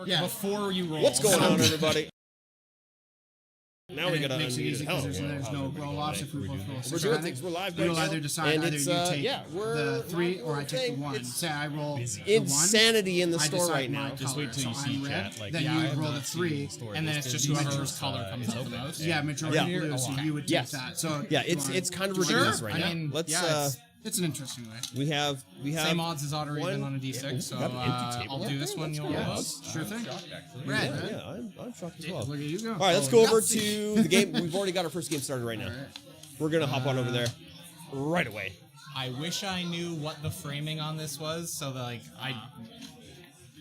before you roll. What's going on, everybody? Now we And gotta it makes it unmute easy it. because Hell, there's no roll-offs if we both roll we're six doing or things. We're live You'll right either now. decide And either it's, you take yeah, the 3 or I take thing. the 1. It's Say I roll the 1. insanity in the I store decide right my now. Just wait till color. you So see I'm red, chat. Like, then yeah, I you have roll the not seen 3, the store. and then This it's just business whoever's is, color comes it's up the open. most. Yeah, majority Yeah. blue, so you would take Yes. that. So Yeah, do you it's wanna- kind of do you wanna- ridiculous Sure. right I now. mean, Let's yeah, It's an interesting way. we have Same odds as odd or even one- on a d6, so got an empty table I'll up do this there? one. Let's You'll go. roll. Sure thing. Yeah, Red. yeah, I'm shocked as well. Look at you go. All right, let's go over to the game. We've already got our first game started right now. We're gonna hop on over there right away. I wish I knew what the framing on this was, so that I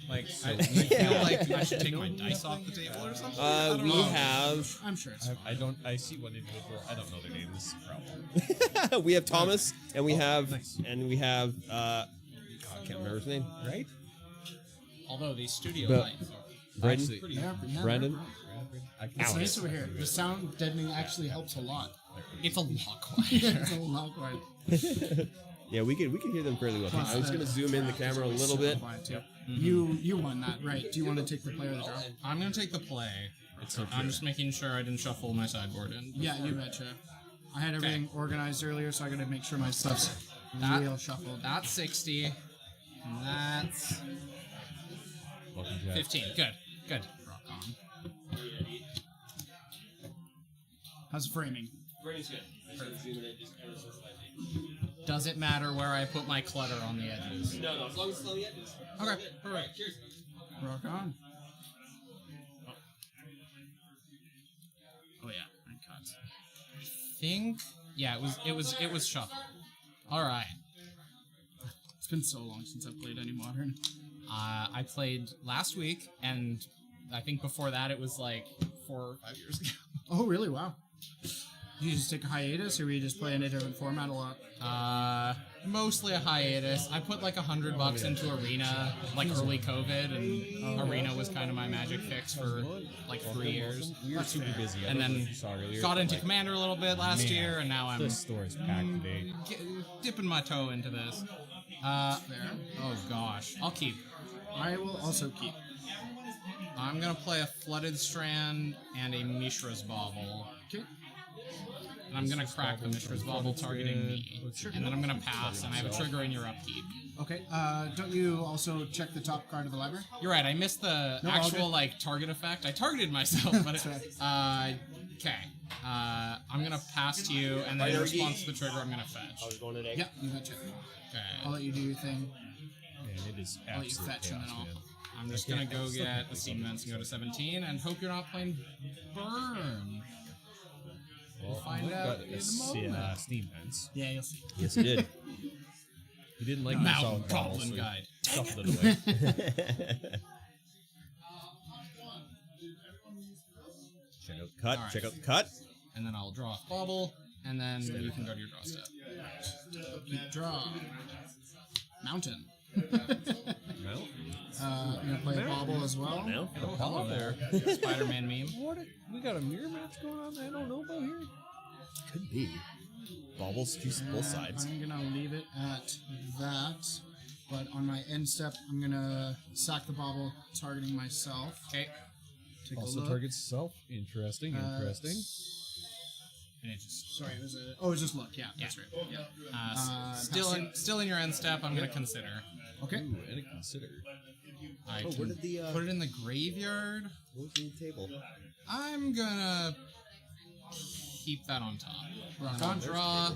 feel like I should take my dice off the table or something. I don't We know. have I'm sure it's fine. I see one individual. I don't know their name. This is a problem. we have Thomas and we have nice. God, I can't remember his name. Right? Although these studio But- lights are Brendan. Actually, Yeah, Brendan? I It's can nice over here. The sound deadening actually helps a lot. it's a lot quieter. It's a lot quiet. Yeah, we can hear them fairly well. Plus, I'm just gonna zoom in the camera a little bit. Quiet too. You won that, right? Do you want to take the player of the draw? I'm gonna take the play. It's okay. I'm just making sure I didn't shuffle my sideboard in. Yeah, you betcha. I had everything organized earlier, so I gotta make sure my stuff's That- real shuffled. That's 60. And that's Welcome, Jack. 15. Good. Rock on. How's framing? Does it matter where I put my clutter on the edges? No, as long as it's on the edges. Okay, perfect. Cheers. Rock on. Oh yeah, I cut. Think. Yeah, it was shuffled. All right. It's been so long since I've played any modern. I played last week, and I think before that it was like 4 or 5 years ago. Oh really? Wow. You just take a hiatus, or we just play in a different format a lot? Mostly a hiatus. I put like $100 into Arena, like early COVID, and Arena was kind of my magic fix for like 3 years. We were super busy. I And don't know then if you saw earlier, got but, into like, Commander a little bit last man, year, and now I'm This store is packed today. dipping my toe into this. There. Oh gosh, I'll keep. I will also keep. I'm gonna play a Flooded Strand and a Mishra's Bauble. Okay. And I'm gonna crack the Mishra's Bauble targeting me. And then I'm gonna pass, and I have a trigger in your upkeep. Okay. Don't you also check the top card of the library? You're right, I missed the No, all actual good. like target effect. I targeted myself, but okay. I'm gonna pass to you, and then in response to the trigger, I'm gonna fetch. I was going today. Yeah, you betcha. I'll Okay. let you do your thing. Man, it is I'll let you absolute fetch, and chaos, then I'll. man. I'm just gonna go get the Steam Vents and go to 17, and hope you're not playing Burn. Well, find Mike out got in a a moment. Steam Vents. Yeah, you'll see. Yes, he did. He didn't like Mountain the solid Goblin Guide. Shuffled it away. Check out the cut. Alright. Check out the cut. And then I'll draw a bauble, and then you can go to your draw step. Keep draw. Mountain. Well, You're gonna play a bobble as well. Now. oh, hello there. Spider-Man meme. We got a mirror match going on that I don't know about here? Could be. Baubles, both sides. I'm gonna leave it at that. But on my end step, I'm gonna sack the bobble, targeting myself. Okay. Take Also a look. targets self. Interesting, interesting. And it just Sorry, it was a. Oh, it was just look. Yeah, that's right. Yeah. still in your end step. I'm gonna consider. Okay. Ooh, and a consider. I Oh, can where did the put it in the graveyard. what was the table? I'm gonna keep that on top. Rock I'll on. draw.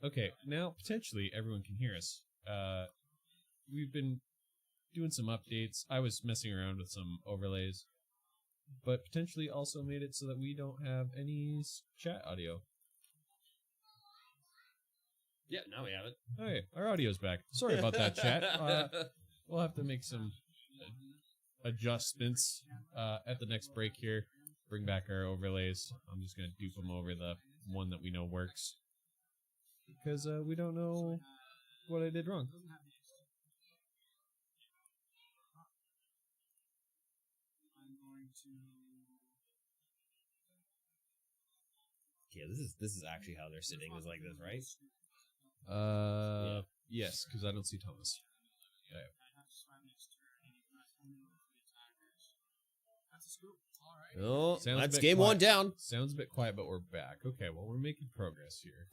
Okay, now potentially everyone can hear us. We've been doing some updates. I was messing around with some overlays, but potentially also made it so that we don't have any chat audio. Yeah, now we have it. Hey, our audio's back. Sorry about that, chat. We'll have to make some adjustments at the next break here. Bring back our overlays. I'm just going to dupe them over the one that we know works. Because we don't know what I did wrong. Yeah, this is actually how they're sitting, is like this, right? Yes, because I don't see Thomas. Yeah. Oh, Sounds a that's bit game quiet. one down. Sounds a bit quiet, but we're back. Okay, well, we're making progress here.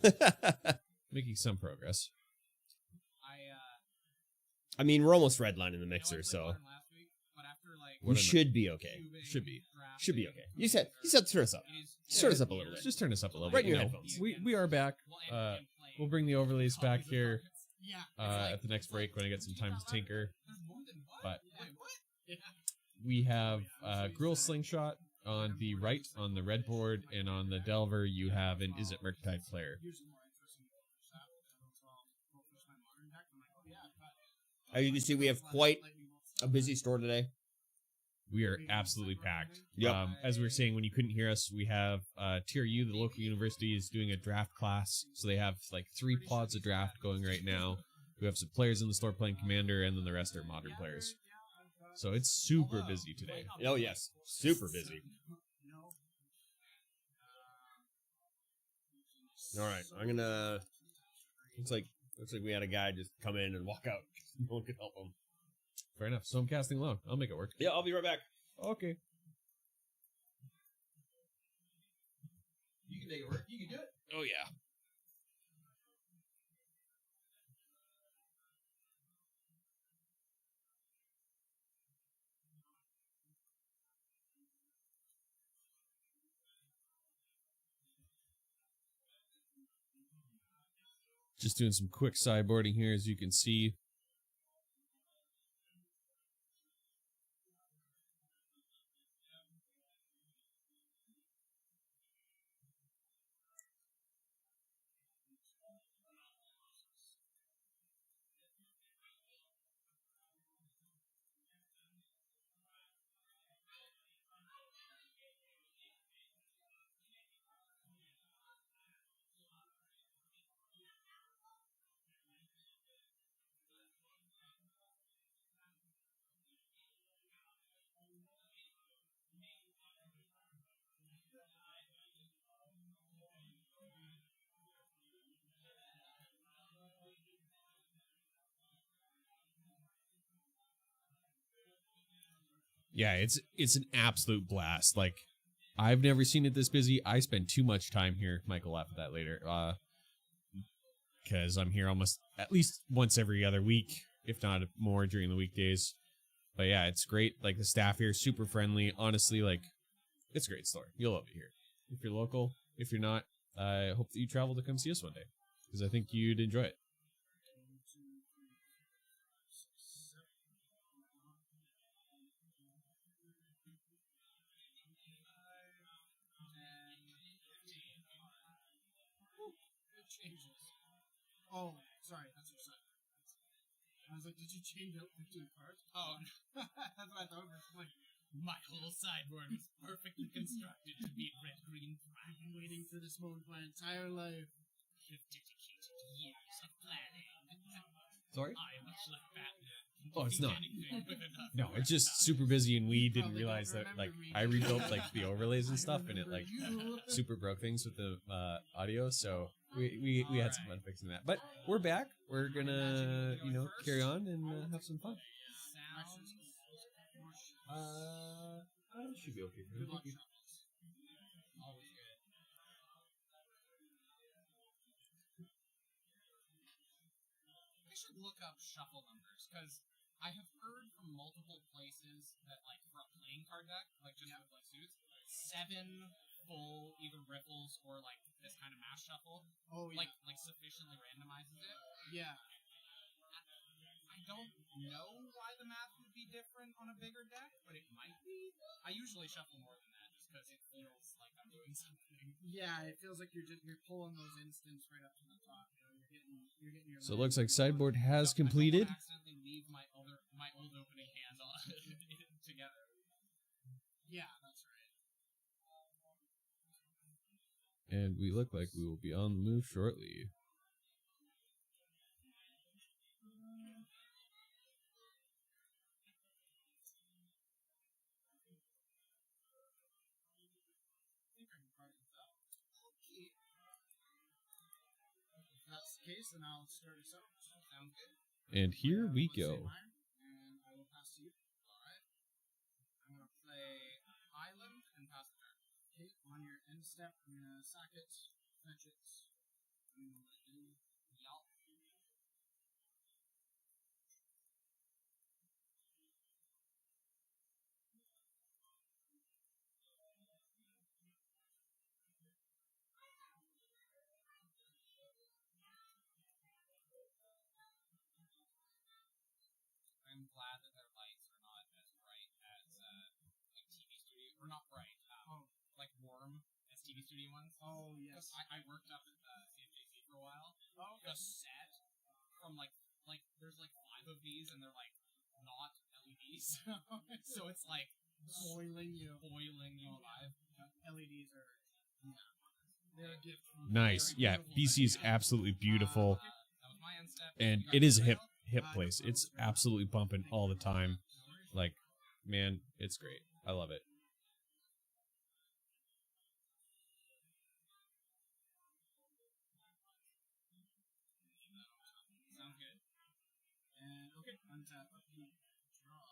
Making some progress. I mean, we're almost redlining the mixer, so we should be okay. Should be. Should be okay. You said turn us up. Just turn us up a little bit. Just turn us up a little Right bit. in your you know. headphones. We are back. We'll bring the overlays back here at the next break when I get some time to tinker. But we have Grill Slingshot on the right on the red board, and on the Delver you have an Is It Murktide player. As you can see, we have quite a busy store today. We are absolutely packed. Yep. As we were saying when you couldn't hear us, we have TRU, the local university, is doing a draft class. So they have like 3 pods of draft going right now. We have some players in the store playing Commander, and then the rest are modern players. So it's super busy today. Oh, yes. Super busy. All right. I'm going to... Looks like we had a guy just come in and walk out. No one could help him. Fair enough. So I'm casting alone. I'll make it work. Yeah, I'll be right back. Okay. You can make it work. You can do it. Oh, yeah. Just doing some quick sideboarding here, as you can see. Yeah, it's an absolute blast. Like, I've never seen it this busy. I spend too much time here. Mike will laugh at that later. Because I'm here almost at least once every other week, if not more during the weekdays. But yeah, it's great. Like, the staff here is super friendly. Honestly, like, it's a great store. You'll love it here. If you're local, if you're not, I hope that you travel to come see us one day, because I think you'd enjoy it. Oh, sorry, that's your side. I was like, did you change out 15 cards? Oh, that's what I thought. Like, my whole sideboard was perfectly constructed to beat red-green. I've been waiting for this moment my entire life. I've dedicated years of planning. Sorry? I am much like Batman. Oh, it's not. Anything with enough No, it's just super busy, and we didn't realize that, like, I rebuilt, like, the overlays and stuff, and it, like, super broke things with the audio, so we had some fun fixing that. But we're back. We're gonna, carry on and have some fun. Should be okay. Thank you. Always good. I should look up shuffle numbers, because I have heard from multiple places that, like, for a playing card deck, like, just with, like, suits, 7 full either riffles or like this kind of mass shuffle, Oh yeah. like sufficiently randomizes it. Yeah. I don't know why the math would be different on a bigger deck, but it might be. I usually shuffle more than that just because it feels like I'm doing something. Yeah, it feels like you're pulling those instants right up to the top. You know, you're getting your. So it looks like sideboard has I don't completed. wanna accidentally leave my old opening hand on together. Yeah, that's right. And we look like we will be on the move shortly. If that's the case, then I'll start us out. Sounds good. And here we go. And I will pass to you. Alright. I'm gonna play Island and pass the turn. Okay, on your end step, I'm gonna sack it, fetch it, and do Y'all. I'm glad that their lights are not as bright as like TV studio, or not bright, like warm as TV studio ones. Oh Because yes. I worked up at the CFJC for a while. Oh, The set from like there's like 5 of these and they're like not LEDs, so it's like boiling you. boiling you alive. LEDs are. They're a gift. from Nice. very Yeah, beautiful BC is things. absolutely beautiful. That was my end step. And You got it is a the hip place. It's absolutely bumping all the time. Like, man, it's great. I love it. Sounds good. And okay, untap. Draw.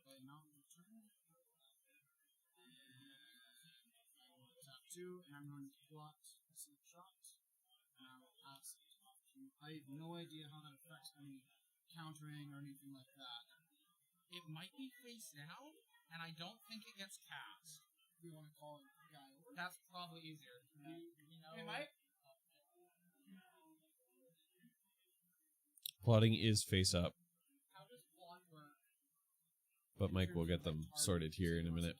Play mountain turn. I will tap 2, and I'm going to plot a slingshot. And I will pass it off to you. I have no idea how that affects any countering or anything like that. It might be face down, and I don't think it gets cast. If we want to call it guy over. That's probably easier. Yeah. You know, Hey, Mike. Plotting is face up, how does plot work? but Mike will get them sorted here in a minute.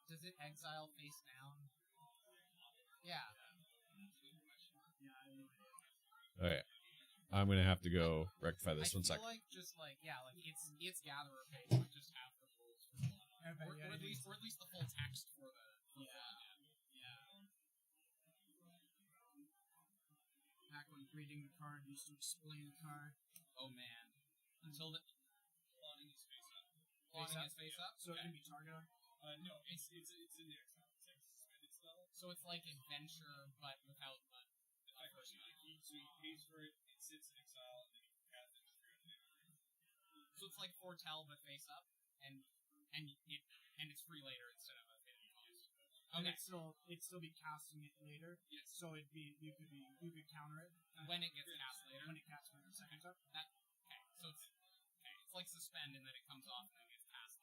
Does it exile face down? Yeah. Yeah, I know. Okay. I'm going to have to go rectify this I one feel second. like just like it's gatherer face, but just have the rules for plot. Or at least the full text for the Back when reading the card used to explain the card. Oh man. Until the plotting is face up. Plotting is face up? So it can be target. No, it's in the exile. It's suspended spell. So it's like adventure, but without the first one. So he pays for it, it sits in exile, and then he can cast it through. So it's like foretell but face up, and it's free later instead of a hidden cost. And Okay. it'd still be casting it later. Yes. So you could counter it When it gets cast later. when it casts for the second time. Okay. So it's like suspend and then it comes off and then gets cast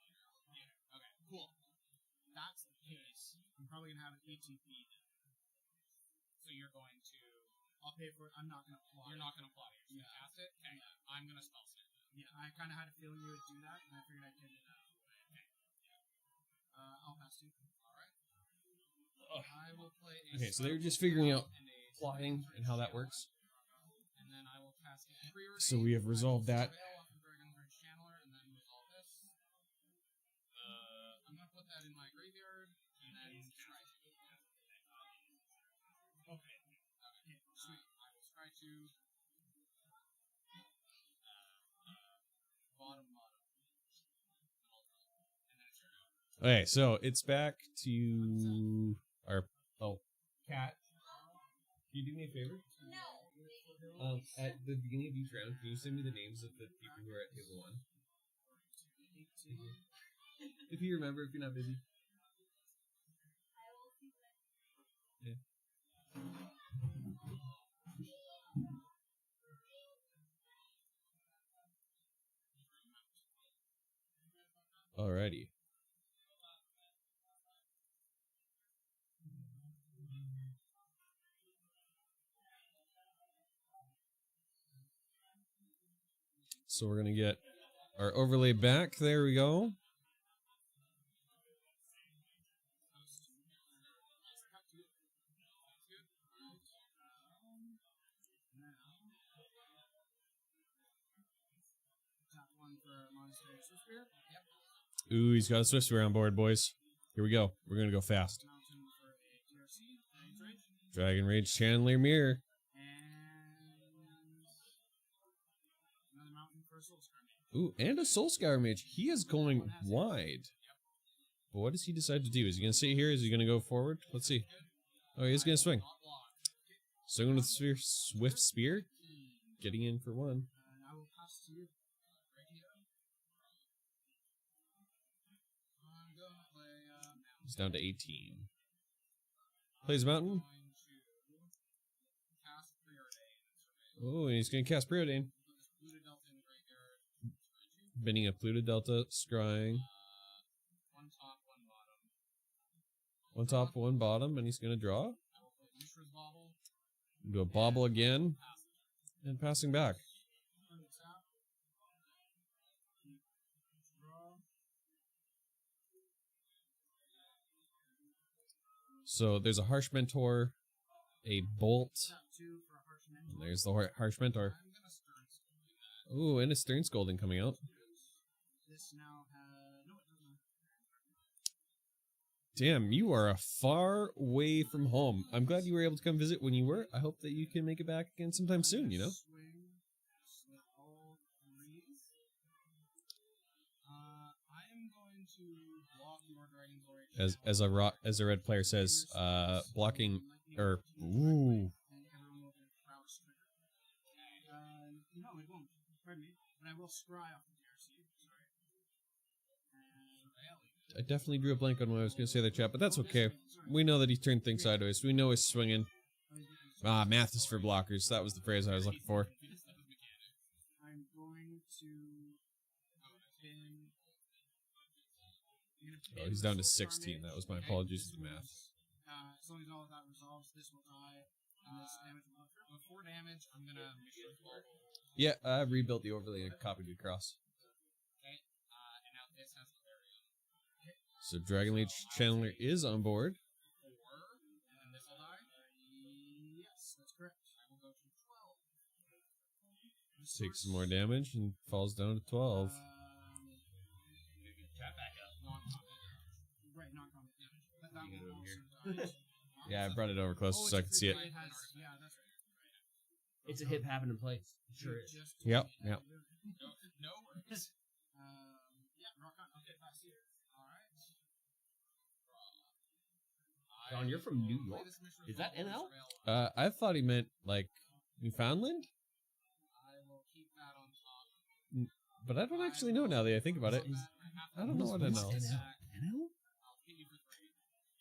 later. Yeah. Okay. Cool. That's the case. I'm probably gonna have an ATP. So you're going to I'll pay for it. I'm not gonna plot. you're not gonna plot it. You're Yeah. gonna cast it. Okay. Yeah. I'm gonna spell save it. Yeah, I kind of had a feeling you would do that, and I figured I'd get it out of the way. I'll pass you. All right. I will play. Okay, so they're just figuring out plotting and how that works. And then I will cast a pre-order. So we have resolved that. Channeler, and then resolve this. I'm gonna put that in my graveyard, and then strike. Okay. Sweet. I will strike you. Bottom. And then it's your go. Okay, so it's back to our Cat. Can you do me a favor? No. At the beginning of each round, can you send me the names of the people who are at table 1? If you remember, if you're not busy. Yeah. Alrighty. So we're gonna get our overlay back. There we go. Ooh, he's got a Swift Spear on board, boys. Here we go. We're gonna go fast. Dragon Rage Chandler Mirror. Ooh, and a Soul Scour Mage. He is going wide. But what does he decide to do? Is he gonna sit here? Is he gonna go forward? Let's see. Oh, he's gonna swing. Swinging with Swift Spear. Getting in for one. He's down to 18. Plays Mountain. Oh, and he's going to cast Preordain. Bending a Pluto Delta, scrying. One top, one bottom, and he's going to draw. Do a bobble again. And passing back. So there's a Harsh Mentor, a Bolt. And there's the Harsh Mentor. Ooh, and a Stern Scolding coming out. Damn, you are a far way from home. I'm glad you were able to come visit when you were. I hope that you can make it back again sometime soon, you know? As a red player says, blocking or ooh. No, it won't. Pardon me, but I will scry off the DRC. Sorry. I definitely drew a blank on what I was going to say there, chat, but that's okay. We know that he turned things sideways. We know he's swinging. Ah, math is for blockers. That was the phrase I was looking for. I'm going to. Oh, he's down to 16. That was my apologies for the math. As long as all of that resolves, this will die. And this damage will go 4 damage. I'm gonna. Yeah, I rebuilt the overlay and copied it across. Okay. And now this has Valerian. So Dragon Leech Chandler is on board. 4, and then this will die. Yes, that's correct. I will go to 12. Takes some more damage and falls down to 12. Chat back up. Right, non-combat damage. But that will also die. Yeah, I brought it over close so I could see it. Yeah, that's right. It's a hip happen in place. Sure is. Yep, yep. No worries. Yeah, rock on. Okay, pass here. Alright. John, you're from New York? Is that NL? I thought he meant, like, Newfoundland? I will keep that on top. But I don't actually know now that I think about it. I don't know what NL is.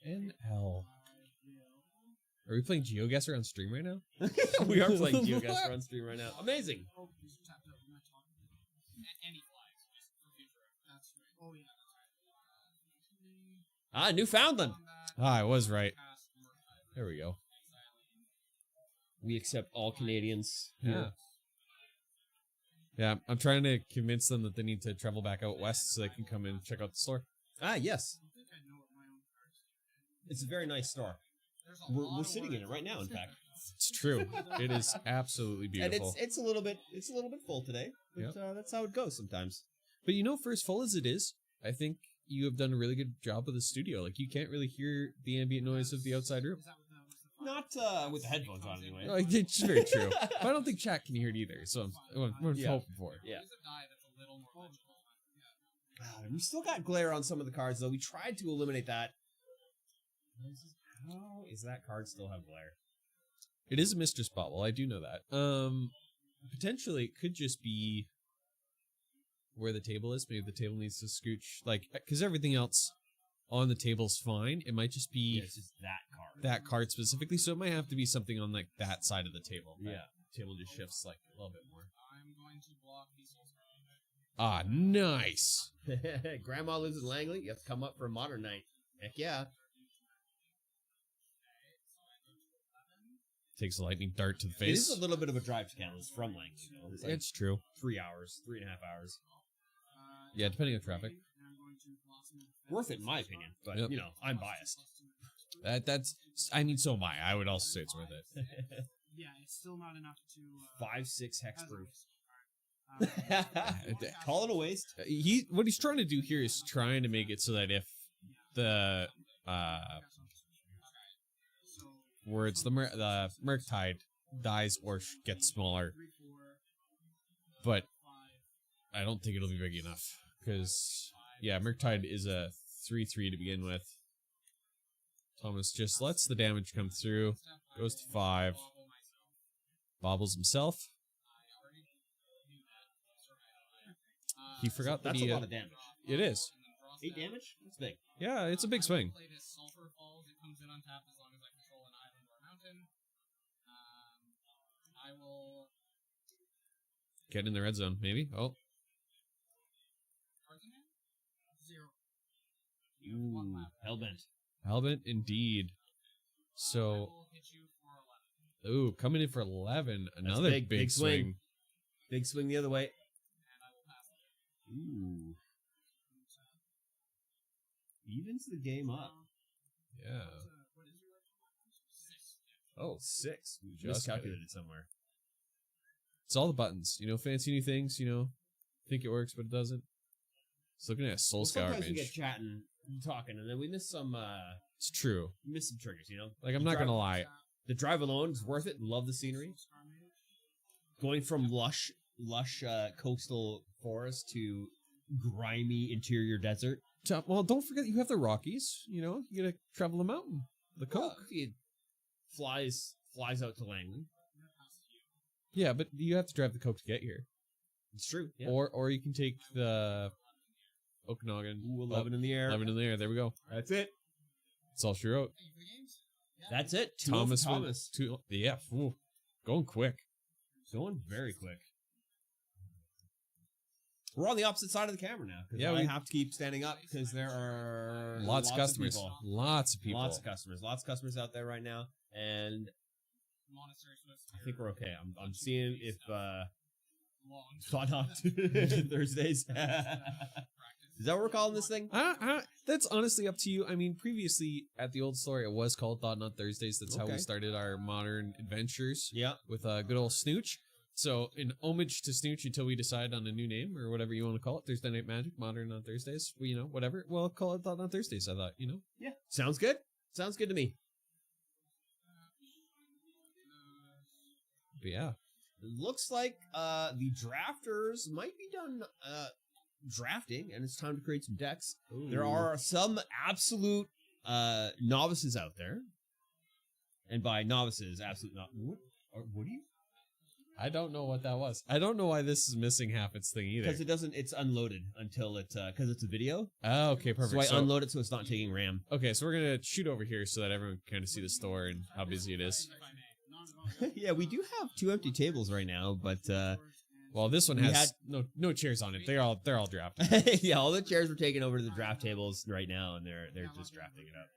NL? NL. Are we playing GeoGuessr on stream right now? We are playing GeoGuessr on stream right now. Amazing. Oh, he's tapped out. I'm not talking. Any flags, just for future. That's right. Oh, yeah, that's right. Ah, Newfoundland. Ah, I was right. There we go. We accept all Canadians. Yeah. Yeah, I'm trying to convince them that they need to travel back out west so they can come in and check out the store. Ah, yes. I think I know what my own cards are. It's a very nice store. We're sitting in it right now, in fact. It's true. It is absolutely beautiful. And it's a little bit full today. But that's how it goes sometimes. But you know, for as full as it is, I think you have done a really good job with the studio. Like, you can't really hear the ambient noise of the outside room. Is that what the Not with the headphones on, anyway. No, it's very true. But I don't think chat can hear it either, so I'm hoping for it. Yeah. Use a die that's a little more legible. We still got glare on some of the cards, though. We tried to eliminate that. How is that card still have glare? It is a Mistress Bauble, I do know that. Potentially, it could just be where the table is. Maybe the table needs to scooch, like, because everything else on the table's fine. It might just be It's just that card. that card specifically, so it might have to be something on, like, that side of the table. That Yeah. table just shifts, like, a little bit more. I'm going to block these souls. Ah, nice! Grandma lives in Langley. You have to come up for a modern night. Heck yeah. takes a lightning dart to the It is face. a little bit of a drive to Kamloops from Langton. You know? It's like It's true. 3 hours, 3.5 hours. Yeah, depending on traffic. Worth it in my opinion, but Yep. you know, I'm biased. That's. I mean, so am I. I would also say it's worth it. Yeah, it's still not enough to 5-6 hex proof. Hazard. Call it a waste. What he's trying to do here is trying to make it so that if the where it's the Murktide dies or gets smaller, but I don't think it'll be big enough because Murktide is a 3/3 to begin with. Thomas just lets the damage come through, goes to 5, bobbles himself. He forgot that That's he a lot of damage. It is. 8 damage? That's big. Yeah, it's a big swing. Played as Sulfur Falls. It comes in untapped as long as I control an island or a mountain. I will. Get in the red zone, maybe. Oh, Zero. Ooh, hellbent. Hellbent indeed. I So, will hit you for 11. ooh, coming in for 11. Another big, big big swing. swing. Big swing the other way. And I will pass it. Ooh. Evens the game up. Yeah. What is your 6. Oh, 6. We Just miscalculated somewhere. It's all the buttons. Fancy new things, think it works, but it doesn't. Just looking at Soul Scour sometimes we get Mage. chatting, talking, and then we miss some It's true. triggers, you know? Like, I'm not going to lie. The drive alone is worth it. Love the scenery. Going from lush coastal forest to grimy interior desert. Well, don't forget you have the Rockies. You got to travel the mountain. The Coke. Well, he flies out to Langland. Yeah, but you have to drive the Coke to get here. It's true. Yeah. Or you can take the Okanagan. Ooh, 11 in the air. 11 in the air. There we go. That's it. That's all she wrote. That's it. Thomas. Thomas. Yeah. Ooh, going quick. Going very quick. We're on the opposite side of the camera now. Yeah, I we have to keep standing up because there are lots of customers. people. Lots of people. Lots of customers out there right now, and Monastery Swift's I think we're okay. I'm seeing if long. thought not Thursdays. Is that what we're calling this thing? That's honestly up to you. I mean, previously at the old story, it was called Thought Not Thursdays. That's how we Okay. started our modern adventures Yeah. with good old Snooch. So, in homage to Snooch until we decide on a new name or whatever you want to call it. Thursday Night Magic, Modern on Thursdays. Well, whatever. Well, call it Thought Not Thursdays, I thought, Yeah. Sounds good. Sounds good to me. But yeah. It looks like the drafters might be done drafting, and it's time to create some decks. There are some absolute novices out there, and by novices, absolute not. What do you? I don't know what that was. I don't know why this is missing half its thing either. Because it doesn't. It's unloaded until it because it's a video. Oh, okay, perfect. So I unload it so it's not taking RAM. Okay, so we're going to shoot over here so that everyone can kind of see the store and how busy it is. Yeah, we do have 2 empty tables right now, but Well, this one We has no chairs on it. They're all drafted. yeah, all the chairs were taken over to the draft tables right now, and they're just drafting it up.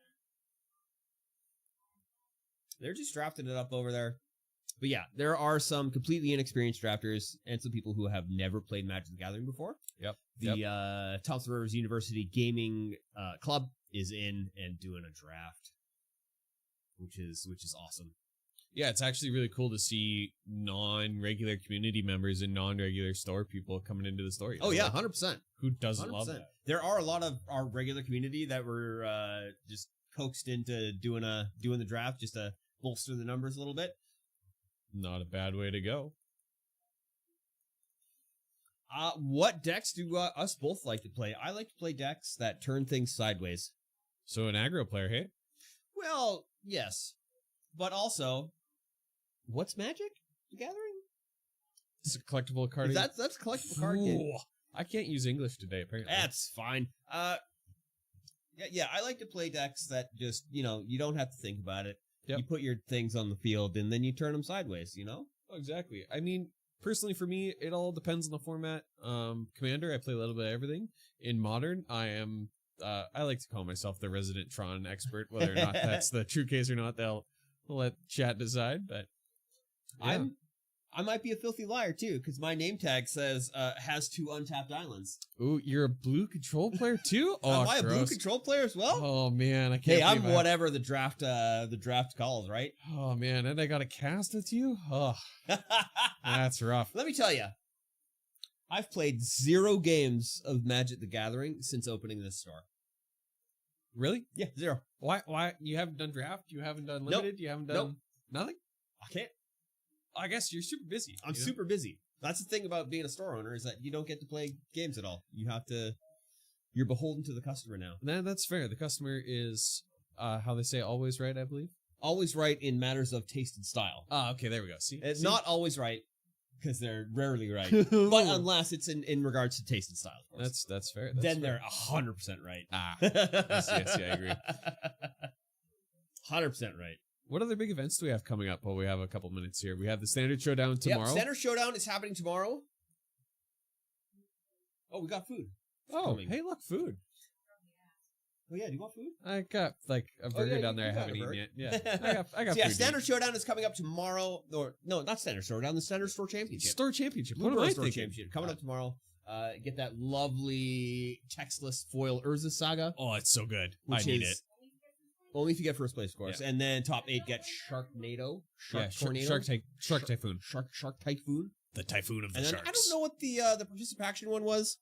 They're just drafting it up over there. But yeah, there are some completely inexperienced drafters and some people who have never played Magic the Gathering before. Yep. The Thompson Rivers University Gaming Club is in and doing a draft, which is awesome. Yeah, it's actually really cool to see non-regular community members and non-regular store people coming into the store. Oh yeah, 100%. Who doesn't love 100%. that? There are a lot of our regular community that were just coaxed into doing the draft just to bolster the numbers a little bit. Not a bad way to go. What decks do us both like to play? I like to play decks that turn things sideways. So an aggro player, hey? Well, yes. But also, what's Magic the Gathering? It's a collectible card. That's a collectible card game. Ooh, I can't use English today, apparently. That's fine. Yeah, I like to play decks that just, you don't have to think about it. Yep. You put your things on the field and then you turn them sideways, Oh, exactly. I mean, personally for me, it all depends on the format. Commander, I play a little bit of everything. In Modern, I like to call myself the resident Tron expert. Whether or not that's the true case or not, they'll let chat decide. But Yeah. I might be a filthy liar too, because my name tag says has 2 untapped islands. Ooh, you're a blue control player too? Oh, Am I a blue gross. control player as well? Oh man, I can't. Hey, I'm believe I- whatever the draft calls, right? Oh man, and I got to cast with you. Oh, that's rough. Let me tell you, I've played 0 games of Magic the Gathering since opening this store. Really? Yeah, 0. Why? Why you haven't done draft? You haven't done Nope. limited? You haven't done Nope. nothing? I can't. I guess you're super busy. I'm you know? super busy. That's the thing about being a store owner is that you don't get to play games at all. You're beholden to the customer now. That's fair. The customer is, how they say, always right. I believe. Always right in matters of taste and style. Ah, okay. There we go. See, It's See? not always right because they're rarely right, but unless it's in regards to taste and style, of course. That's fair. Then they're 100% right. Ah. Yes, I agree. 100% right. What other big events do we have coming up? Well, we have a couple minutes here. We have the Standard Showdown tomorrow. Yep, Standard Showdown is happening tomorrow. Oh, we got food. Oh, coming. hey, look, food. Oh yeah, do you want food? I got like a burger yeah, down there. you I got haven't a eaten burger. yet. Yeah, I got So yeah, food. Standard Showdown is coming up tomorrow. Or no, not Standard Showdown. The Standard Store Championship. Store Championship. What am Bluebird I Store thinking? Championship coming up tomorrow. Get that lovely textless foil Urza Saga. Oh, it's so good. I Which need is it. only if you get first place, of course. Yeah. And then top 8 get Sharknado. Tornado. Shark Typhoon. Shark Typhoon. The typhoon of the And then sharks. I don't know what the participation one was.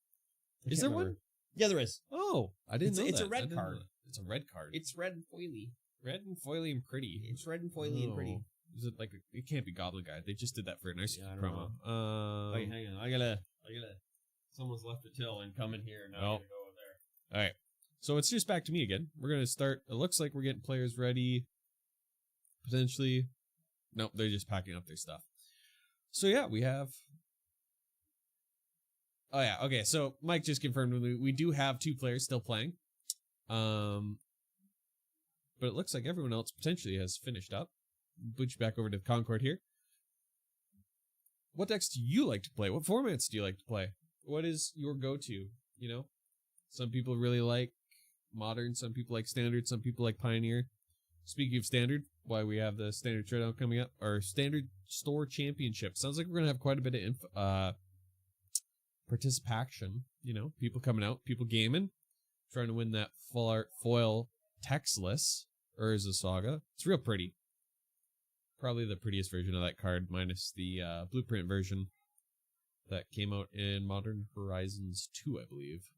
I Is can't there remember. one? Yeah, there is. Oh, I didn't know It's a that. red I didn't card. know that. It's a red card. It's red and foily. red and foily and pretty. It's red and foily and pretty. Oh. Is it like it can't be Goblin Guide? They just did that for a nice Yeah, I don't promo. Wait, hang on. I gotta. Someone's left the till and come in here. Now I Oh. gotta go in there. All right. So it's just back to me again. We're gonna start. It looks like we're getting players ready. Potentially. Nope, they're just packing up their stuff. So yeah, we have. Oh yeah, okay. So Mike just confirmed we do have 2 players still playing. But it looks like everyone else potentially has finished up. Boot you back over to the Concord here. What decks do you like to play? What formats do you like to play? What is your go-to? You know, some people really like Modern, some people like Standard, some people like Pioneer. Speaking of Standard, why we have the Standard Showdown coming up, our Standard Store Championship. Sounds like we're gonna have quite a bit of participation. You know, people coming out, people gaming, trying to win that full art foil textless Urza Saga. It's real pretty. Probably the prettiest version of that card, minus the blueprint version that came out in Modern Horizons 2, I believe.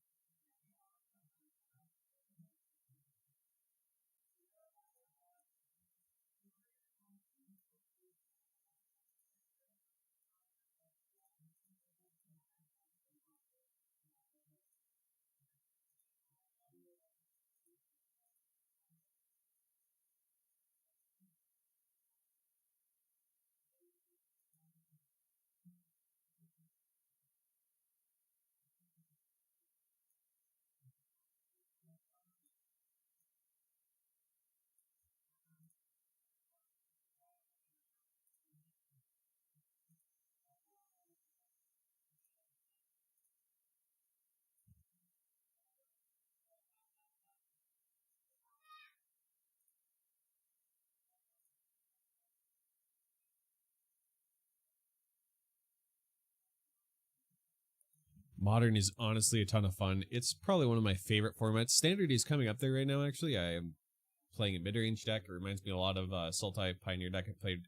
Modern is honestly a ton of fun. It's probably one of my favorite formats. Standard is coming up there right now, actually. I am playing a mid-range deck. It reminds me a lot of Sultai Pioneer deck I played.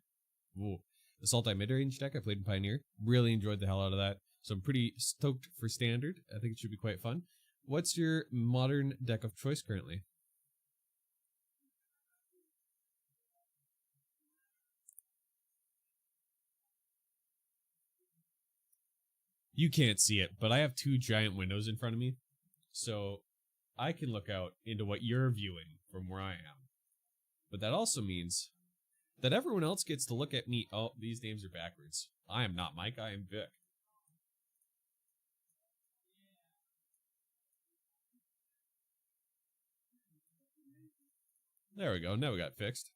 Ooh, the Sultai mid-range deck I played in Pioneer. Really enjoyed the hell out of that. So I'm pretty stoked for Standard. I think it should be quite fun. What's your Modern deck of choice currently? You can't see it, but I have 2 giant windows in front of me, so I can look out into what you're viewing from where I am. But that also means that everyone else gets to look at me. Oh, these names are backwards. I am not Mike, I am Vic. There we go, now we got it fixed.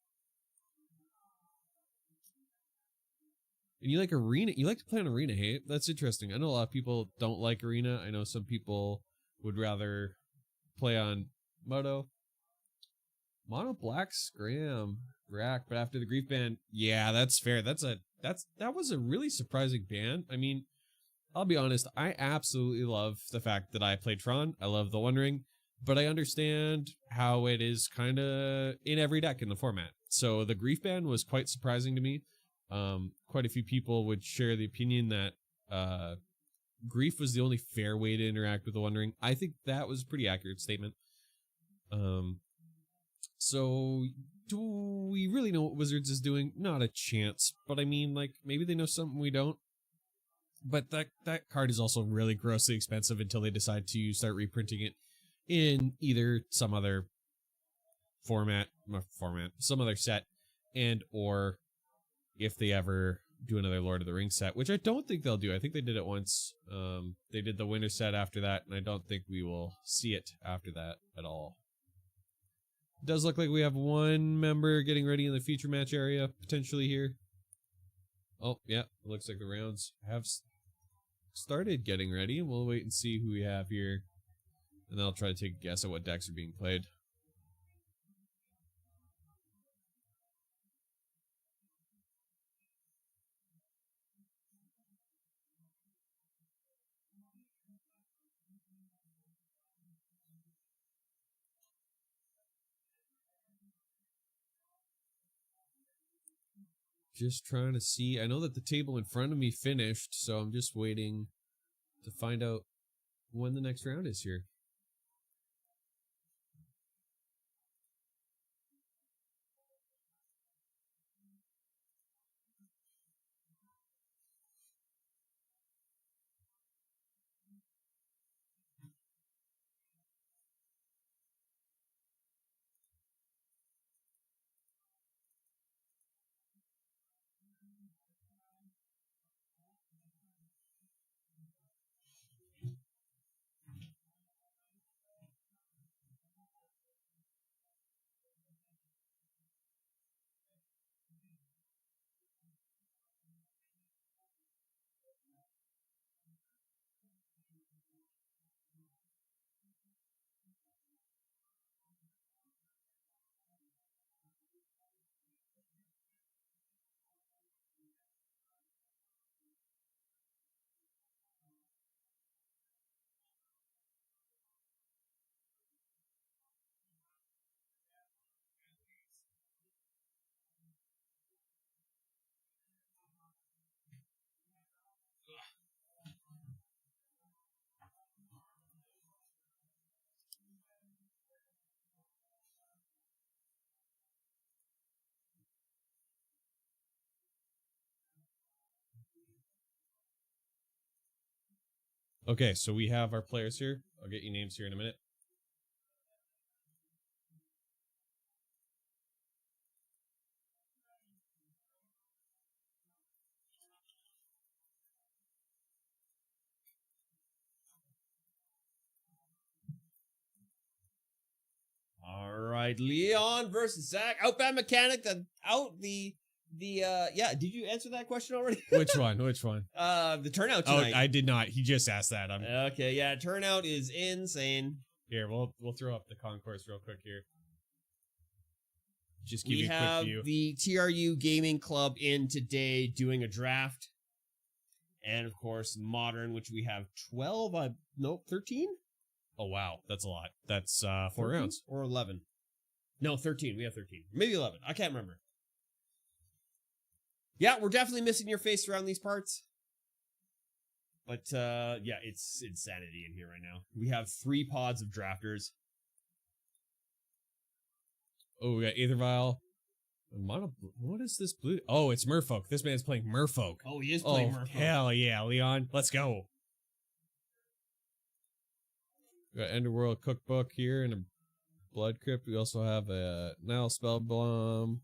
And you like Arena? You like to play on Arena, hey? That's interesting. I know a lot of people don't like Arena. I know some people would rather play on Moto. Mono Black Scram Rack, but after the grief ban, yeah, that's fair. That's that was a really surprising ban. I mean, I'll be honest, I absolutely love the fact that I played Tron. I love the One Ring, but I understand how it is kind of in every deck in the format. So the Grief ban was quite surprising to me. Quite a few people would share the opinion that Grief was the only fair way to interact with the One Ring. I think that was a pretty accurate statement. So do we really know what Wizards is doing? Not a chance. But I mean, like, maybe they know something we don't. But that card is also really grossly expensive until they decide to start reprinting it in either some other some other set, and or if they ever do another Lord of the Rings set, which I don't think they'll do. I think they did it once. They did the winter set after that, and I don't think we will see it after that at all. It does look like we have one member getting ready in the feature match area, potentially here. Oh, yeah, it looks like the rounds have started getting ready. We'll wait and see who we have here, and then I'll try to take a guess at what decks are being played. Just trying to see. I know that the table in front of me finished, so I'm just waiting to find out when the next round is here. Okay, so we have our players here. I'll get you names here in a minute. All right, Leon versus Zach. Outbound Mechanic. Yeah. Did you answer that question already? Which one? Which one? The turnout tonight. Oh, I did not. He just asked that. Okay, yeah. Turnout is insane. Here, we'll throw up the concourse real quick here. Just give We you a quick have view. the TRU Gaming Club in today doing a draft. And, of course, Modern, which we have 13? Oh, wow. That's a lot. That's 4 13? rounds. Or 11. No, 13. We have 13. Maybe 11. I can't remember. Yeah, we're definitely missing your face around these parts. But, yeah, it's insanity in here right now. We have 3 pods of drafters. Oh, we got Aether Vial. What is this blue? Oh, it's Merfolk. This man's playing Merfolk. Oh, he is playing Merfolk. Hell yeah, Leon. Let's go. We got Enderworld Cookbook here and a Blood Crypt. We also have a Nile Spellblom.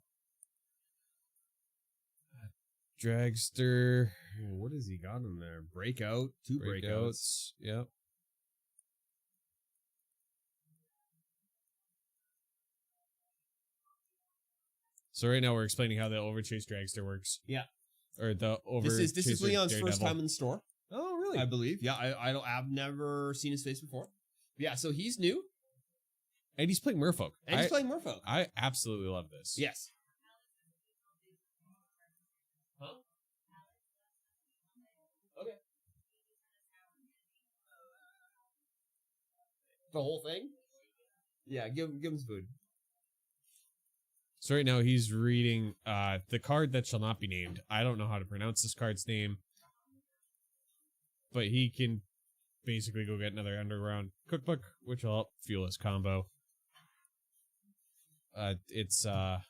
Dragster. What has he got in there? Breakout. 2 breakouts. Yep. So right now we're explaining how the Overchase Dragster works. Yeah. Or the Overchase This is Leon's Daredevil. first time in the store. Oh, really? I believe. Yeah, I've never seen his face before. Yeah, so he's new. And he's playing Merfolk. And he's playing Merfolk. I absolutely love this. Yes. The whole thing? Yeah, give him some food. So right now he's reading the card that shall not be named. I don't know how to pronounce this card's name, but he can basically go get another underground cookbook, which will help fuel his combo. It's I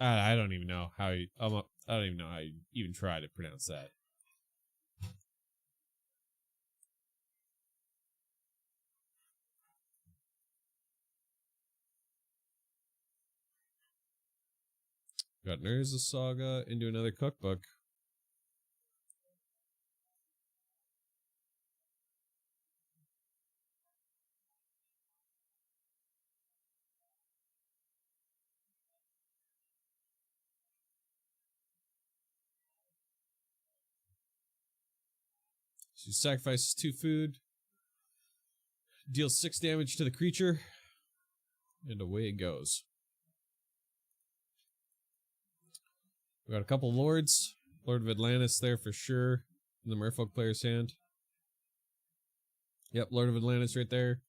don't even know how you, I don't even know how you even try to pronounce that. Got Urza Saga into another cookbook. So he sacrifices 2 food, deals 6 damage to the creature, and away it goes. We got a couple lords. Lord of Atlantis there for sure in the Merfolk player's hand. Yep, Lord of Atlantis right there.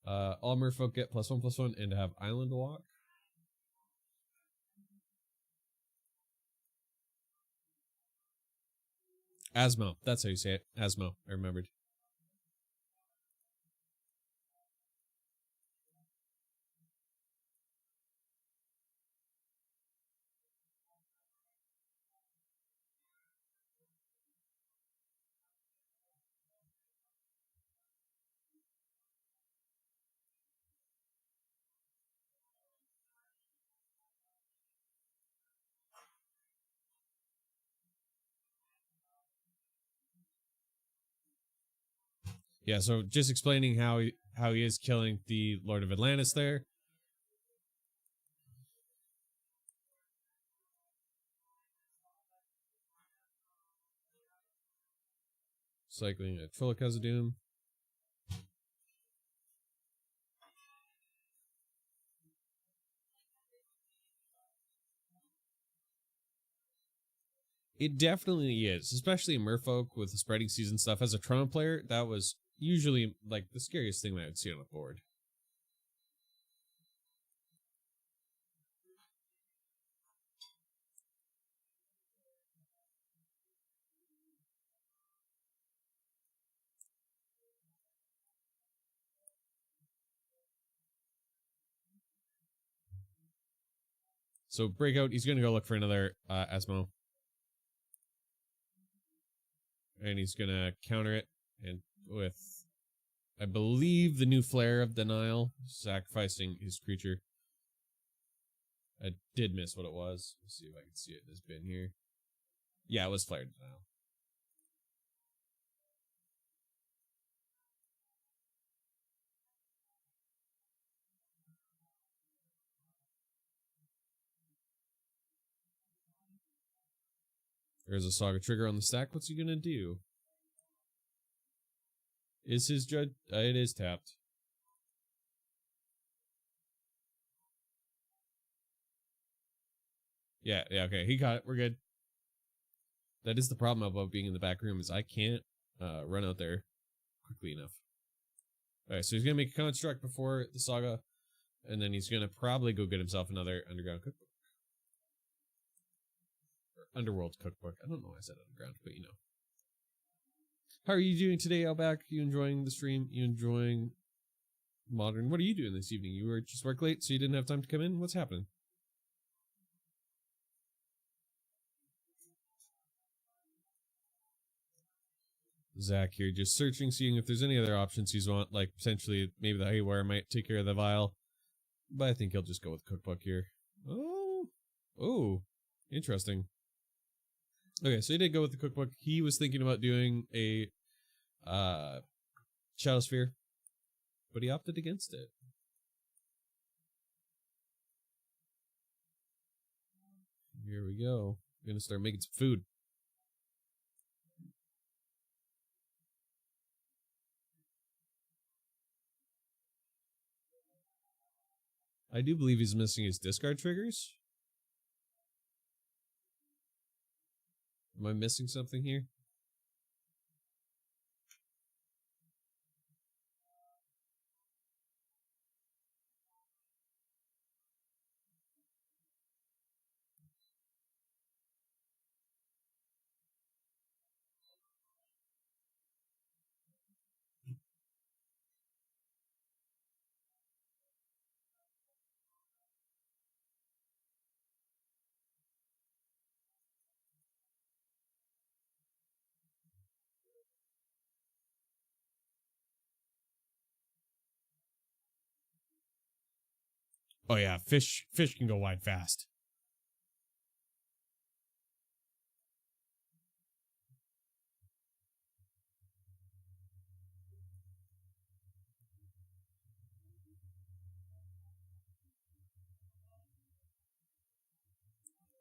All Merfolk get +1/+1 and have Island Walk. Asmo, that's how you say it. Asmo, I remembered. Yeah, so just explaining how he is killing the Lord of Atlantis there. Cycling a Trillic Khazad-dûm. It definitely is, especially in Merfolk with the spreading season stuff. As a Toronto player, that was usually like the scariest thing that I would see on a board. So Breakout, he's going to go look for another Asmo. And he's going to counter it and with, I believe, the new Flare of Denial, sacrificing his creature. I did miss what it was. Let's see if I can see it in this bin here. Yeah, it was Flare of Denial. There's a Saga trigger on the stack. What's he going to do? Is his judge... it is tapped. Yeah, okay. He got it. We're good. That is the problem about being in the back room, is I can't run out there quickly enough. Alright, so he's going to make a construct before the Saga, and then he's going to probably go get himself another Underground Cookbook. Or Underworld Cookbook. I don't know why I said Underground, but you know. How are you doing today, Outback? You enjoying the stream? You enjoying Modern? What are you doing this evening? You were just work late, so you didn't have time to come in? What's happening? Zach here, just searching, seeing if there's any other options he's want, like potentially maybe the Haywire might take care of the vial. But I think he'll just go with Cookbook here. Oh, interesting. Okay, so he did go with the Cookbook. He was thinking about doing a Shadow Sphere, but he opted against it. Here we go. I'm gonna start making some food. I do believe he's missing his discard triggers. Am I missing something here? Oh yeah, fish can go wide fast.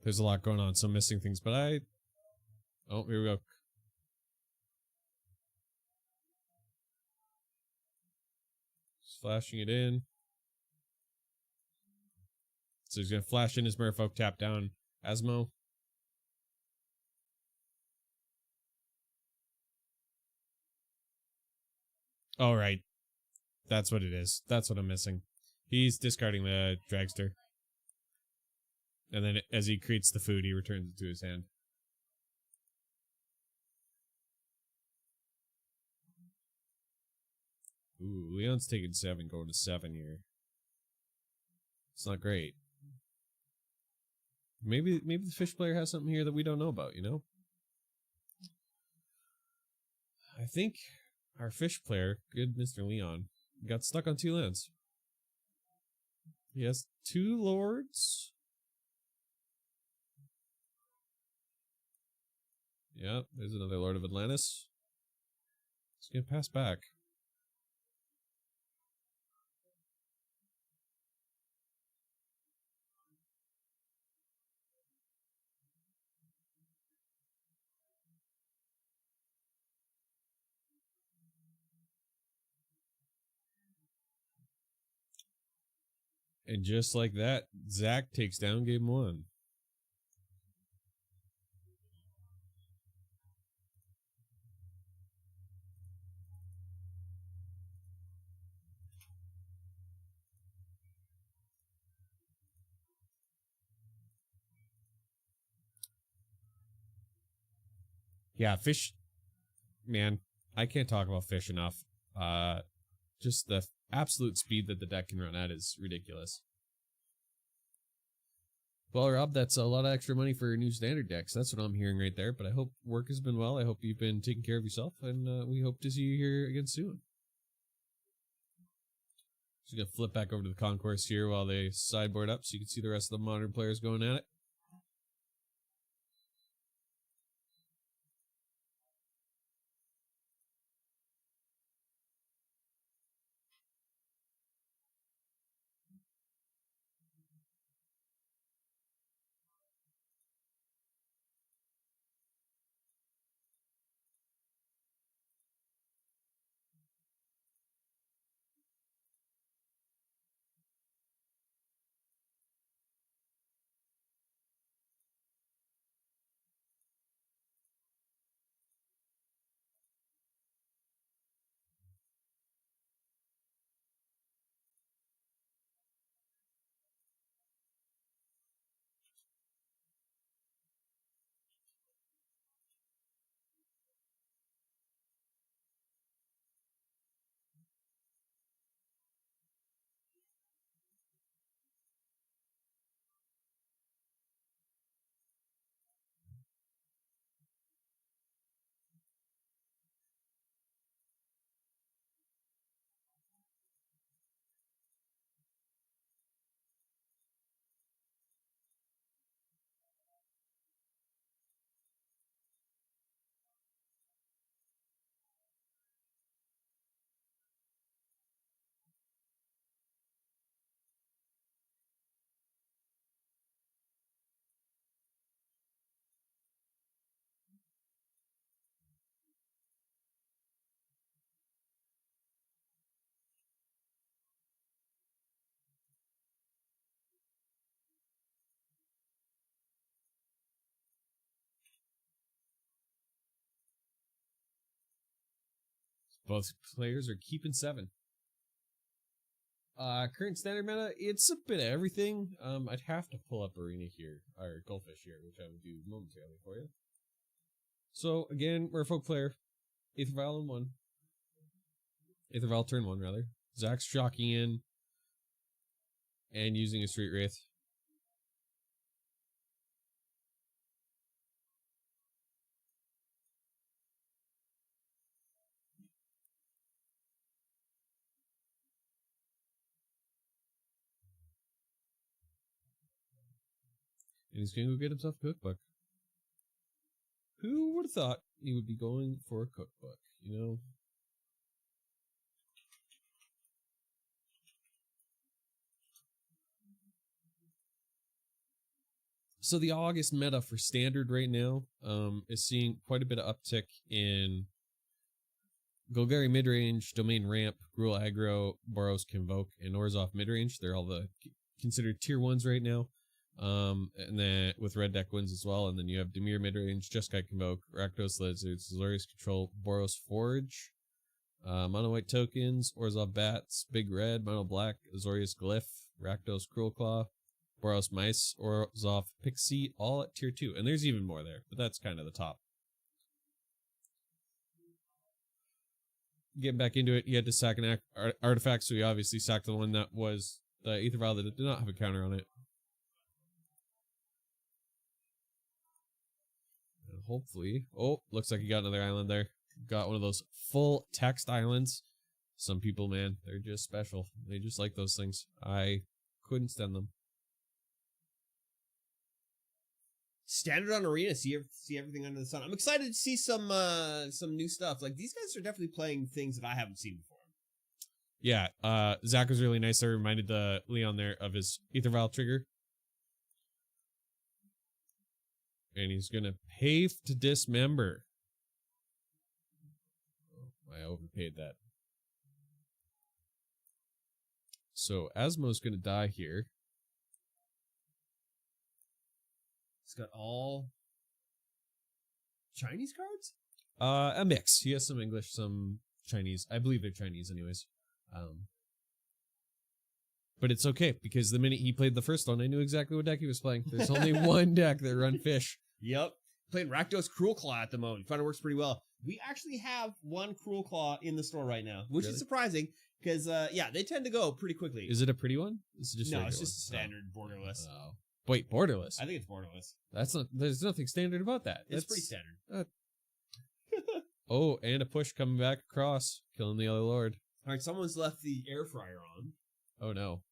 There's a lot going on, so I'm missing things, but oh, here we go. Just flashing it in. So he's gonna flash in his merfolk, tap down Asmo. All right, that's what it is. That's what I'm missing. He's discarding the dragster, and then as he creates the food, he returns it to his hand. Ooh, Leon's taking 7, going to 7 here. It's not great. Maybe the fish player has something here that we don't know about, you know? I think our fish player, good Mr. Leon, got stuck on 2 lands. He has 2 lords. Yeah, there's another Lord of Atlantis. He's gonna pass back. And just like that, Zach takes down game 1. Yeah, fish, man, I can't talk about fish enough. Just the absolute speed that the deck can run at is ridiculous. Well, Rob, that's a lot of extra money for new standard decks. That's what I'm hearing right there. But I hope work has been well. I hope you've been taking care of yourself, and we hope to see you here again soon. Just gonna flip back over to the concourse here while they sideboard up, so you can see the rest of the modern players going at it. Both players are keeping 7. Current standard meta, it's a bit of everything. I'd have to pull up Arena here, or Goldfish here, which I will do momentarily for you. So, again, we're a folk player. Aether Vial in 1. Aether Vial turn 1, rather. Zach's shocking in and using a Street Wraith. And he's going to go get himself a cookbook. Who would have thought he would be going for a cookbook, you know? So the August meta for Standard right now is seeing quite a bit of uptick in Golgari midrange, Domain Ramp, Gruul Aggro, Boros Convoke, and Orzhov midrange. They're all the considered tier 1s right now. And then with red deck wins as well. And then you have Dimir midrange, Jeskai Convoke, Rakdos Lizards, Azorius Control, Boros Forge, Mono White Tokens, Orzhov Bats, Big Red, Mono Black, Azorius Glyph, Rakdos Cruel Claw, Boros Mice, Orzhov Pixie, all at tier 2. And there's even more there, but that's kind of the top. Getting back into it, he had to sack an artifact, so he obviously sacked the one that was the Aether Vial that did not have a counter on it. And hopefully... Oh, looks like he got another island there. Got one of those full text islands. Some people, man, they're just special. They just like those things. I couldn't stand them. Standard on Arena, see everything under the sun. I'm excited to see some new stuff. Like, these guys are definitely playing things that I haven't seen before. Yeah, Zach was really nice. I reminded the Leon there of his Aether Vial trigger. And he's gonna pay to dismember. Oh, I overpaid that. So Asmo's gonna die here. It's got all Chinese cards? A mix. He has some English, some Chinese. I believe they're Chinese anyways. But it's okay, because the minute he played the first one, I knew exactly what deck he was playing. There's only one deck that run fish. Yep. Playing Rakdos Cruel Claw at the moment. Find it works pretty well. We actually have one Cruel Claw in the store right now, which is surprising, because, yeah, they tend to go pretty quickly. Is it a pretty one? Is it just no, regular it's just one? standard borderless. Oh. Wait, borderless? I think it's borderless. That's not. There's nothing standard about that. It's pretty standard. Oh, and a push coming back across, killing the other lord. All right, someone's left the air fryer on. Oh no.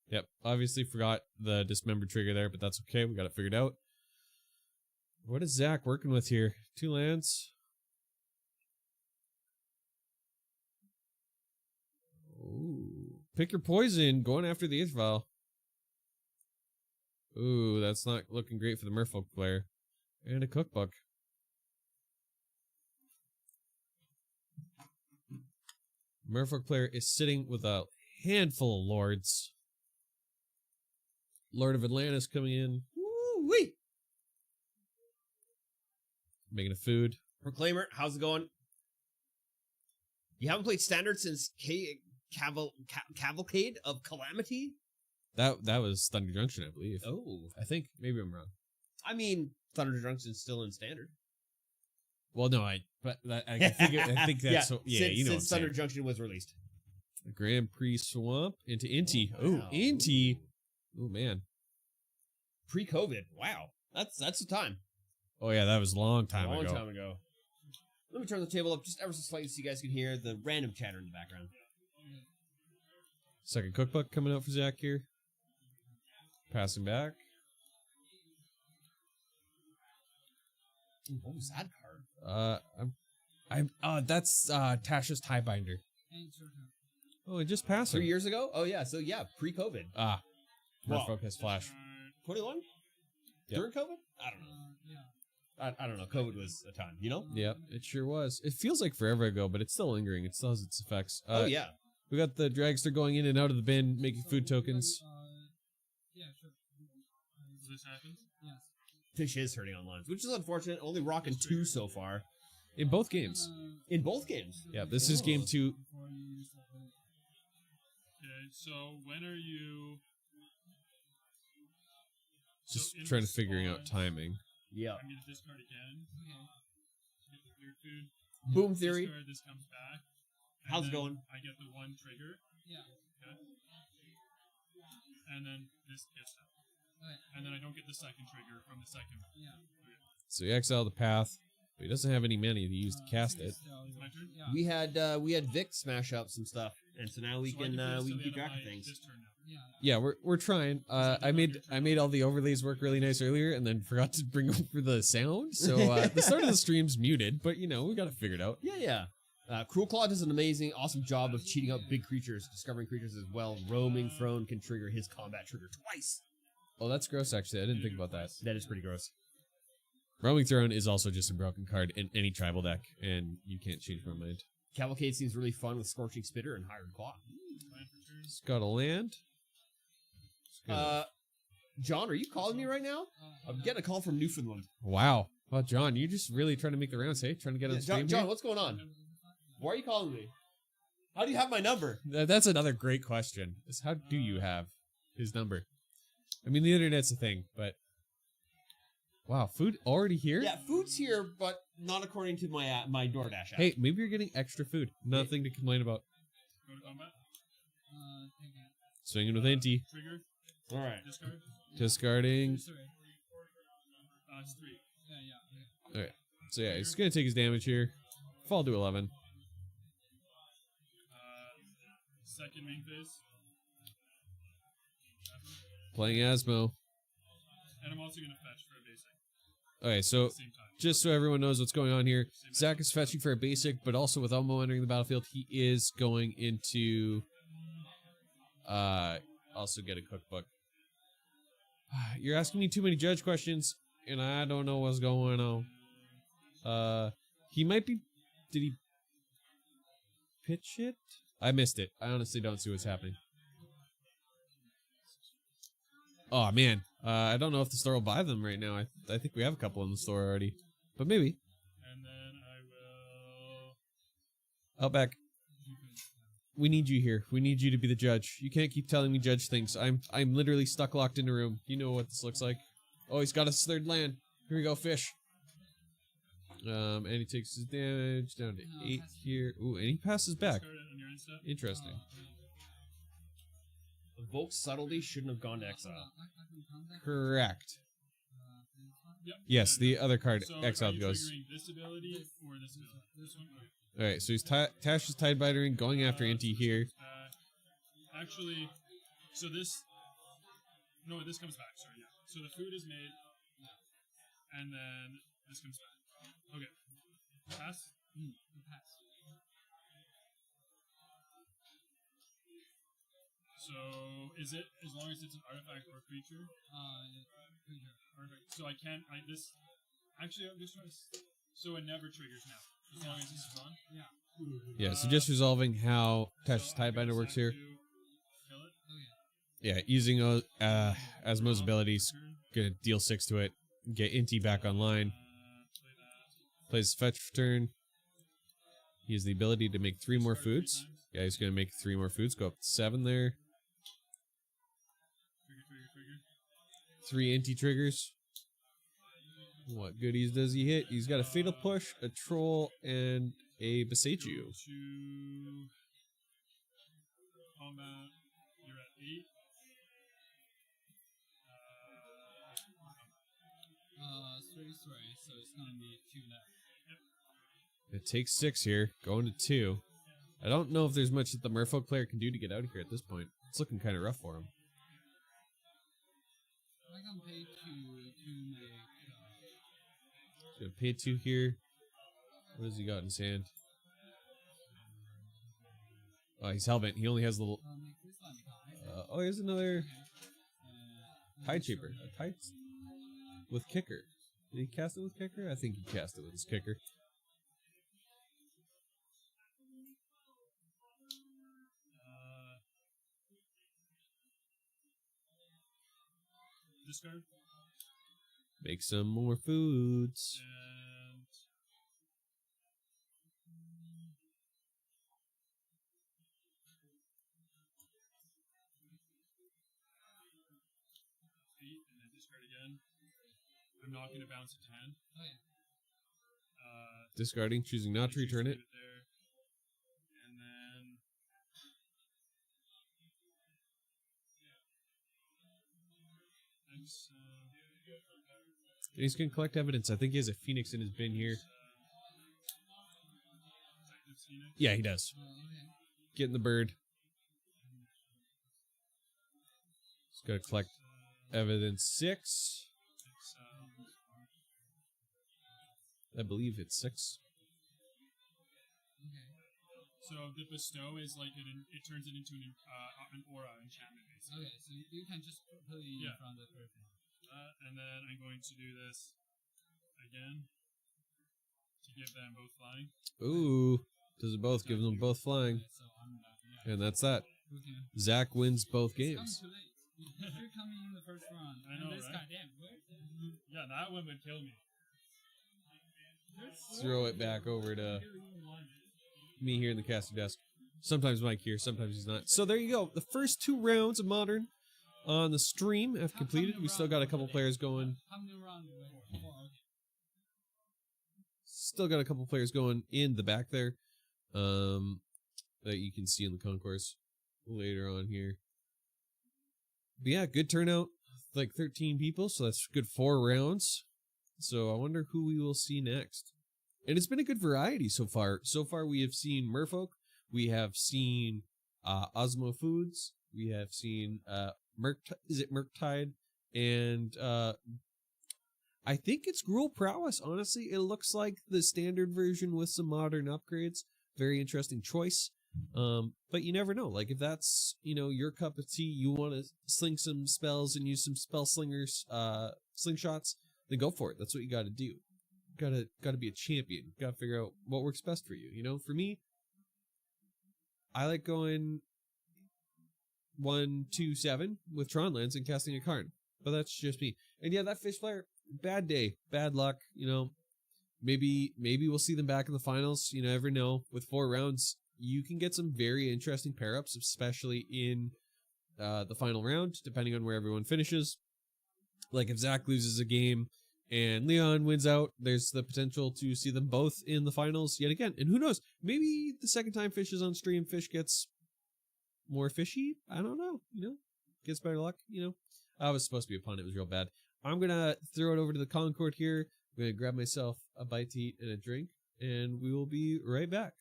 Yep, obviously forgot the dismember trigger there, but that's okay. We got it figured out. What is Zach working with here? 2 lands. Ooh. Pick your poison, going after the Aether Vial. Ooh, that's not looking great for the Merfolk player. And a cookbook. Merfolk player is sitting with a handful of lords. Lord of Atlantis coming in. Woo-wee! Making a food. Proclaimer, how's it going? You haven't played Standard since Cavalcade of Calamity? That was Thunder Junction, I believe. Oh. I think. Maybe I'm wrong. I mean, Thunder Junction's still in Standard. Well, no, I think that's since, you know. Since Thunder Junction was released. The Grand Prix Swamp into Inti. Oh, wow. Oh, Inti. Oh man. Pre-COVID. Wow. That's the time. Oh yeah, that was a long time a long ago. time ago. Let me turn the table up just ever so slightly so you guys can hear the random chatter in the background. Second cookbook coming out for Zach here. Passing back. Ooh, what was that card? That's Tasha's Tie Binder. Oh, it just passed 3 years ago? Oh yeah, so yeah, pre-COVID. Merfolk has Flash. 21? Yep. During COVID? I don't know. I don't know. COVID was a time, you know? Yep, it sure was. It feels like forever ago, but it's still lingering. It still has its effects. Oh yeah. We got the dragster going in and out of the bin, making food tokens. Yeah, sure. This happens? Yes. Fish is hurting on lines, which is unfortunate. Only rocking 2 so far. In both games. In both games. Yeah, this is game 2. Okay, so when are you... Just in trying to figuring out response, timing. Yeah. I'm going to discard again. Get the weird food. Boom theory. Discard, this comes back. And How's it then going? I get the 1 trigger. Yeah. Okay. And then this gets out. Right. And then I don't get the second trigger from the second. Yeah. So he exiled the path, but he doesn't have any mana to use to cast it. It's my turn? Yeah. We had Vic smash up some stuff, and so now we So I can get this we till can the keep end of track of my- things. This turn now. Yeah, we're trying. I made all the overlays work really nice earlier, and then forgot to bring over the sound. So the start of the stream's muted, but we got it figured out. Yeah. Cruel Claw does an awesome job of cheating out big creatures, discovering creatures as well. Roaming Throne can trigger his combat trigger twice. Oh, that's gross. Actually, I didn't think about that. That is pretty gross. Roaming Throne is also just a broken card in any tribal deck, and you can't change my mind. Cavalcade seems really fun with Scorching Spitter and Hired Claw. It's got a land. John, are you calling me right now? I'm getting a call from Newfoundland. Wow. Well, John, you're just really trying to make the rounds, hey? Trying to get on the stream John, here? what's going on? Why are you calling me? How do you have my number? That's another great question. Is how do you have his number? I mean, the internet's a thing, but wow, food already here? Yeah, food's here, but not according to my DoorDash app. Hey, maybe you're getting extra food. Nothing to complain about. Go to combat. Swinging with Inti. Trigger. All right. Discard. Discarding. It's 3. Alright. So yeah, he's gonna take his damage here. Fall to 11. Second main phase. Playing Asmo. And I'm also going to fetch for a basic Okay, so at the same time. just so everyone knows what's going on here, Zach is fetching for a basic, but also with Elmo entering the battlefield, he is going into also get a cookbook. You're asking me too many judge questions, and I don't know what's going on. He might be. Did he pitch it? I missed it. I honestly don't see what's happening. Oh man, I don't know if the store will buy them right now. I think we have a couple in the store already, but maybe. And then I will... Outback. We need you here. We need you to be the judge. You can't keep telling me judge things. I'm literally stuck locked in a room. You know what this looks like. Oh, he's got his third land. Here we go, fish. And he takes his damage down to 8 here. Ooh, and he passes back. Discard it on your end step. Interesting. Evoke Subtlety shouldn't have gone to exile. Correct. Yep. Yes, the other card So exiled are you goes. triggering this ability or this ability? This one? Okay. Alright, so he's Tash's Tidebiter going after Inti here. Actually, so this... No, this comes back. Sorry, yeah. So the food is made, and then this comes back. Okay. Pass? Pass. So, is it, as long as it's an artifact or creature? Creature. Artifact. So I can't, actually, I'm just trying to, so it never triggers now, as long as this is on? Yeah. Yeah, so just resolving how Tash's Tidebiter works here. Kill it. Yeah, using Asmo's abilities, gonna deal 6 to it, get Inti back online. Play that. Plays fetch for turn. He has the ability to make 3 more foods. Yeah, he's gonna make 3 more foods, go up to 7 there. Trigger. 3 Inti triggers. What goodies does he hit? He's got a Fatal Push, a Troll, and a Beseiju. To combat, you're at 8. Three, so it's gonna be 2 left. It takes 6 here, going to 2. I don't know if there's much that the Merfolk player can do to get out of here at this point. It's looking kind of rough for him. I can pay to make. He's gonna pay 2 here. What has he got in his hand? Oh, he's Hellbent. He only has a little. Make this one die. Here's another Tide Shaper. A Tide with Kicker. Did he cast it with Kicker? I think he cast it with his Kicker. Discard. Make some more foods. And and then discard again. I'm not going to bounce it to hand. Oh yeah. Discarding, choosing not to return it. There. And then And he's gonna collect evidence. I think he has a Phoenix in his bin here. Yeah, he does. Okay. Getting the bird. Just gotta collect evidence 6. I believe it's 6. So the bestow is like it turns it into an aura enchantment, basically. Okay, so you can just put it in front of the person. And then I'm going to do this again to give them both flying. Ooh, does it both? Give them both flying. So I'm not, And that's that. Okay. Zach wins both It's games. coming too late. You're coming in the first round. I know, and this right? goddamn Yeah, that one would kill me. Throw it back over to me here in the casting desk. Sometimes Mike here, sometimes he's not. So there you go. The first 2 rounds of Modern on the stream have completed. We still got a couple players going. How many rounds? Still got a couple players going in the back there. That you can see in the concourse later on here. But yeah, good turnout. Like 13 people, so that's good 4 rounds. So I wonder who we will see next. And it's been a good variety so far. So far we have seen Merfolk. We have seen Osmo Foods. We have seen Murktide? And I think it's Gruul Prowess, honestly. It looks like the standard version with some modern upgrades. Very interesting choice. But you never know. Like if that's, your cup of tea, you want to sling some spells and use some spell slingers, slingshots, then go for it. That's what you got to do. Got to be a champion. Got to figure out what works best for you. For me, I like going 1-2-7 with Tronlands and casting a Karn. But that's just me. And yeah, that fish flare, bad day, bad luck. Maybe we'll see them back in the finals. You never know. With 4 rounds, you can get some very interesting pair ups, especially in the final round, depending on where everyone finishes. Like if Zach loses a game and Leon wins out, there's the potential to see them both in the finals yet again. And who knows? Maybe the second time Fish is on stream, Fish gets more fishy. I don't know. Gets better luck. I was supposed to be a pun. It was real bad. I'm going to throw it over to the Concord here. I'm going to grab myself a bite to eat and a drink, and we will be right back.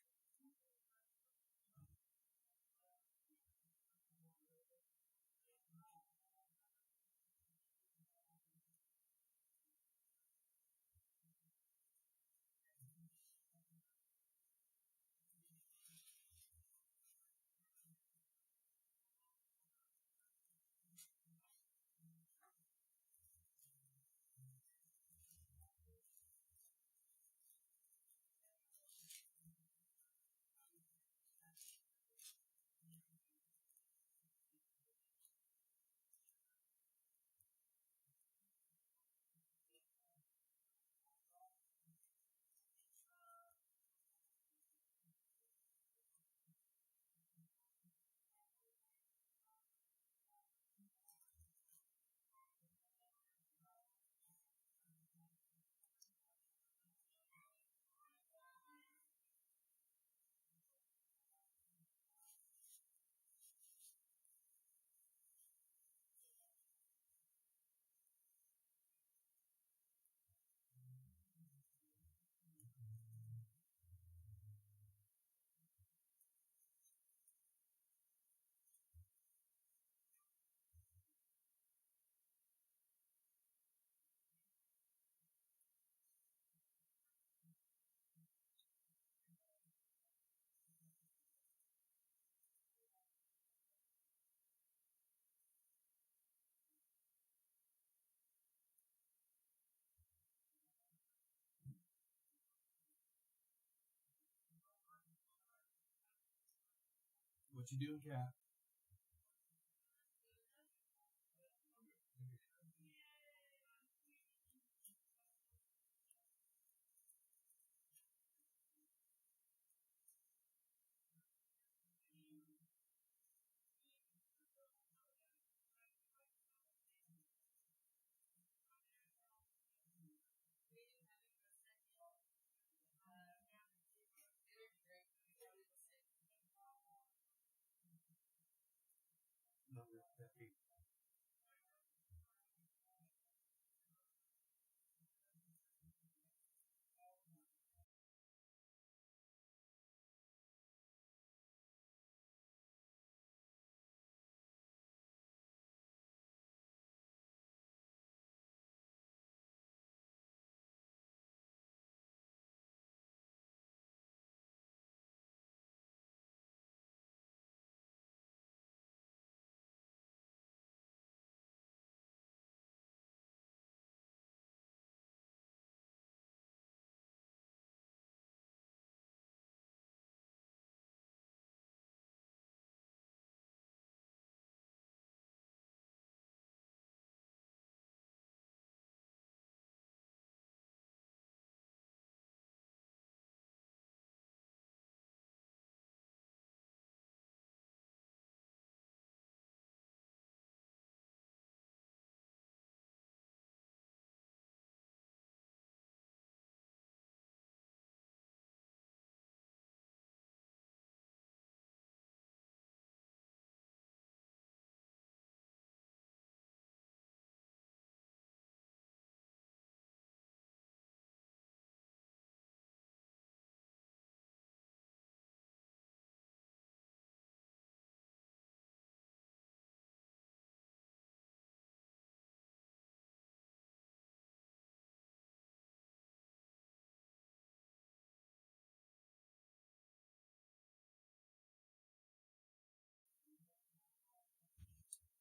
What you doing, Cat?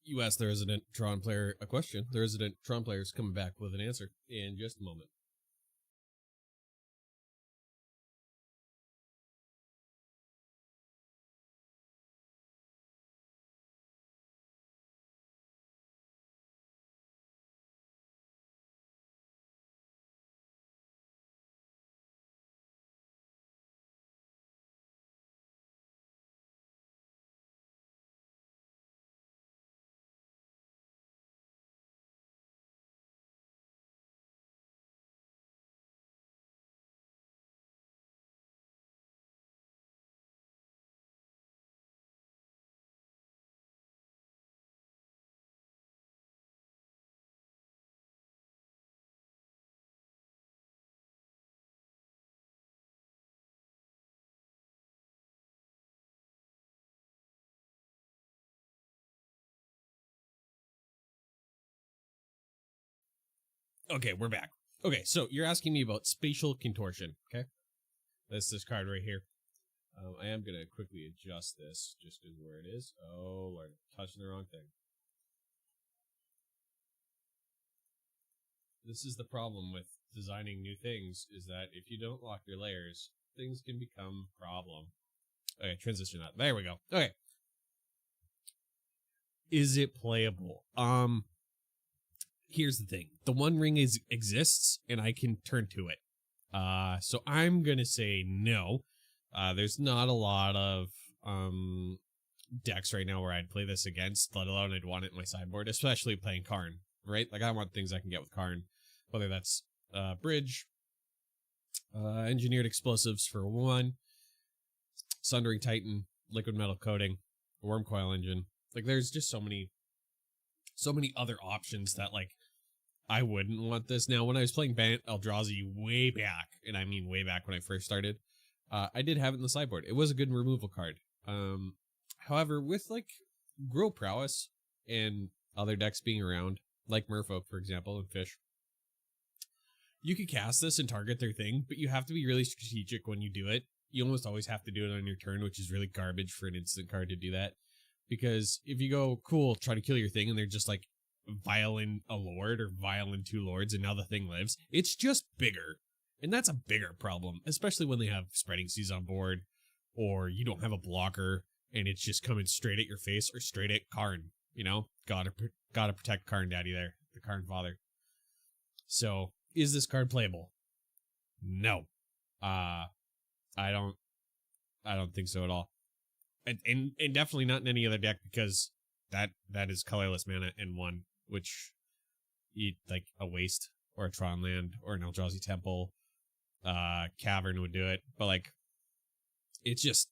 You asked the resident Tron player a question. The resident Tron player is coming back with an answer in just a moment. Okay, we're back. Okay, so you're asking me about spatial contortion, okay? That's this card right here. I am going to quickly adjust this just because where it is. Oh, Lord, touching the wrong thing. This is the problem with designing new things, is that if you don't lock your layers, things can become a problem. Okay, transition that. There we go. Okay. Is it playable? Here's the thing. The One Ring exists, and I can turn to it. So I'm going to say no. There's not a lot of decks right now where I'd play this against, let alone I'd want it in my sideboard, especially playing Karn, right? Like, I want things I can get with Karn, whether that's Bridge, Engineered Explosives for 1, Sundering Titan, Liquid Metal Coating, Wormcoil Engine. Like, there's just so many other options that, like, I wouldn't want this. Now, when I was playing Bant Eldrazi way back, and I mean way back when I first started, I did have it in the sideboard. It was a good removal card. However, with, like, Grow Prowess and other decks being around, like Merfolk, for example, and Fish, you could cast this and target their thing, but you have to be really strategic when you do it. You almost always have to do it on your turn, which is really garbage for an instant card to do that. Because if you go, cool, try to kill your thing, and they're just like violin a lord or violin 2 lords, and now the thing lives, it's just bigger. And that's a bigger problem, especially when they have Spreading Seas on board, or you don't have a blocker, and it's just coming straight at your face, or straight at Karn, you know? Gotta protect Karn Daddy there, the Karn Father. So, is this card playable? No. I don't think so at all. And definitely not in any other deck, because that is colorless mana in 1, which you like a Waste or a Tron Land or an Eldrazi Temple, Cavern would do it, but like it's just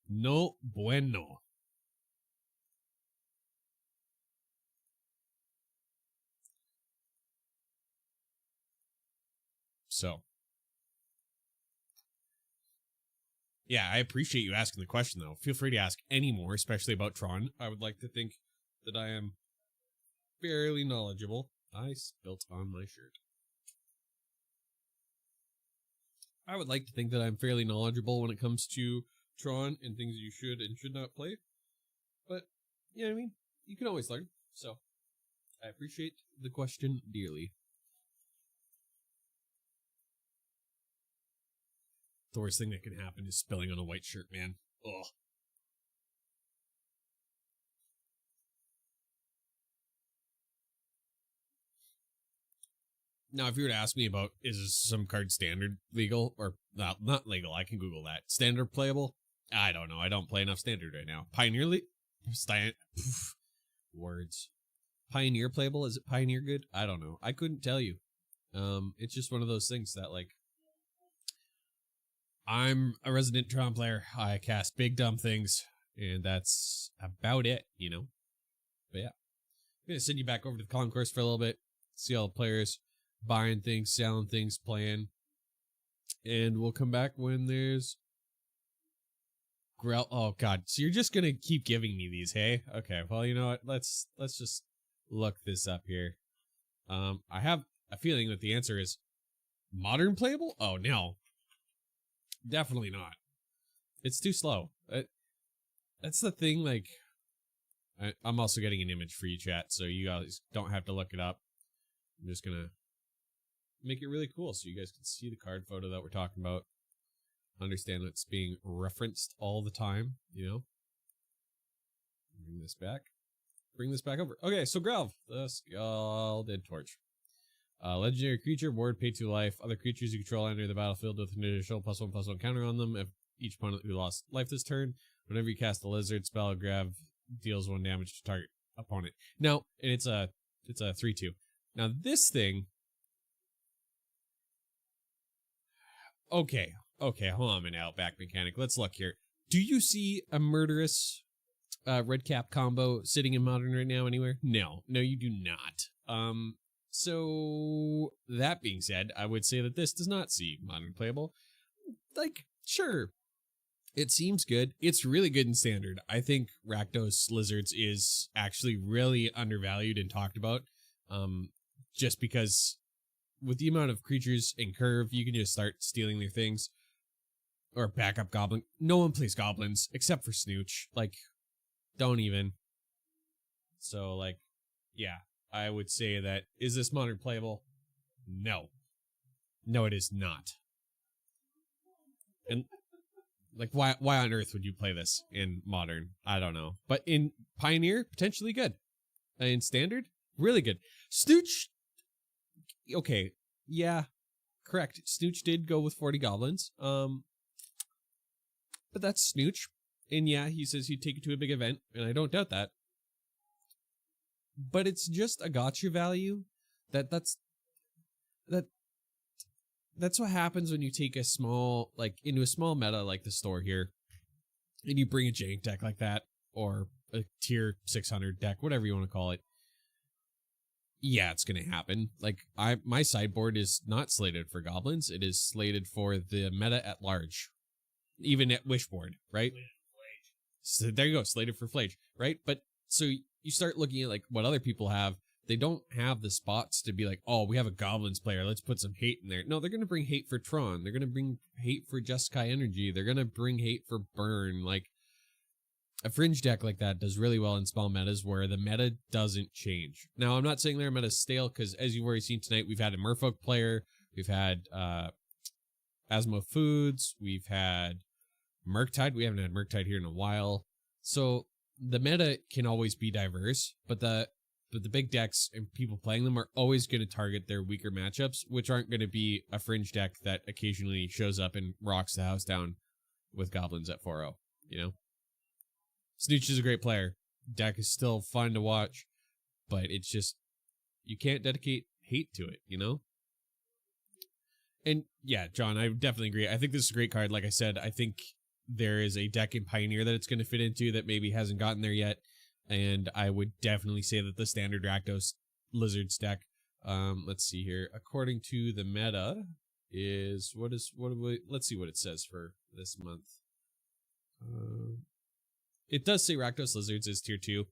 no bueno. So yeah, I appreciate you asking the question, though. Feel free to ask any more, especially about Tron. I would like to think that I am fairly knowledgeable. I spilt on my shirt. I would like to think that I'm fairly knowledgeable when it comes to Tron and things you should and should not play. But, you know what I mean? You can always learn. So, I appreciate the question dearly. The worst thing that can happen is spilling on a white shirt, man. Ugh. Now, if you were to ask me about, is some card standard legal? Or, not legal, I can Google that. Standard playable? I don't know. I don't play enough standard right now. Pioneer words. Pioneer playable? Is it Pioneer good? I don't know. I couldn't tell you. It's just one of those things that, like, I'm a resident Tron player. I cast big dumb things, and that's about it, you know? But yeah. I'm going to send you back over to the concourse for a little bit, see all the players buying things, selling things, playing. And we'll come back when there's oh god, so you're just gonna keep giving me these, hey? Okay, well, you know what? Let's just look this up here. I have a feeling that the answer is modern playable? Oh no. Definitely not. It's too slow. That's the thing, like, I'm also getting an image for you, chat, so you guys don't have to look it up. I'm just gonna make it really cool so you guys can see the card photo that we're talking about. Understand it's being referenced all the time, you know? Bring this back. Bring this back over. Okay, so Grelv, the Scalded Torch. Legendary creature, ward, pay 2 life. Other creatures you control enter the battlefield with an additional +1/+1 counter on them. If each opponent who lost life this turn, whenever you cast a lizard spell, Grelv deals 1 damage to target opponent. Now, and it's a 3/2. Now this thing. Okay, hold on a minute, Outback Mechanic. Let's look here. Do you see a murderous red cap combo sitting in Modern right now anywhere? No, you do not. So that being said, I would say that this does not see Modern playable. Like, sure, it seems good. It's really good in Standard. I think Rakdos Lizards is actually really undervalued and talked about. Just because with the amount of creatures in Curve, you can just start stealing their things. Or backup Goblin. No one plays Goblins except for Snooch. Like, don't even. So, like, yeah. I would say that, is this Modern playable? No. No, it is not. And, like, why on earth would you play this in Modern? I don't know. But in Pioneer, potentially good. In Standard, really good. Snooch, okay, yeah, correct. Snooch did go with 40 Goblins. But that's Snooch. And yeah, he says he'd take it to a big event, and I don't doubt that. But it's just a gotcha value. That's what happens when you take a small, like, into a small meta like the store here, and you bring a jank deck like that, or a tier 600 deck, whatever you want to call it. Yeah, it's gonna happen. Like, my sideboard is not slated for Goblins. It is slated for the meta at large. Even at Wishboard, right? So there you go, slated for Flage, right? But so you start looking at like what other people have. They don't have the spots to be like, oh, we have a Goblins player, let's put some hate in there. No, they're gonna bring hate for Tron. They're gonna bring hate for Jeskai Energy. They're gonna bring hate for Burn. Like, a Fringe deck like that does really well in small metas where the meta doesn't change. Now, I'm not saying their meta's stale, because as you've already seen tonight, we've had a Merfolk player, we've had Asmo Foods, we've had Murktide. We haven't had Murktide here in a while. So the meta can always be diverse, but the big decks and people playing them are always going to target their weaker matchups, which aren't going to be a Fringe deck that occasionally shows up and rocks the house down with Goblins at 4-0, you know? Snooch is a great player. Deck is still fun to watch, but it's just, you can't dedicate hate to it, you know? And yeah, John, I definitely agree. I think this is a great card. Like I said, I think there is a deck in Pioneer that it's going to fit into that maybe hasn't gotten there yet. And I would definitely say that the Standard Rakdos Lizards deck, let's see here, according to the meta, is, let's see what it says for this month. It does say Rakdos Lizards is tier 2.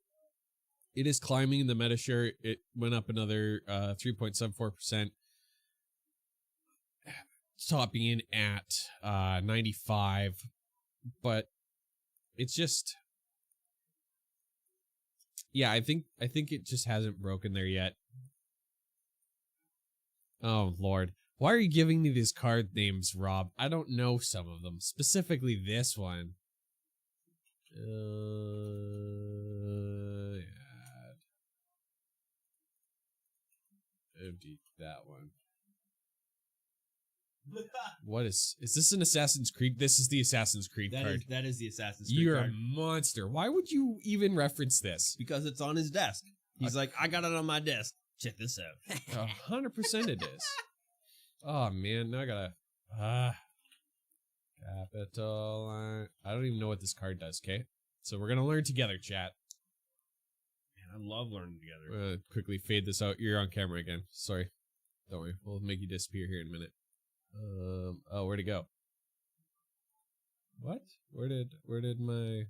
It is climbing in the meta share. It went up another 3.74%. Topping in at 95. But it's just, yeah, I think it just hasn't broken there yet. Oh Lord, why are you giving me these card names, Rob? I don't know some of them, specifically this one. Yeah. Empty that one. What is this an Assassin's Creed? This is the Assassin's Creed card. That is the Assassin's Creed You're card. a monster. Why would you even reference this? Because it's on his desk. He's like, I got it on my desk. Check this out. 100% it is. Oh man, now I gotta capital. I don't even know what this card does. Okay, so we're gonna learn together, chat. Man, I love learning together. I'm gonna quickly fade this out. You're on camera again. Sorry. Don't worry. We'll make you disappear here in a minute. Oh, where'd it go? What? Where did my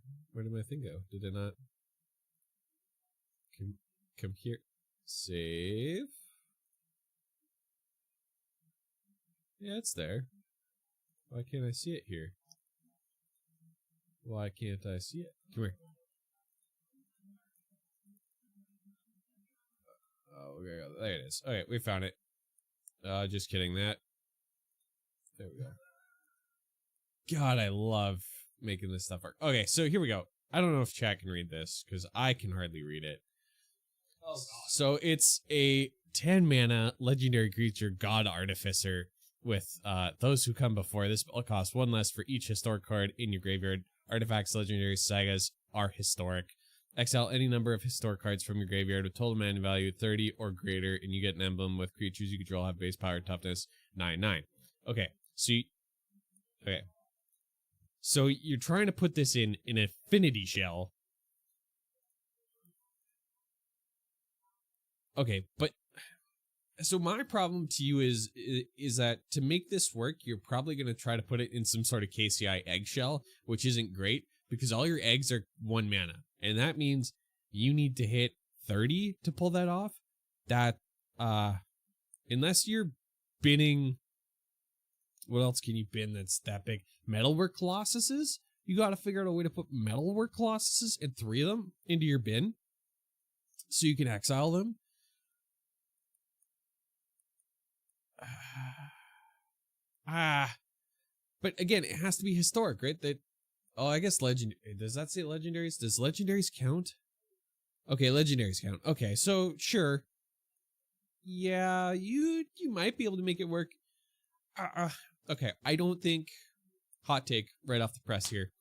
thing go? Did it not come here? Save. Yeah, it's there. Why can't I see it here? Why can't I see it? Come here. There it is. Okay, we found it. Just kidding. There we go. God, I love making this stuff work. Okay, so here we go. I don't know if chat can read this because I can hardly read it. Oh, God. So it's a 10 mana legendary creature, God Artificer, with those who come before. This spell costs 1 less for each historic card in your graveyard. Artifacts, legendary sagas are historic. Exile any number of historic cards from your graveyard with total mana value 30 or greater, and you get an emblem with creatures you control have base power, toughness 9/9. Okay, so you're trying to put this in an Affinity Shell. Okay, but so my problem to you is that to make this work, you're probably going to try to put it in some sort of KCI eggshell, which isn't great because all your eggs are 1 mana, and that means you need to hit 30 to pull that off. That unless you're binning, what else can you bin that's that big? Metalwork Colossuses? You got to figure out a way to put Metalwork Colossuses and 3 of them into your bin so you can exile them. But again, it has to be historic, right? I guess legendary. Does that say legendaries? Does legendaries count? Okay, legendaries count. Okay, so sure. Yeah, you might be able to make it work. Okay, I don't think, hot take right off the press here,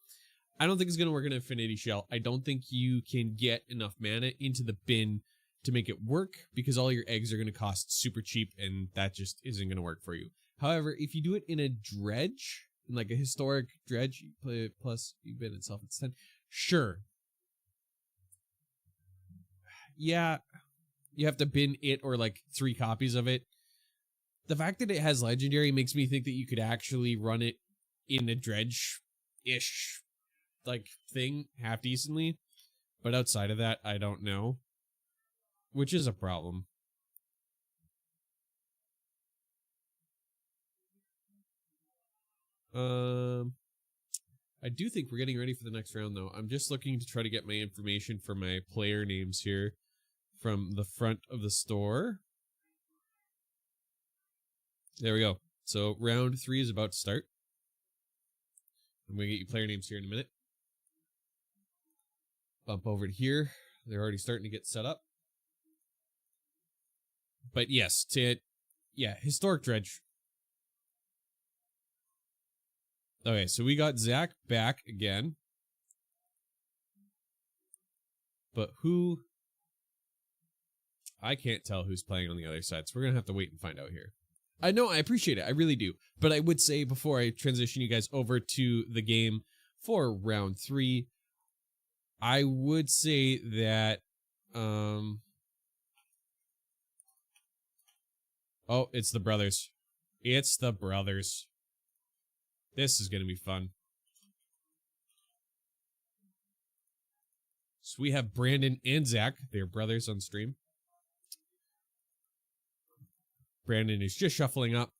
I don't think it's going to work in Infinity Shell. I don't think you can get enough mana into the bin to make it work because all your eggs are going to cost super cheap and that just isn't going to work for you. However, if you do it in a dredge, in like a historic dredge, you play it plus you bin itself, it's 10. Sure. Yeah, you have to bin it or like 3 copies of it. The fact that it has legendary makes me think that you could actually run it in a dredge-ish like thing half decently. But outside of that, I don't know. Which is a problem. I do think we're getting ready for the next round, though. I'm just looking to try to get my information for my player names here from the front of the store. There we go. So round 3 is about to start. I'm going to get you player names here in a minute. Bump over to here. They're already starting to get set up. But yes, historic dredge. Okay, so we got Zach back again. But who? I can't tell who's playing on the other side, so we're going to have to wait and find out here. I know, I appreciate it. I really do. But I would say before I transition you guys over to the game for round 3, I would say that, oh, it's the brothers. It's the brothers. This is going to be fun. So we have Brandon and Zach. They're brothers on stream. Brandon is just shuffling up.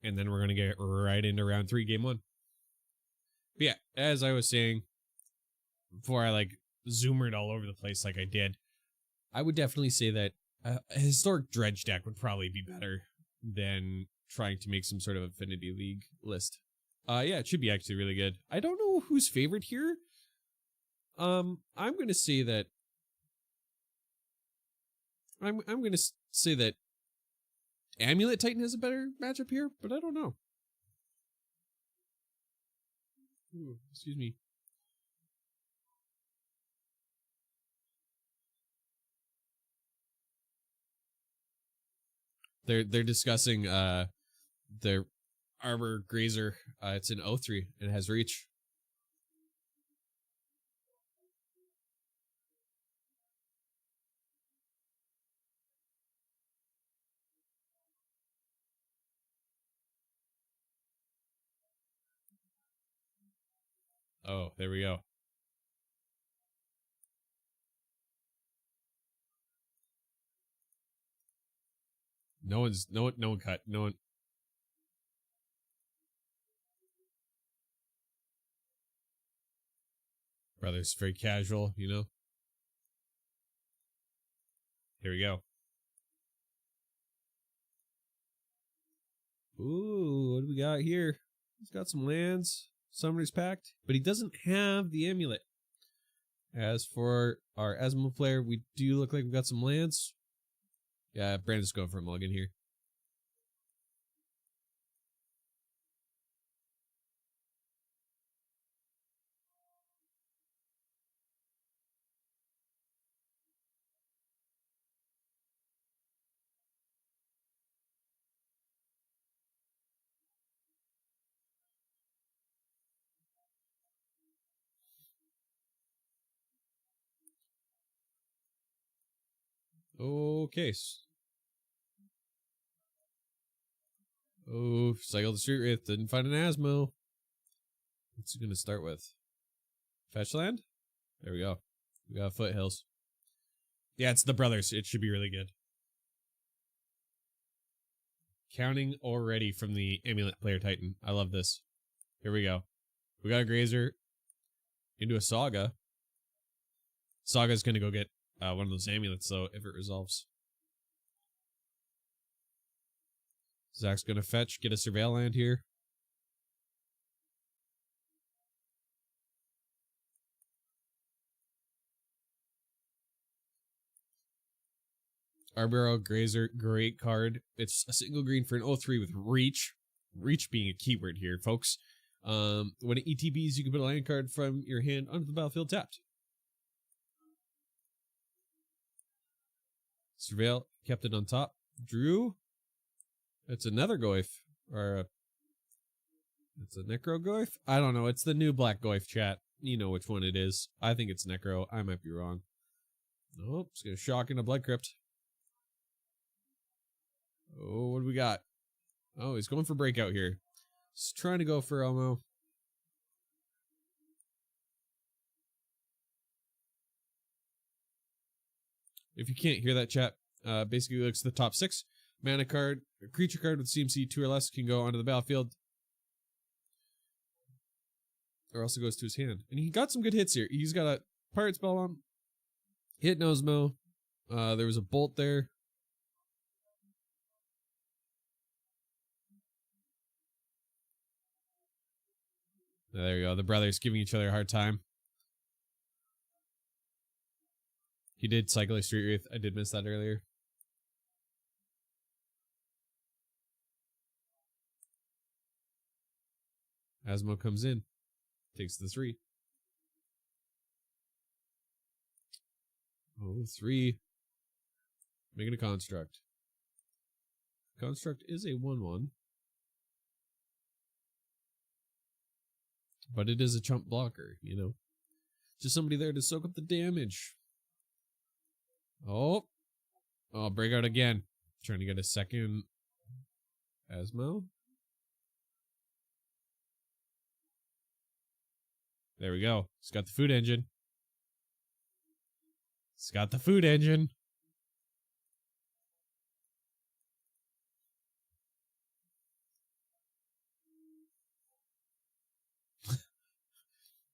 And then we're going to get right into round 3, game 1. But yeah, as I was saying, before I like zoomered all over the place like I did, I would definitely say that a historic dredge deck would probably be better than trying to make some sort of Affinity League list. Yeah, it should be actually really good. I don't know who's favorite here. I'm going to say that I'm going to say that Amulet Titan has a better matchup here, but I don't know. Ooh, excuse me. They're discussing their Arbor Grazer. It's an 0/3 and it has reach. Oh, there we go. No one cut. No one. Brothers, very casual, you know. Here we go. Ooh, what do we got here? He's got some lands. Summoner's Pact, but he doesn't have the amulet. As for our Asmo player, we do look like we've got some lands. Yeah, Brandon's going for a mulligan here. Okay. Oh, cycle the street wraith. Didn't find an Asmo. What's he gonna start with? Fetch land? There we go. We got foothills. Yeah, it's the brothers. It should be really good. Counting already from the amulet player Titan. I love this. Here we go. We got a Grazer into a Saga. Saga's gonna go get one of those amulets, though, if it resolves. Zach's gonna fetch, get a Surveil land here. Arboro Grazer, great card. It's a single green for an 0/3 with Reach. Reach being a keyword here, folks. When it ETBs, you can put a land card from your hand onto the battlefield tapped. Surveil kept it on top. Drew. It's another Goyf. Or it's a Necro Goyf? I don't know. It's the new Black Goyf, chat. You know which one it is. I think it's Necro. I might be wrong. Nope. It's going to shock into Blood Crypt. Oh, what do we got? Oh, he's going for Breakout here. He's trying to go for Elmo. If you can't hear that, chat, basically looks at the top 6. Mana card, a creature card with CMC 2 or less can go onto the battlefield. Or else it goes to his hand. And he got some good hits here. He's got a Pirate Spell on. Hit Nosmo. There was a Bolt there. There you go. The brothers giving each other a hard time. He did cycle a Street Wraith. I did miss that earlier. Asmo comes in. Takes the 3. Oh, 3. Making a Construct. Construct is a 1/1. But it is a chump blocker, you know. Just somebody there to soak up the damage. Oh. Oh, Breakout again. Trying to get a second Asmo. There we go. He's got the food engine. He's got the food engine.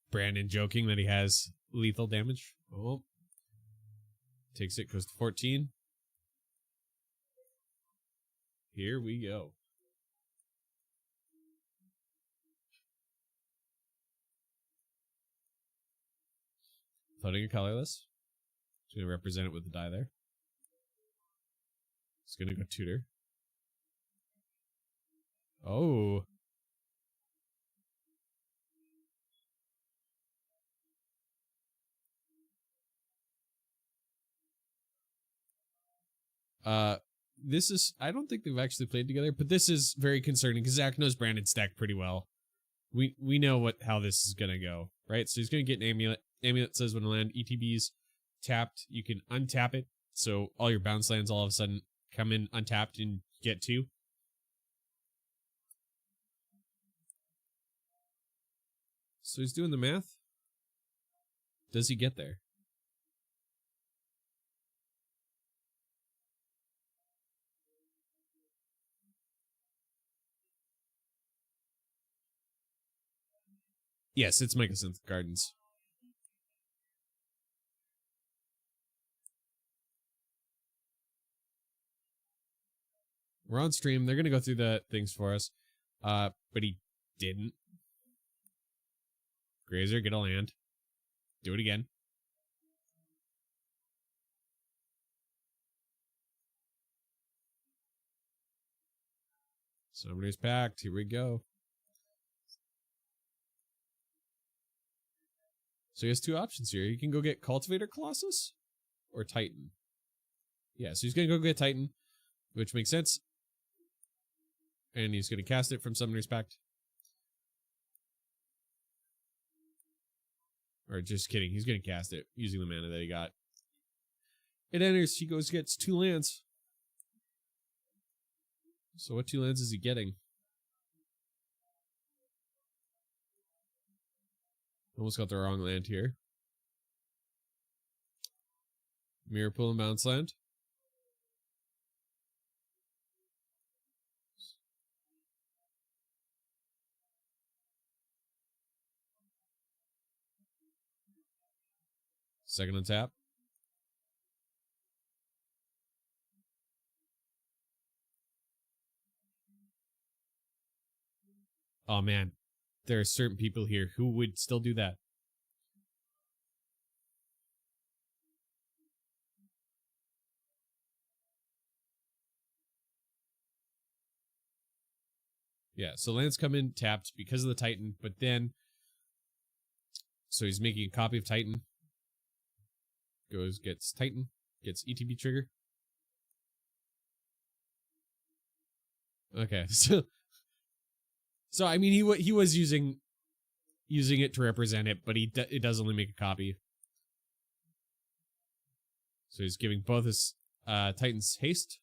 Brandon joking that he has lethal damage. Oh. Takes it, goes to 14. Here we go. Floating a colorless. He's going to represent it with the die there. He's going to go tutor. Oh. This is, I don't think they've actually played together, but this is very concerning because Zach knows Brandon's deck pretty well. We know how this is gonna go, right? So he's gonna get an amulet. Amulet says when a land ETBs tapped, you can untap it. So all your bounce lands all of a sudden come in untapped and get 2. So he's doing the math. Does he get there? Yes, it's Mycosynth Gardens. We're on stream. They're gonna go through the things for us. But he didn't. Grazer, get a land. Do it again. Summoner's Pact. Here we go. So he has two options here. He can go get Cultivator Colossus or Titan. Yeah, so he's going to go get Titan, which makes sense. And he's going to cast it from Summoner's Pact. Or just kidding, he's going to cast it using the mana that he got. It enters, he goes gets 2 lands. So what 2 lands is he getting? Almost got the wrong land here. Mirror Pool and Bounce Land. Second on tap. Oh man, there are certain people here who would still do that. Yeah, so lands come in tapped because of the Titan, but then... So he's making a copy of Titan. Goes, gets Titan, gets ETB trigger. Okay, so I mean he was using it to represent it, but it does only make a copy. So he's giving both his Titans haste.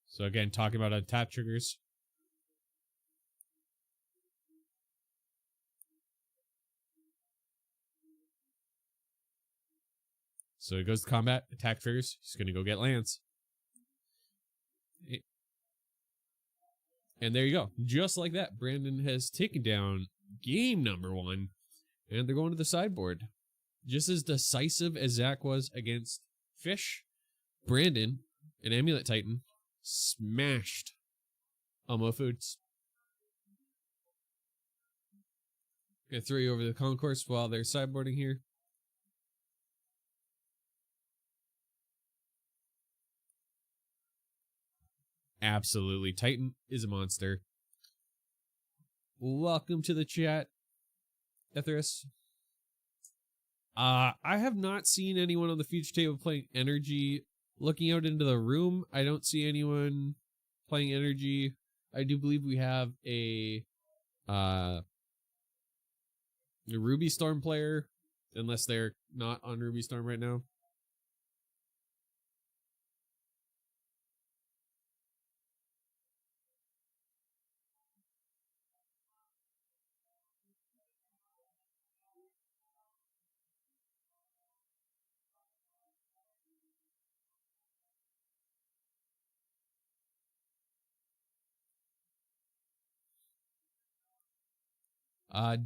So again, talking about untap triggers. So he goes to combat, attack triggers. He's going to go get lands. And there you go. Just like that, Brandon has taken down game number 1. And they're going to the sideboard. Just as decisive as Zach was against Fish, Brandon, an Amulet Titan, smashed Elmo Foods. Gonna throw you over the concourse while they're sideboarding here. Absolutely. Titan is a monster. Welcome to the chat, Etheris. I have not seen anyone on the future table playing Energy. Looking out into the room, I don't see anyone playing Energy. I do believe we have a Ruby Storm player, unless they're not on Ruby Storm right now.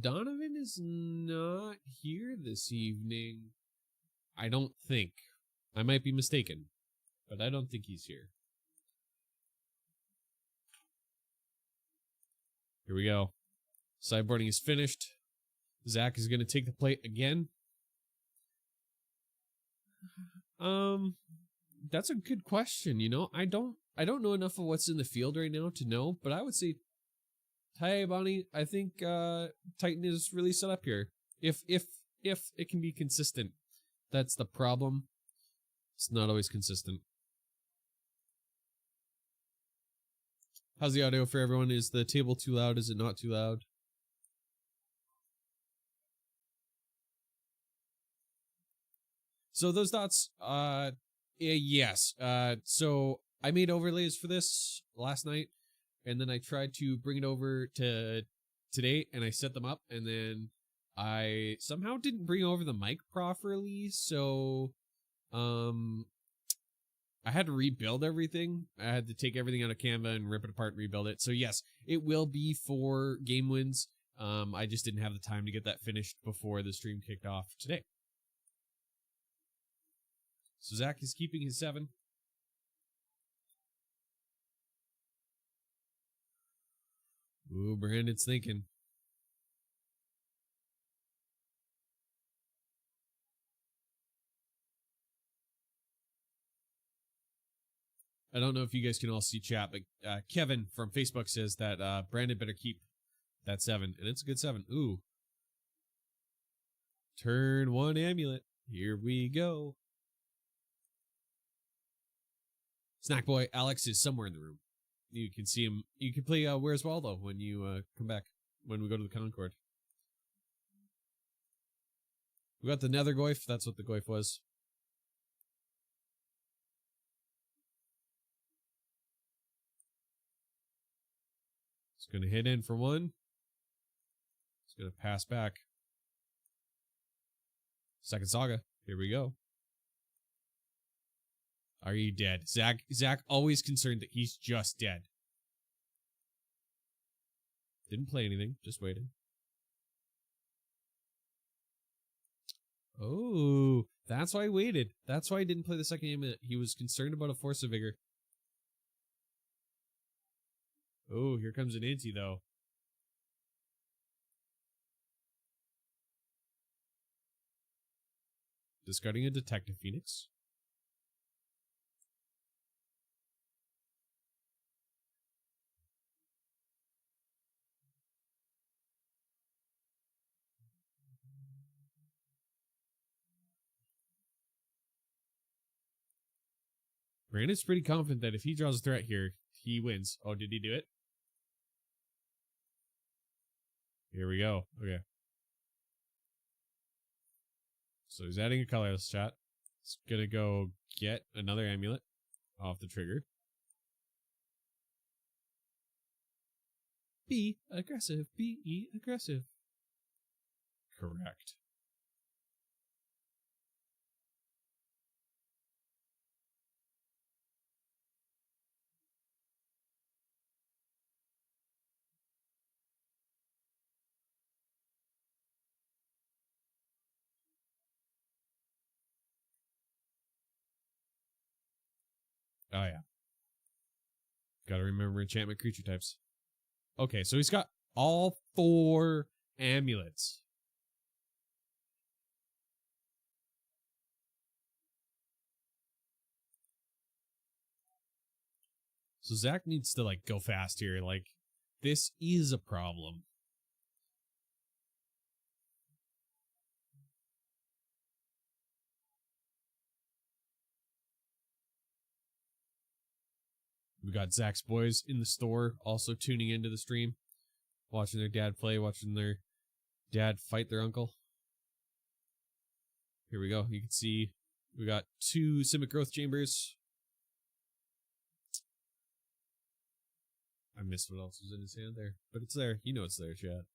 Donovan is not here this evening. I don't think. I might be mistaken, but I don't think he's here. Here we go. Sideboarding is finished. Zach is going to take the plate again. That's a good question. You know, I don't know enough of what's in the field right now to know, but I would say, hey, Bonnie, I think Titan is really set up here. If it can be consistent, that's the problem. It's not always consistent. How's the audio for everyone? Is the table too loud? Is it not too loud? So those dots, yes. So I made overlays for this last night, and then I tried to bring it over to today, and I set them up, and then I somehow didn't bring over the mic properly, so I had to rebuild everything. I had to take everything out of Canva and rip it apart and rebuild it. So yes, it will be for game wins. I just didn't have the time to get that finished before the stream kicked off today. So Zach is keeping his 7. Ooh, Brandon's thinking. I don't know if you guys can all see chat, but Kevin from Facebook says that Brandon better keep that 7, and it's a good 7. Ooh. Turn 1 amulet. Here we go. Snack Boy Alex is somewhere in the room. You can see him. You can play Where's Waldo when you come back, when we go to the Concord. We got the Nether Goyf. That's what the Goyf was. It's going to hit in for 1. It's going to pass back. Second Saga. Here we go. Are you dead? Zach always concerned that he's just dead. Didn't play anything. Just waited. Oh, that's why I waited. That's why I didn't play the second game. He was concerned about a Force of Vigor. Oh, here comes an Inti, though. Discarding a Detective Phoenix. Brandon's pretty confident that if he draws a threat here, he wins. Oh, did he do it? Here we go. Okay. So he's adding a colorless shot. It's gonna go get another amulet off the trigger. Be aggressive. Be aggressive. Correct. Oh, yeah. Gotta remember enchantment creature types. Okay, so he's got all 4 amulets. So Zach needs to, like, go fast here. Like, this is a problem. We got Zach's boys in the store also tuning into the stream, watching their dad play, watching their dad fight their uncle. Here we go. You can see we got 2 Simic Growth Chambers. I missed what else was in his hand there, but it's there. You know it's there, chat.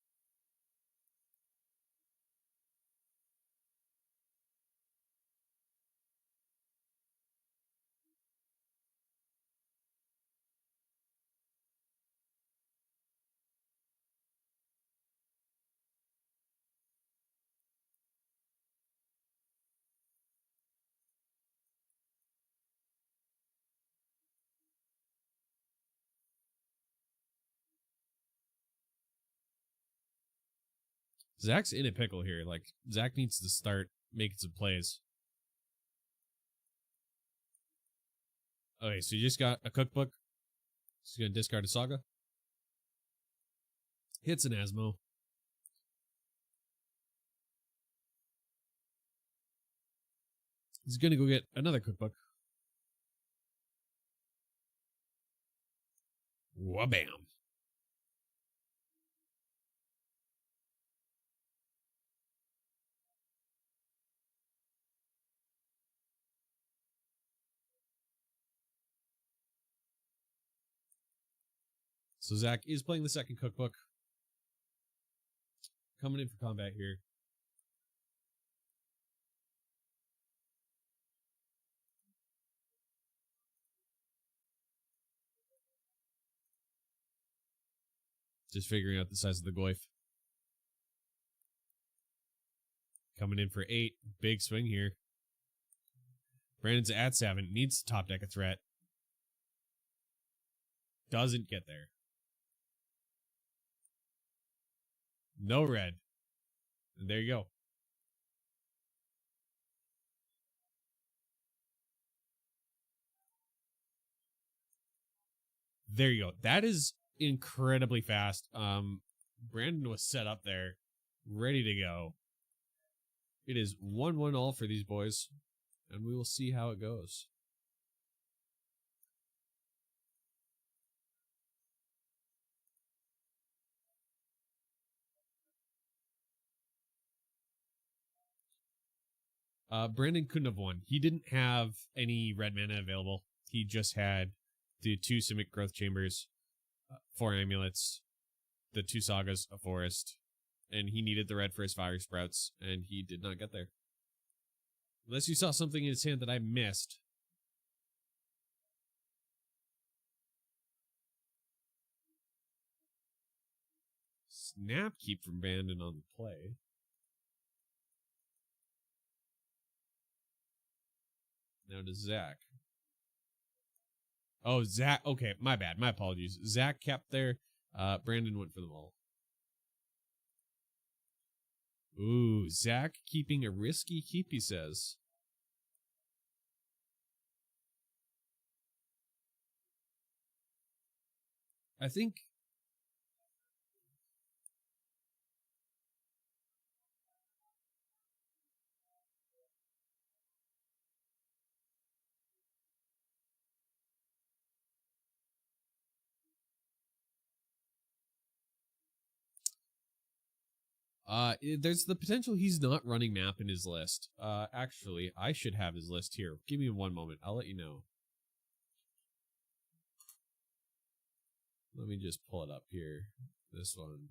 Zach's in a pickle here. Like, Zach needs to start making some plays. Okay, so you just got a cookbook. He's going to discard a Saga. Hits an Asmo. He's going to go get another cookbook. Wabam. So Zach is playing the second cookbook. Coming in for combat here. Just figuring out the size of the Goyf. Coming in for 8. Big swing here. Brandon's at 7. Needs to top deck a threat. Doesn't get there. No red. And there you go. There you go. That is incredibly fast. Brandon was set up there, ready to go. It is 1-1 all for these boys, and we will see how it goes. Brandon couldn't have won. He didn't have any red mana available. He just had the 2 Simic Growth Chambers, 4 Amulets, the 2 Sagas, a Forest, and he needed the red for his Fire Sprouts, and he did not get there. Unless you saw something in his hand that I missed. Snap Keep from Brandon on the play. Now to Zach. Oh, Zach. Okay, my bad. My apologies. Zach kept there. Brandon went for the ball. Ooh, Zach keeping a risky keep, he says. I think... there's the potential he's not running map in his list. Actually, I should have his list here. Give me 1 moment. I'll let you know. Let me just pull it up here. This one.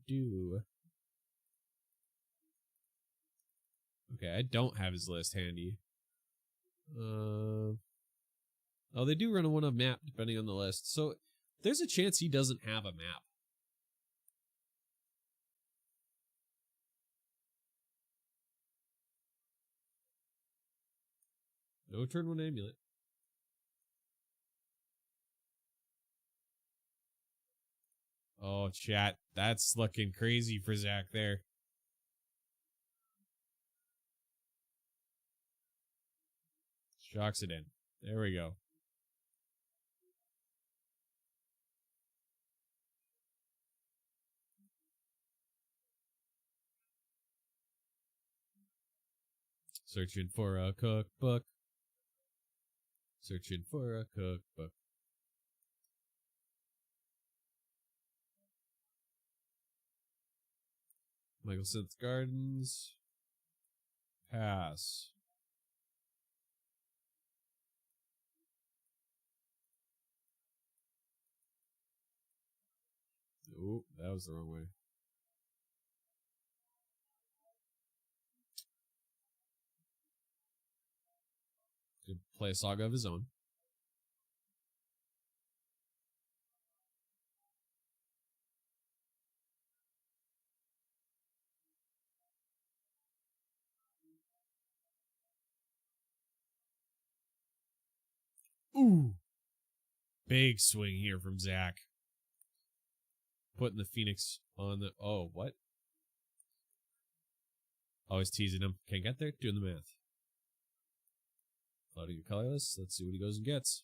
Do. Okay, I don't have his list handy. Oh, they do run a one-of map depending on the list. So there's a chance he doesn't have a map. No turn 1 amulet. Oh, chat. That's looking crazy for Zach there. Shocks it in. There we go. Searching for a cookbook. Searching for a cookbook. Michael Smith Gardens. Pass. Oh, that was the wrong way. Could play a Saga of his own. Ooh. Big swing here from Zach. Putting the Phoenix on the... Oh, what? Always teasing him. Can't get there? Doing the math. Flooding your colorless. Let's see what he goes and gets.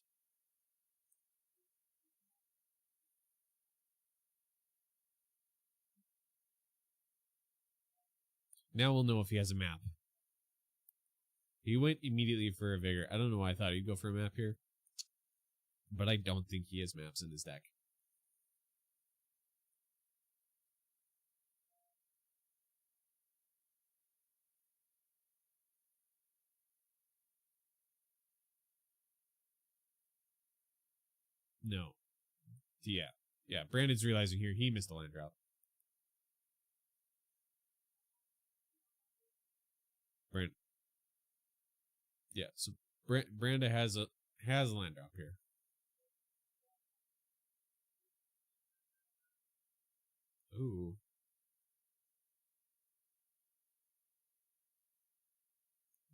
Now we'll know if he has a map. He went immediately for a Vigor. I don't know why I thought he'd go for a map here. But I don't think he has maps in his deck. No. Yeah. Yeah, Brandon's realizing here he missed a land drop. Brandon. Yeah, so Brandon has a land drop here. Ooh.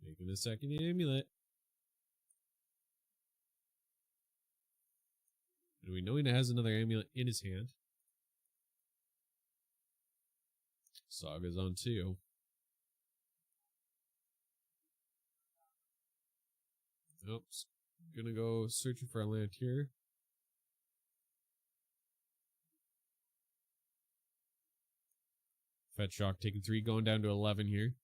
Making a second amulet. And we know he has another amulet in his hand. Saga's on 2. Oops. Gonna go searching for a land here. Fetch Shock taking 3, going down to 11 here.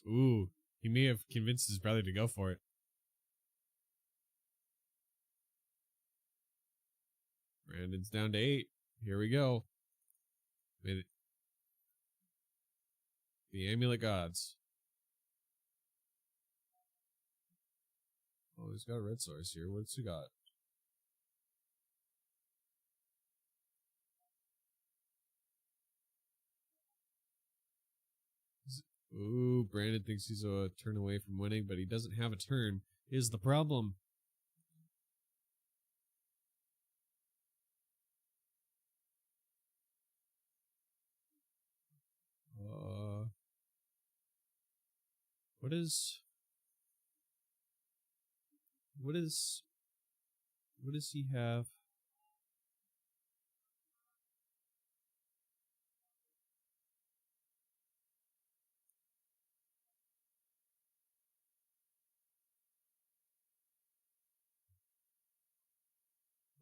Ooh, he may have convinced his brother to go for it. Brandon's down to 8. Here we go. With the Amulet Gods. Oh, he's got a red source here. What's he got? Ooh, Brandon thinks he's a turn away from winning, but he doesn't have a turn. Is the problem. What does he have?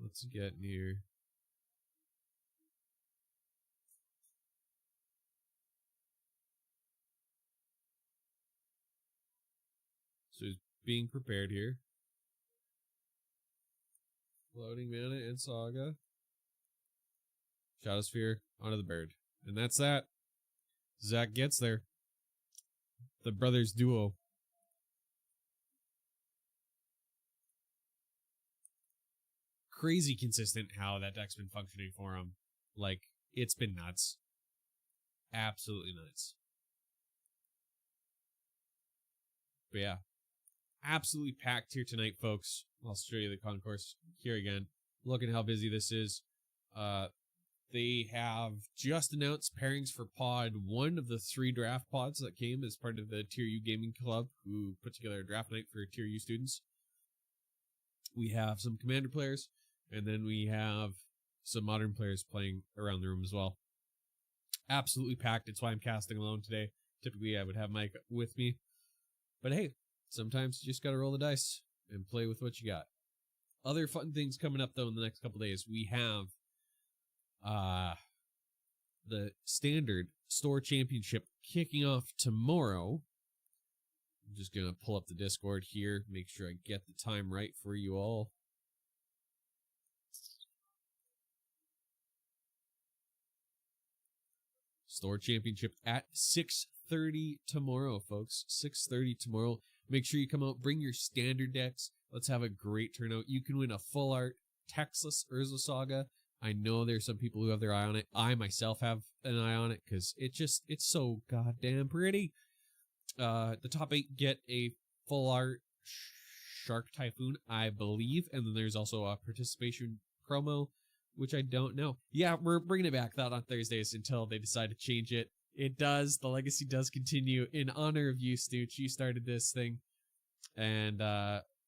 Let's get near. So he's being prepared here. Floating Mana and Saga. Shadowsphere onto the bird. And that's that. Zach gets there. The brothers duo. Crazy consistent how that deck's been functioning for him. Like, it's been nuts. Absolutely nuts. But yeah. Absolutely packed here tonight, folks. I'll show you the concourse here again. Look at how busy this is. They have just announced pairings for pod 1 of the 3 draft pods that came as part of the Tier U Gaming Club, who put together a draft night for Tier U students. We have some Commander players, and then we have some Modern players playing around the room as well. Absolutely packed. It's why I'm casting alone today. Typically, I would have Mike with me. But hey, sometimes you just gotta roll the dice and play with what you got. Other fun things coming up, though, in the next couple days. We have the Standard Store Championship kicking off tomorrow. I'm just going to pull up the Discord here, make sure I get the time right for you all. Store Championship at 6:30 tomorrow, folks. 6:30 tomorrow. Make sure you come out, bring your standard decks. Let's have a great turnout. You can win a full art Texas Urza Saga. I know there's some people who have their eye on it. I myself have an eye on it because it's so goddamn pretty. The top 8 get a full art Shark Typhoon, I believe. And then there's also a participation promo, which I don't know. Yeah, we're bringing it back, that on Thursdays until they decide to change it. It does. The legacy does continue. In honor of you, Stooch, you started this thing. And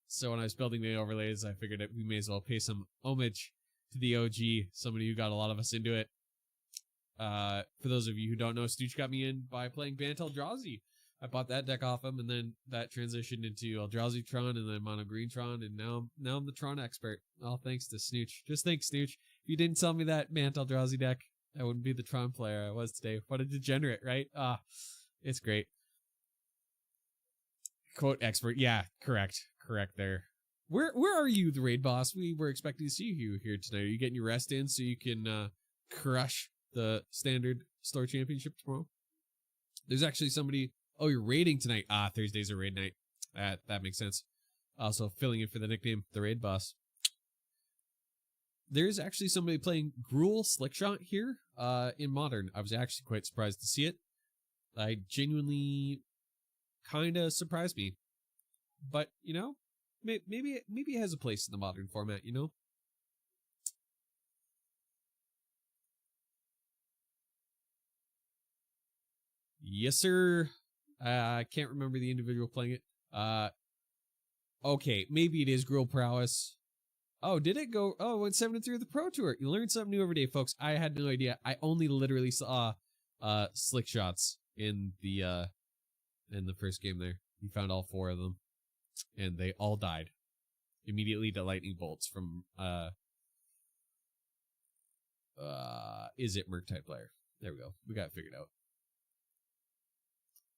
so when I was building the overlays, I figured that we may as well pay some homage to the OG, somebody who got a lot of us into it. For those of you who don't know, Stooch got me in by playing Bant Eldrazi. I bought that deck off him, and then that transitioned into Eldrazi Tron and then Mono Green Tron, and now I'm the Tron expert. All thanks to Snooch. Just thanks, Snooch. If you didn't sell me that Bant Eldrazi deck, I wouldn't be the Tron player I was today. What a degenerate, right? It's great. Quote expert. Yeah, correct there. Where are you, the raid boss? We were expecting to see you here tonight. Are you getting your rest in so you can crush the Standard Store Championship tomorrow? There's actually somebody. Oh, you're raiding tonight. Thursdays are raid night. That makes sense. Also filling in for the nickname, the raid boss. There's actually somebody playing Gruul Slickshot here in Modern. I was actually quite surprised to see it. I genuinely kind of surprised me. But, you know, maybe it has a place in the Modern format, you know? Yes, sir. I can't remember the individual playing it. Okay, maybe it is Girl Prowess. Oh, did it go? Oh, it went 7-3 with the Pro Tour. You learn something new every day, folks. I had no idea. I only literally saw slick shots in the first game there. He found all 4 of them, and they all died immediately to lightning bolts from is it Merc type player? There we go. We got it figured out.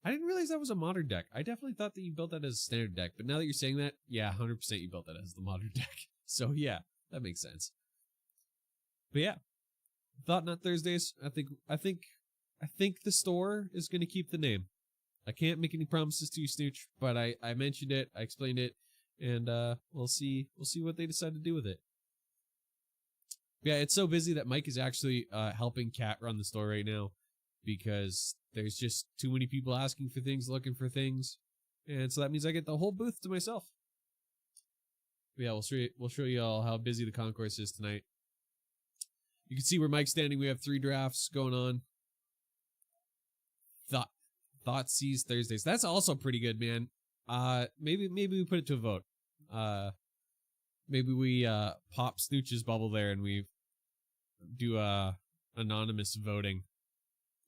I didn't realize that was a modern deck. I definitely thought that you built that as a standard deck, but now that you're saying that, yeah, 100% you built that as the modern deck. So yeah, that makes sense. But yeah, Thought Not Thursdays. I think the store is going to keep the name. I can't make any promises to you, Snooch, but I mentioned it, I explained it, and we'll see what they decide to do with it. Yeah, it's so busy that Mike is actually helping Kat run the store right now because there's just too many people asking for things, looking for things, and so that means I get the whole booth to myself. But yeah, we'll show you all how busy the concourse is tonight. You can see where Mike's standing. We have 3 drafts going on. Thought Sees Thursdays. That's also pretty good, man. Maybe we put it to a vote. Maybe we pop Snooch's bubble there and we do anonymous voting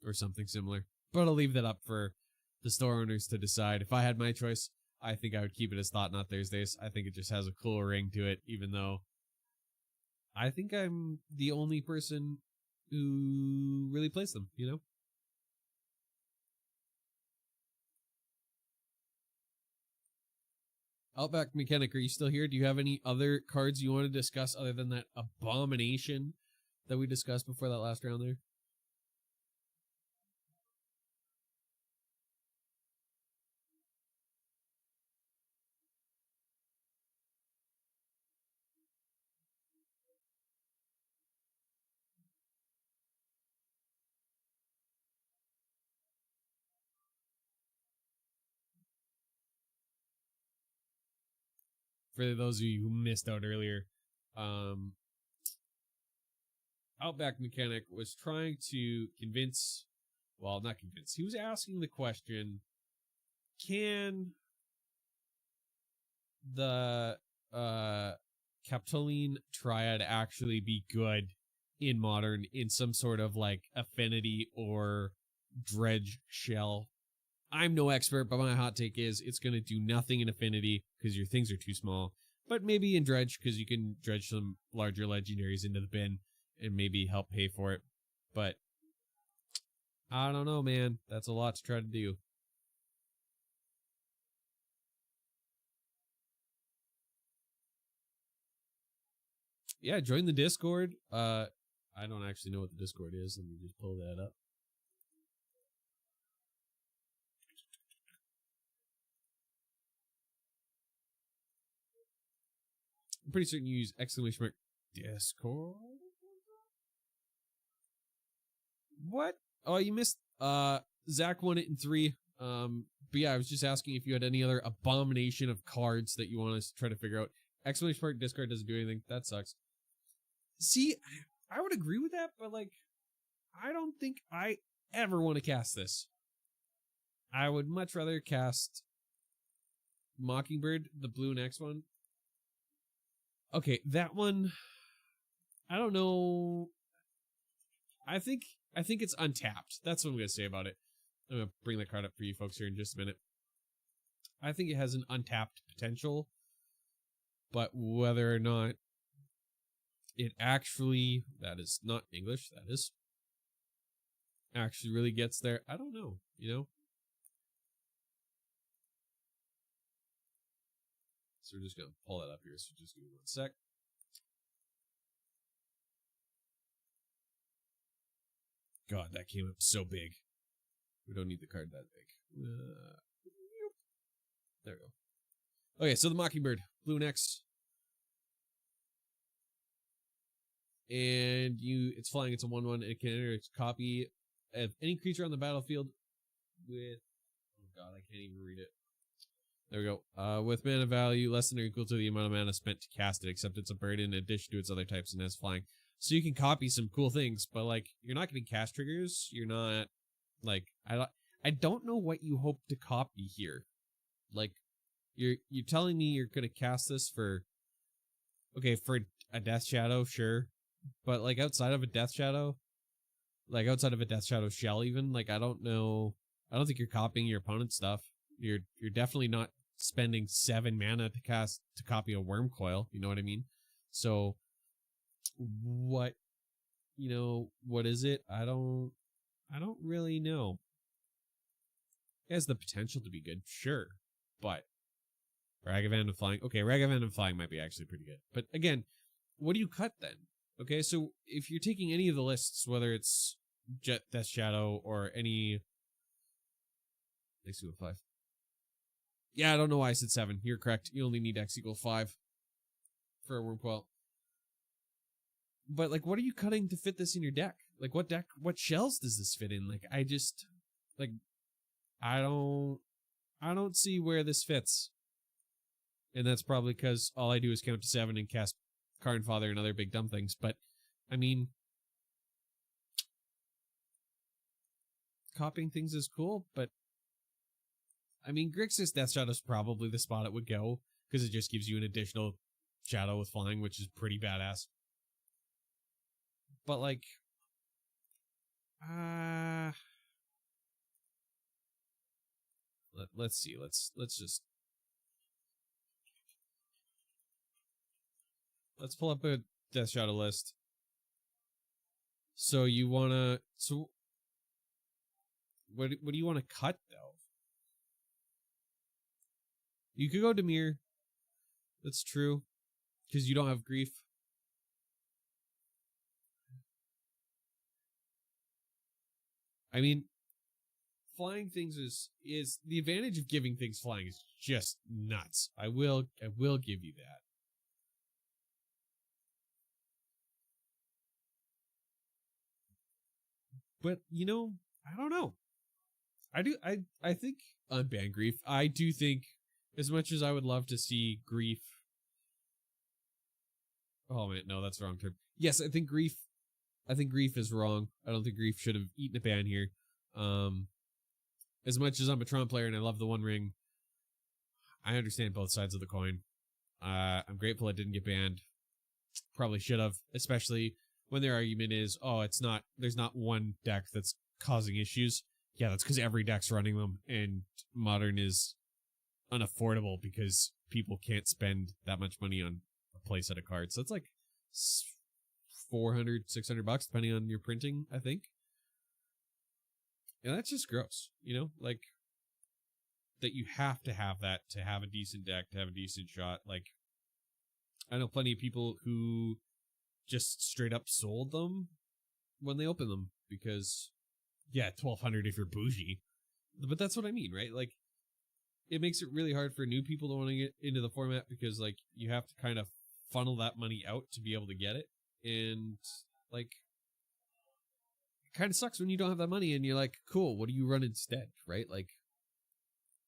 or something similar. But I'll leave that up for the store owners to decide. If I had my choice, I think I would keep it as Thought Not Thursdays. I think it just has a cool ring to it, even though I think I'm the only person who really plays them, you know? Outback Mechanic, are you still here? Do you have any other cards you want to discuss other than that abomination that we discussed before that last round there? For those of you who missed out earlier, Outback Mechanic was trying to convince, well, not convince, he was asking the question, can the Capitoline Triad actually be good in Modern in some sort of like Affinity or Dredge shell? I'm no expert, but my hot take is it's going to do nothing in Affinity because your things are too small. But maybe in Dredge because you can dredge some larger legendaries into the bin and maybe help pay for it. But I don't know, man. That's a lot to try to do. Yeah, join the Discord. I don't actually know what the Discord is. Let me just pull that up. I'm pretty certain you use !! Discord. What? Oh, you missed. Zach won it in 3. But yeah, I was just asking if you had any other abomination of cards that you want us to try to figure out. ! Discard doesn't do anything. That sucks. See, I would agree with that, but like, I don't think I ever want to cast this. I would much rather cast Mockingbird, the blue next one. Okay, that one, I don't know. I think it's untapped. That's what I'm going to say about it. I'm going to bring the card up for you folks here in just a minute. I think it has an untapped potential, but whether or not it actually, that is not English, that is, actually really gets there, I don't know, you know? So we're just going to pull that up here, so just give me 1 sec. God, that came up so big. We don't need the card that big. There we go. Okay, so the Mockingbird, blue next. And it's flying, it's a 1/1, it can enter its copy of any creature on the battlefield with, oh god, I can't even read it. There we go. With mana value less than or equal to the amount of mana spent to cast it, except it's a bird in addition to its other types and has flying. So you can copy some cool things, but like, you're not getting cast triggers. You're not, like, I don't know what you hope to copy here. Like, you're telling me you're gonna cast this for a Death Shadow, sure, but like outside of a Death Shadow shell, even, like, I don't know. I don't think you're copying your opponent's stuff. You're definitely not spending 7 mana to copy a Worm Coil. You know what I mean? So what is it? I don't really know. It has the potential to be good, sure, but Ragavan of Flying. Okay, Ragavan of Flying might be actually pretty good. But again, what do you cut then? Okay, so if you're taking any of the lists, whether it's Death Shadow or any X equal 5. Yeah, I don't know why I said 7. You're correct. You only need X equal 5 for a Wurmcoil. But like, what are you cutting to fit this in your deck? Like, what shells does this fit in? Like, I don't see where this fits. And that's probably because all I do is count up to 7 and cast Karn Father and other big dumb things. But, I mean, copying things is cool, but I mean, Grixis Death Shadow is probably the spot it would go, because it just gives you an additional shadow with flying, which is pretty badass. But like, let's see. Let's pull up a Death Shadow list. So you wanna what do you want to cut though? You could go Dimir. That's true, because you don't have Grief. I mean, flying things is the advantage of giving things flying is just nuts. I will give you that. But I don't know. I think unban Grief. I do think, as much as I would love to see Grief. Oh man, no, that's the wrong term. Yes, I think Grief is wrong. I don't think Grief should have eaten a ban here. As much as I'm a Tron player and I love the One Ring, I understand both sides of the coin. I'm grateful it didn't get banned. Probably should have, especially when their argument is, there's not one deck that's causing issues. Yeah, that's because every deck's running them, and Modern is unaffordable because people can't spend that much money on a playset of cards. So it's like $400, $600 depending on your printing, I think. And that's just gross, like that you have to have that to have a decent deck, to have a decent shot. Like, I know plenty of people who just straight up sold them when they opened them because, yeah, $1,200 if you're bougie. But that's what I mean, right? Like, it makes it really hard for new people to want to get into the format because, like, you have to kind of funnel that money out to be able to get it. And, like, it kind of sucks when you don't have that money and you're like, cool, what do you run instead, right? Like,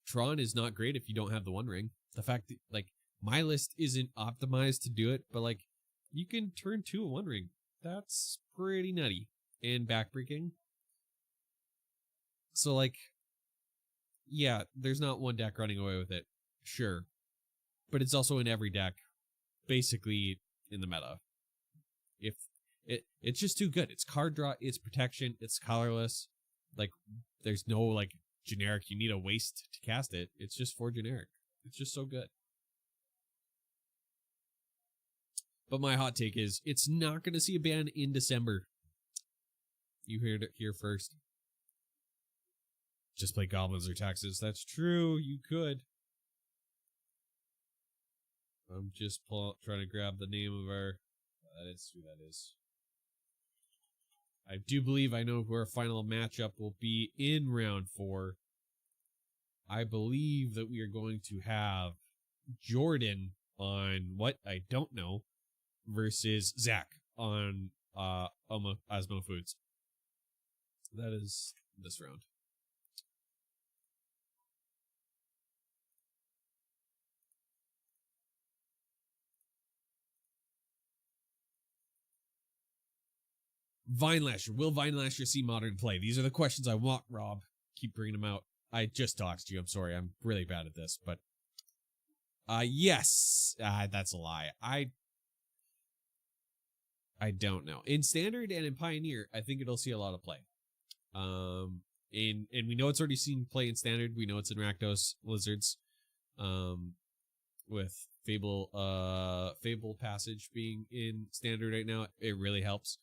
Tron is not great if you don't have the One Ring. The fact that, like, my list isn't optimized to do it, but, like, you can turn 2 a One Ring. That's pretty nutty and backbreaking. So, like, yeah, there's not one deck running away with it, sure. But it's also in every deck, basically in the meta. If it's just too good. It's card draw, it's protection, it's colorless. Like, there's no, like, generic, you need a waste to cast it. It's just 4 generic. It's just so good. But my hot take is, it's not going to see a ban in December. You heard it here first. Just play Goblins or Taxes. That's true, you could. I'm just trying to grab the name of our... That is who that is. I do believe I know who our final matchup will be in round 4. I believe that we are going to have Jordan on What I Don't Know versus Zach on Osmo Foods. That is this round. Vinelasher. Will Vinelasher see Modern play? These are the questions I want, Rob. keep bringing them out. I just doxed you. I'm sorry. I'm really bad at this, but yes, that's a lie. I don't know. In Standard and in Pioneer, I think it'll see a lot of play. And we know it's already seen play in Standard. We know it's in Rakdos Lizards. With Fable Passage being in Standard right now, it really helps.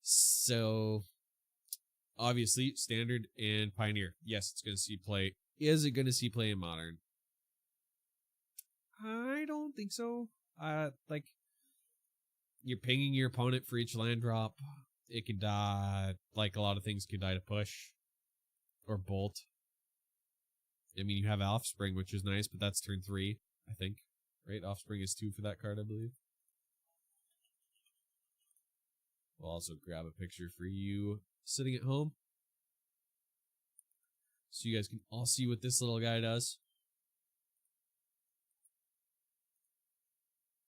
So obviously, Standard and Pioneer. Yes, it's going to see play. Is it going to see play in Modern? I don't think so. Like, you're pinging your opponent for each land drop. It could die. Like, a lot of things could die to push. Or bolt. I mean, you have Offspring, which is nice, but that's turn 3, I think. Right? Offspring is 2 for that card, I believe. We'll also grab a picture for you sitting at home, so you guys can all see what this little guy does.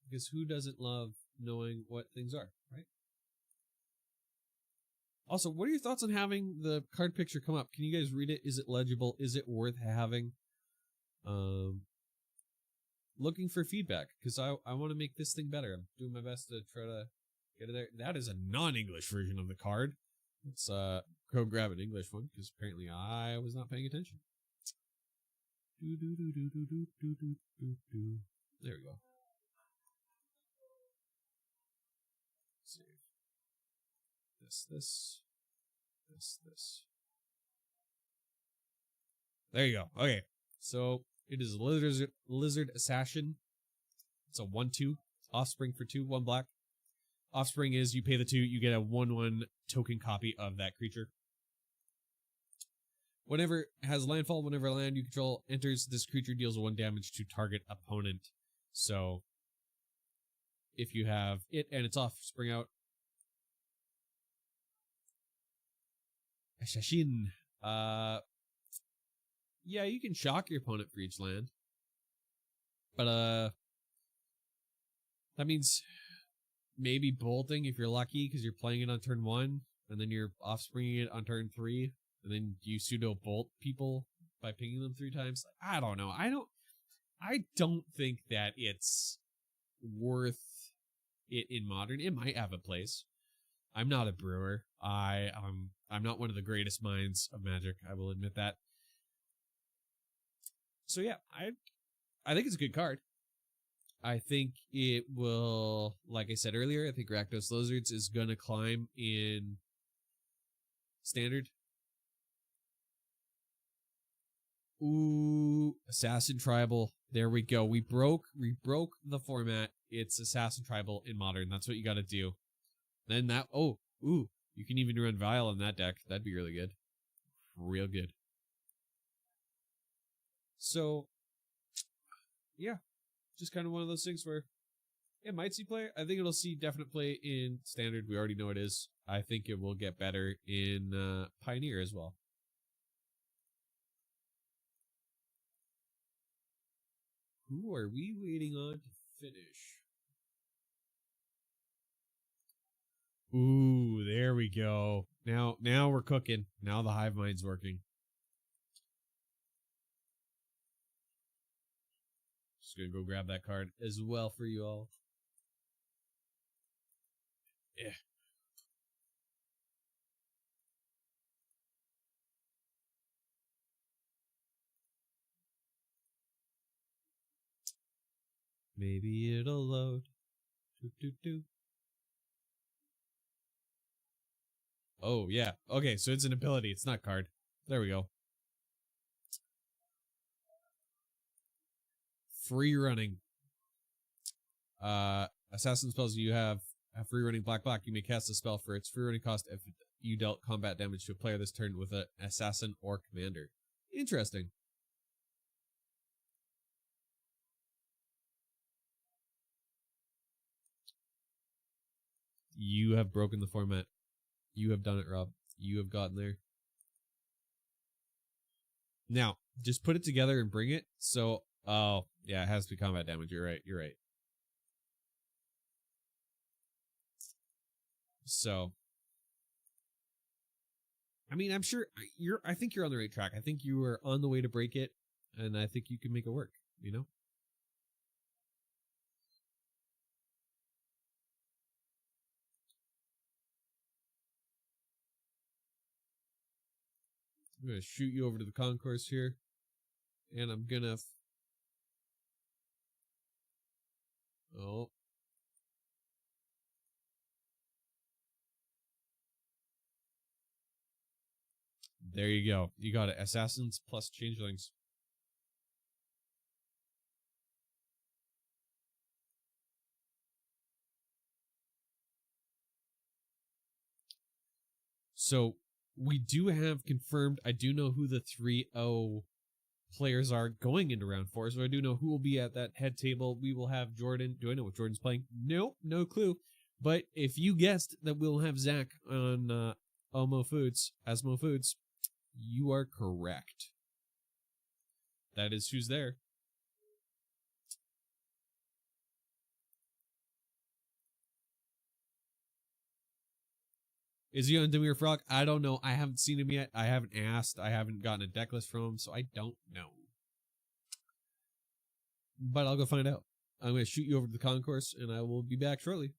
Because who doesn't love knowing what things are, right? Also, what are your thoughts on having the card picture come up? Can you guys read it? Is it legible? Is it worth having? Looking for feedback, because I want to make this thing better. I'm doing my best to try to get it there. That is a non-English version of the card. Let's go grab an English one, because apparently I was not paying attention. There we go. Let's see. This. There you go. Okay. So it is a lizard assassin. It's a 1/2. Offspring for 2, 1 black. Offspring is you pay the 2, you get a 1/1 token copy of that creature. Whenever it has landfall, whenever a land you control enters, this creature deals 1 damage to target opponent. So if you have it and its offspring out, Assassin. Yeah, you can shock your opponent for each land. But that means maybe bolting if you're lucky, because you're playing it on turn 1, and then you're offspringing it on turn 3, and then you pseudo bolt people by pinging them 3 times. I don't know. I don't think that it's worth it in Modern. It might have a place. I'm not a brewer. I'm not one of the greatest minds of Magic. I will admit that. So yeah, I think it's a good card. I think it will, like I said earlier, I think Rakdos Lizards is going to climb in Standard. Ooh, Assassin Tribal. There we go. We broke the format. It's Assassin Tribal in Modern. That's what you got to do. Then that, you can even run Vial in that deck. That'd be really good. Real good. So, yeah. Just kind of one of those things where it might see play. I think it'll see definite play in Standard. We already know it is. I think it will get better in Pioneer as well. Who are we waiting on to finish? Ooh, there we go. Now we're cooking. Now the hive mind's working. Just gonna go grab that card as well for you all. Yeah. Maybe it'll load. Do. Oh, yeah. Okay, so it's an ability. It's not card. There we go. Free running. Assassin spells you have a free running black. You may cast a spell for its free running cost if you dealt combat damage to a player this turn with an assassin or commander. Interesting. You have broken the format. You have done it, Rob. You have gotten there. Now, just put it together and bring it. So, oh, yeah, it has to be combat damage. You're right. So, I mean, I'm sure I think you're on the right track. I think you are on the way to break it, and I think you can make it work, you know? I'm going to shoot you over to the concourse here, and I'm going to... Oh. There you go. You got it. Assassins plus changelings. So we do have confirmed. I do know who the 3-0 players are going into round 4. So I do know who will be at that head table. We will have Jordan. Do I know what Jordan's playing? Nope, no clue. But if you guessed that we'll have Zach on Asmo Foods, you are correct. That is who's there. Is he on Dimir Frog? I don't know. I haven't seen him yet. I haven't asked. I haven't gotten a deck list from him, so I don't know. But I'll go find out. I'm going to shoot you over to the concourse, and I will be back shortly.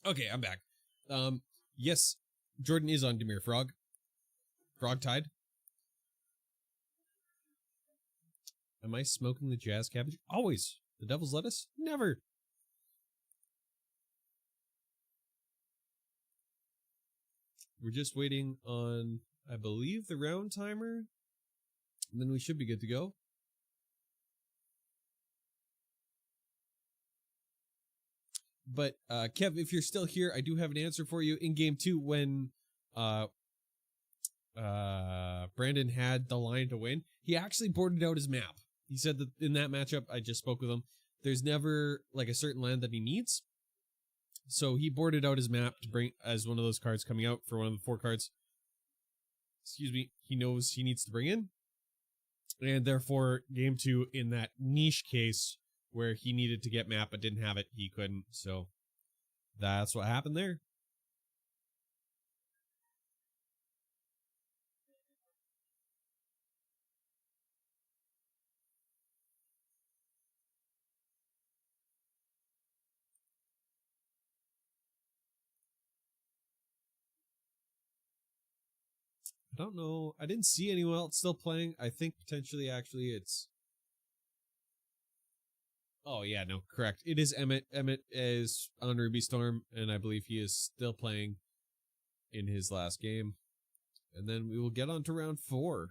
Okay, I'm back. Yes, Jordan is on Dimir Frog. Frog Tide. Am I smoking the jazz cabbage? Always. The devil's lettuce? Never. We're just waiting on, I believe, the round timer. And then we should be good to go. But Kev, if you're still here, I do have an answer for you. In game 2, when Brandon had the line to win, he actually boarded out his map. He said that in that matchup, I just spoke with him, there's never like a certain land that he needs. So he boarded out his map to bring as one of those cards coming out for one of the 4 cards. Excuse me, he knows he needs to bring in. And therefore, game 2, in that niche case where he needed to get map but didn't have it, he couldn't. So that's what happened there. I don't know. I didn't see anyone else still playing. I think potentially, actually, it's... Oh, yeah, no, correct. It is Emmett. Emmett is on Ruby Storm, and I believe he is still playing in his last game. And then we will get on to round 4.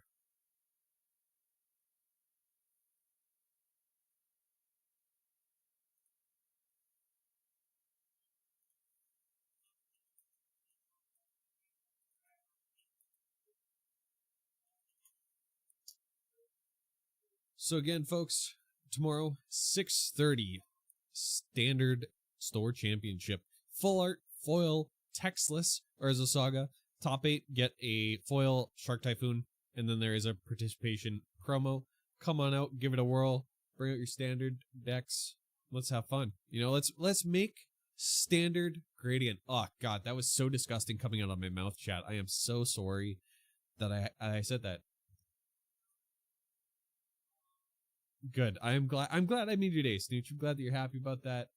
So again, folks, tomorrow, 6:30, Standard Store Championship. Full art, foil, textless, Urza Saga. Top 8 get a foil Shark Typhoon, and then there is a participation promo. Come on out, give it a whirl, bring out your standard decks. Let's have fun. You know, let's make Standard Gradient. Oh god, that was so disgusting coming out of my mouth, chat. I am so sorry that I said that. Good. I'm glad I made your day, Snooch. I'm glad that you're happy about that.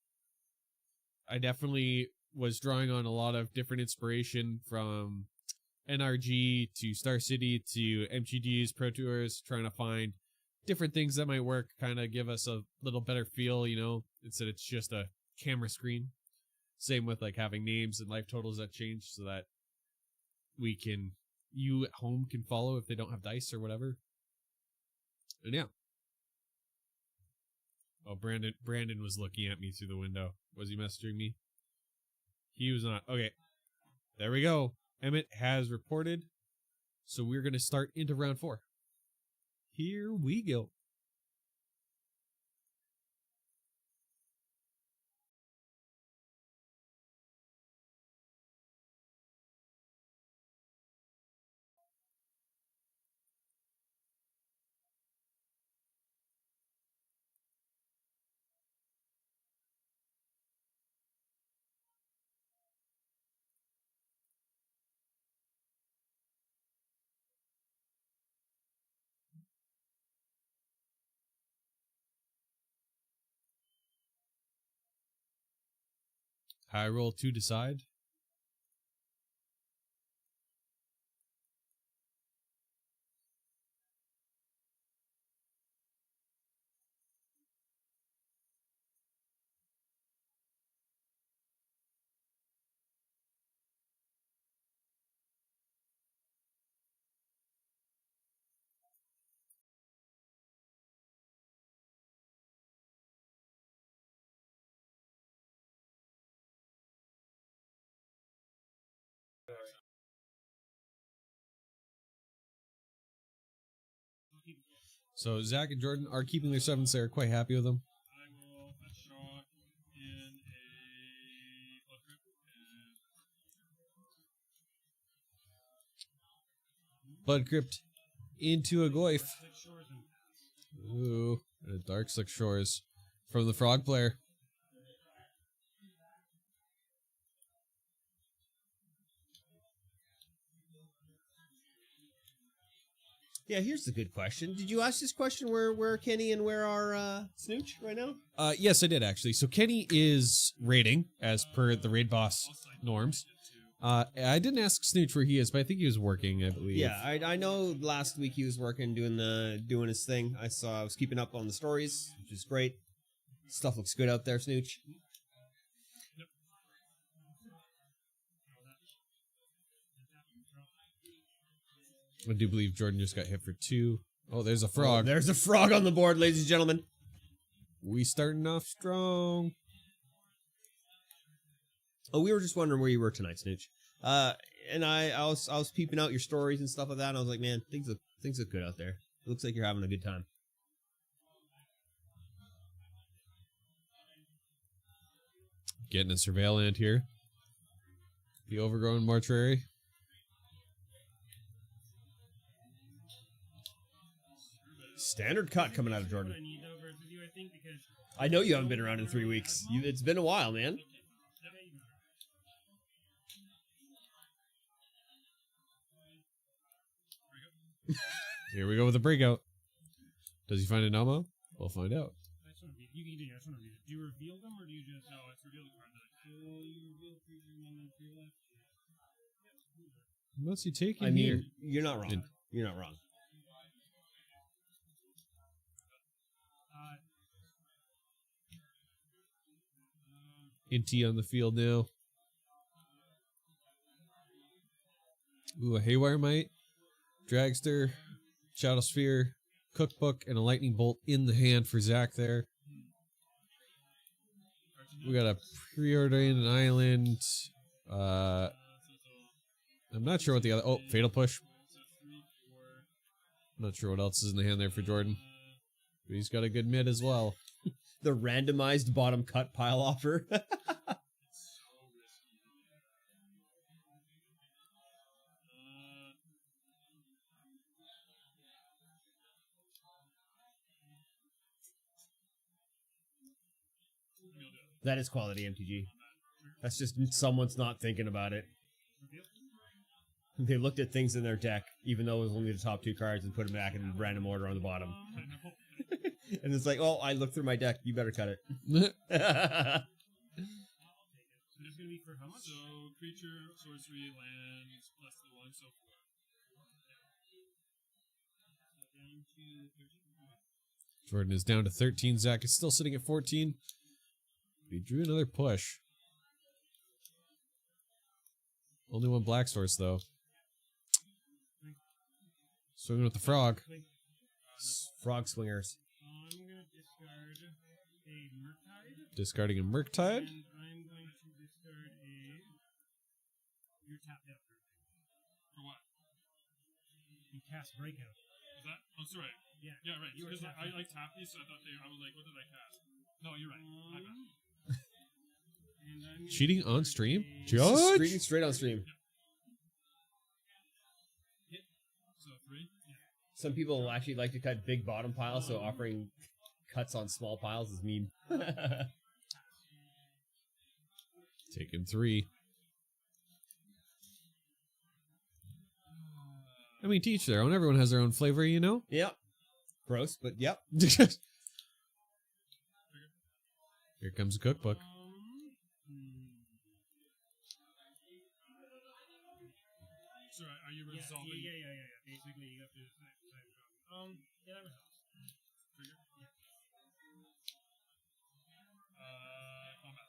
I definitely was drawing on a lot of different inspiration from NRG to Star City to MTG's Pro Tours, trying to find different things that might work, kind of give us a little better feel, you know, instead it's just a camera screen. Same with like having names and life totals that change so that you at home can follow if they don't have dice or whatever. And yeah. Oh, Brandon was looking at me through the window. Was he messaging me? He was not. Okay. There we go. Emmett has reported. So we're going to start into round 4. Here we go. High roll to decide. So Zach and Jordan are keeping their 7s. They're quite happy with them. I will a shot in a Blood Crypt. Blood Crypt into a Goyf. Ooh, and a Dark Slick Shores from the Frog player. Yeah, here's the good question. Did you ask this question where Kenny and where are Snooch right now? Yes, I did actually. So Kenny is raiding as per the raid boss norms. I didn't ask Snooch where he is, but I think he was working, I believe. Yeah, I know last week he was working doing his thing. I was keeping up on the stories, which is great. Stuff looks good out there, Snooch. I do believe Jordan just got hit for 2. Oh, there's a frog. Oh, there's a frog on the board, ladies and gentlemen. We starting off strong. Oh, we were just wondering where you were tonight, Snooch. And I was peeping out your stories and stuff like that, and I was like, man, things look good out there. It looks like you're having a good time. Getting a surveillant here. The overgrown mortuary. Standard cut coming out of Jordan. I know you haven't been around in 3 weeks. It's been a while, man. Here we go with the breakout. Does he find a Nomo? We'll find out. You can do it. Do you reveal them or do you just? No, it's reveal the card. You reveal creature and then to your left. What's he taking I mean, here? you're not wrong. You're not wrong. Inti on the field now. Ooh, a Haywire Mite, Dragster, Shadow Sphere, Cookbook, and a Lightning Bolt in the hand for Zach there. We got a Preordained Island. I'm not sure what the other... Oh, Fatal Push. I'm not sure what else is in the hand there for Jordan. But he's got a good mid as well. The randomized bottom cut pile offer. That is quality MTG. That's just someone's not thinking about it. They looked at things in their deck, even though it was only the top 2 cards, and put them back in random order on the bottom. And it's like, oh, I looked through my deck. You better cut it. It's gonna be for how much? So creature, sorcery, lands, plus the 1, so 4. Jordan is down to 13. Zach is still sitting at 14. He drew another push. Only one black source, though. Swinging with the frog. Frog swingers. I'm going to discard a Murktide. Discarding a Murktide. And I'm going to discard your tap down. For what? You cast Breakout. Is that? Oh, that's right. Yeah. Yeah, right. Because I like tap these, so I thought I was like, what did I cast? No, you're right. My bad. Cheating on stream? Judge? Judge? Straight on stream. So 3? Yeah. Some people actually like to cut big bottom piles, so offering cuts on small piles is mean. Taking 3. I mean, to each their own. Everyone has their own flavor, you know? Yep. Gross, but yep. Here comes a cookbook. So are you resolving? Yeah. Basically, you have to decide. Yeah, that resolves. Trigger? Yeah. Combat.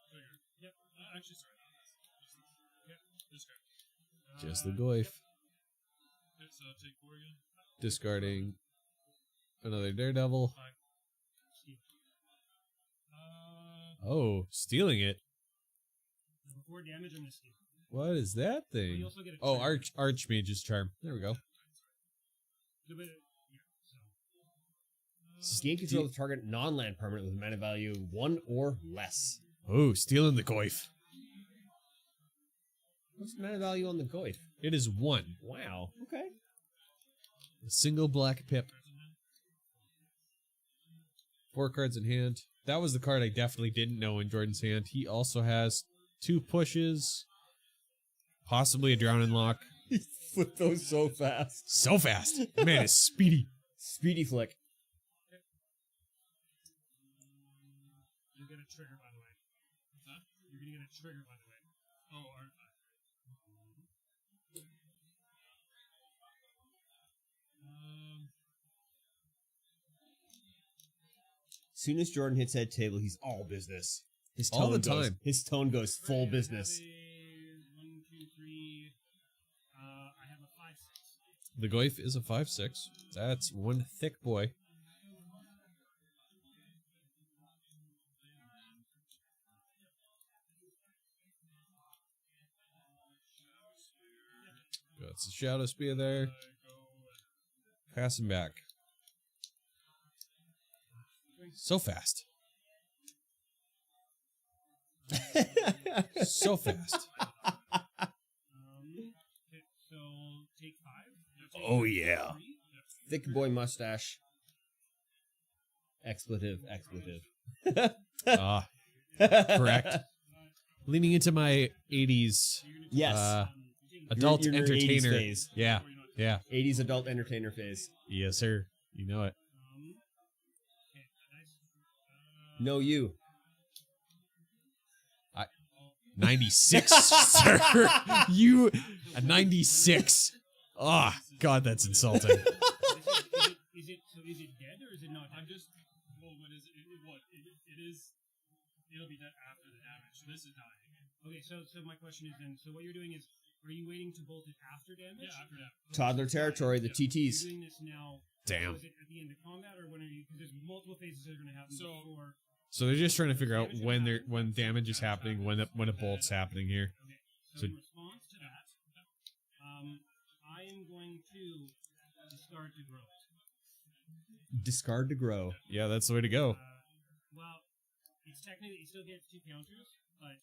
Trigger. Yep. Actually, sorry. Yep. Discard. Just the Goyf. Okay, so take 4 again. Discarding another Daredevil. 5. Oh, stealing it. For 4 damage on this steal. What is that thing? You also get a Oh, trigger. Archmage's Charm. There we go. Gain control of the target non-land permanent with mana value 1 or less. Oh, stealing the Goyf. What's the mana value on the Goyf? It is 1. Wow. Okay. A single black pip. 4 cards in hand. That was the card I definitely didn't know in Jordan's hand. He also has 2 pushes. Possibly a Drowning Lock. He flipped those so fast. So fast. Man, it's speedy. Speedy flick. You get a trigger, by the way. What's that? You're going to get a trigger, by the way. Oh, alright. Soon as Jordan hits head table, he's all business. His All the goes- time. His tone goes full business. 1, 2, 3. I have a 5/6. The Goyf is a 5/6. That's one thick boy. That's a Shadow Spear there. Pass him back. So fast. So fast. So take 5. Oh, yeah. Thick boy mustache. Expletive. Ah, correct. Leaning into my 80s Yes. adult Your 80s entertainer. phase. Yeah. 80s adult entertainer phase. Yes, sir. You know it. No, you. 96, sir. You a 96. Oh, God, that's insulting. Is it dead or is it not? I'm just. Well, what is it? It is. It'll be dead after the damage. So this is dying. Okay, so my question is then, so what you're doing is, are you waiting to bolt it after damage? Yeah, after damage. Toddler territory, the You're TTs. doing this now. Damn. Is it at the end of combat or when are you? Because there's multiple phases that are going to happen before. So they're just trying to figure out when damage is happening, when a bolt's happening here. Okay. So So- in response to that, I am going to discard to grow. Discard to grow. Yeah, that's the way to go. Well, it's technically it still gets 2 counters, but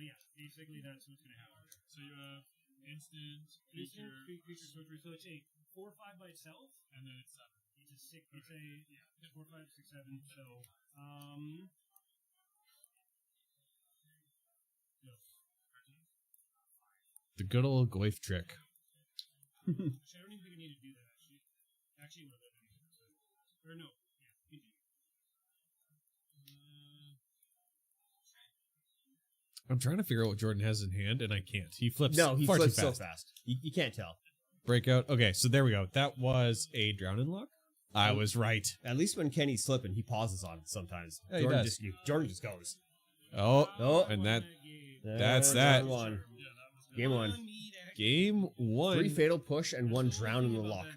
yeah, basically that's what's going to happen. So you have instant Instant creature, creature sorcery, so it's a 4/5 by itself. and then it's 7. It's a 6. It's a 4, 5, 6, 7. So The good old Goif trick. actually, I don't even think I need to do that. Actually, would have been or no. Yeah, you do. I'm trying to figure out what Jordan has in hand, and I can't. He flips No, he far flips too so fast. fast. You can't tell. Breakout. Okay, so there we go. That was a Drowning Lock. I was right. At least when Kenny's slipping, he pauses on it sometimes. Yeah, he does. Jordan just goes. Oh, and that That's that. Round one. Game 1. game 1. 3 fatal push and 1 drown in the lock.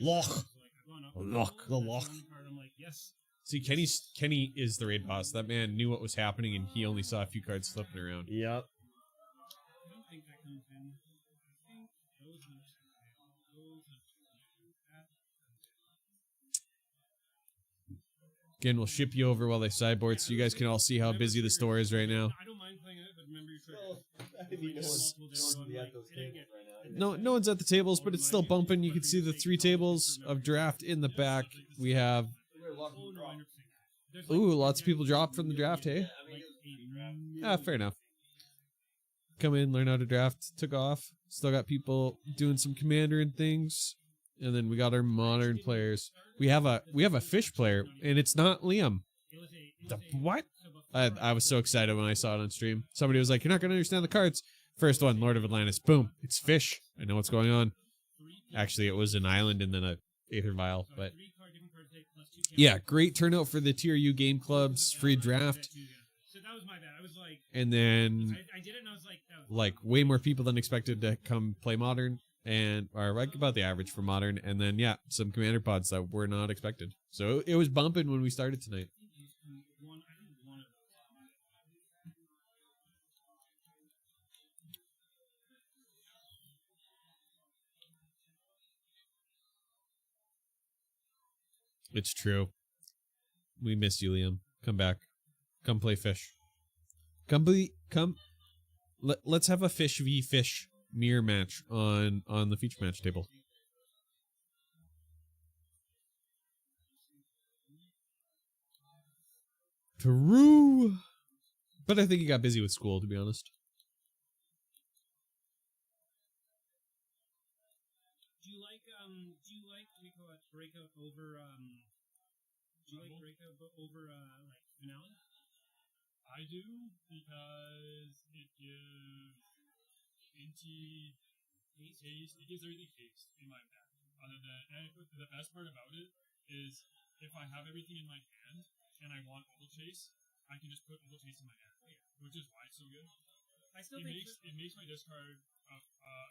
Loch. The loch. I'm like, yes. See, Kenny is the raid boss. That man knew what was happening, and he only saw a few cards flipping around. Yep. I don't think that comes in. I think those Again, we'll ship you over while they sideboard, so you guys can all see how busy the store is right now. I don't mind playing it, but remember your trigger. No one's at the tables, but it's still bumping. You can see the 3 tables of draft in the back. We have lots of people dropped from the draft, hey? Fair enough. Come in, learn how to draft, took off. Still got people doing some commander and things. And then we got our modern players. We have a fish player, and it's not Liam. What? I was so excited when I saw it on stream. Somebody was like, "You're not going to understand the cards." First one, Lord of Atlantis. Boom. It's fish. I know what's going on. Actually, it was an island and then a Aether Vial. But yeah, great turnout for the Tier U game clubs. Free draft. So that was my bad. I was like, And then I did it and I was like way more people than expected to come play Modern. Or like about the average for Modern. And then, yeah, some commander pods that were not expected. So it was bumping when we started tonight. It's true. We miss you, Liam. Come back. Come play fish. Let's have a fish v fish mirror match on the feature match table. Peru. But I think he got busy with school, to be honest. Do you like breakout over like finale? I do because it gives taste. It gives everything taste in my bag. Other than, and the best part about it is if I have everything in my hand and I want Oval Chase, I can just put Oval Chase in my hand, which is why it's so good. I still It think makes my discard.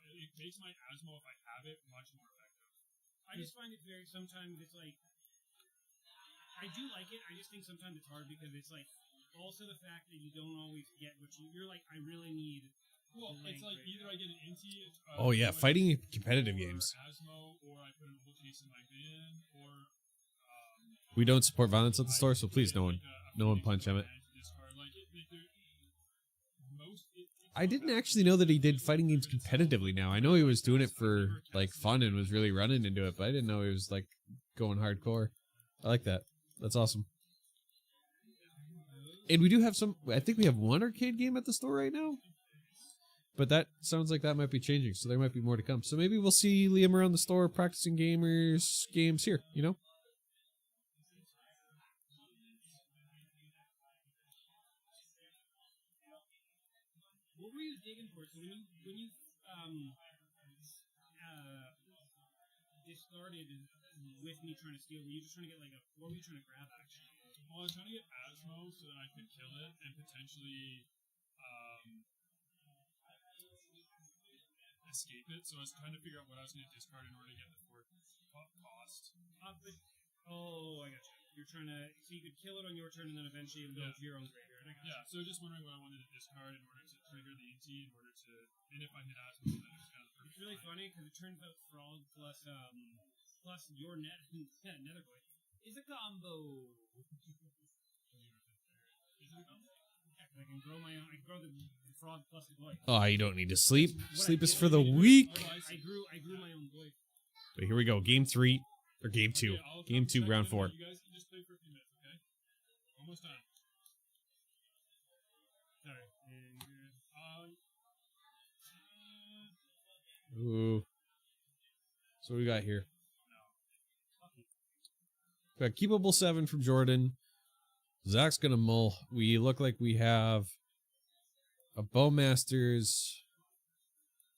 It makes my Asmo, if I have it, much more effective. I just find it sometimes it's like, I do like it, I just think sometimes it's hard because it's like, also the fact that you don't always get what you're like. I really need. Well, it's like either I get an Inti. Oh yeah, fighting in competitive or games. Asmo, or I put an whole case in my bin, or We don't support violence at the store, so please no one punch Emmett. I didn't actually know that he did fighting games competitively now. I know he was doing it for like fun and was really running into it, but I didn't know he was like going hardcore. I like that. That's awesome. And we do have some, I think we have one arcade game at the store right now. But that sounds like that might be changing, so there might be more to come. So maybe we'll see Liam around the store practicing games here, you know? What were you digging for? So when you discarded with me trying to steal, were you just trying to get like what were you trying to grab actually? Well, I was trying to get Asmo so that I could kill it and potentially escape it. So I was trying to figure out what I was going to discard in order to get the 4 cost. I got you. You're trying to, so you could kill it on your turn and then eventually go to your own graveyard. Yeah, so just wondering what I wanted to discard in order to trigger the ET, in order to, and if I hit Asmo, then it's kind of perfect. It's really funny because it turns out Frog plus your Nethergoy is a combo. I can grow my own. I can grow the frog plus the goy. Oh, you don't need to sleep. Sleep is for the weak. I grew my own goy. But here we go. Game 3 or game 2. Okay, Game 2, round 4. You guys can just play for a few minutes, okay? Almost done. Sorry. Ooh. So what we got here? We got Keepable 7 from Jordan. Zach's gonna mull. We look like we have a Bowmasters,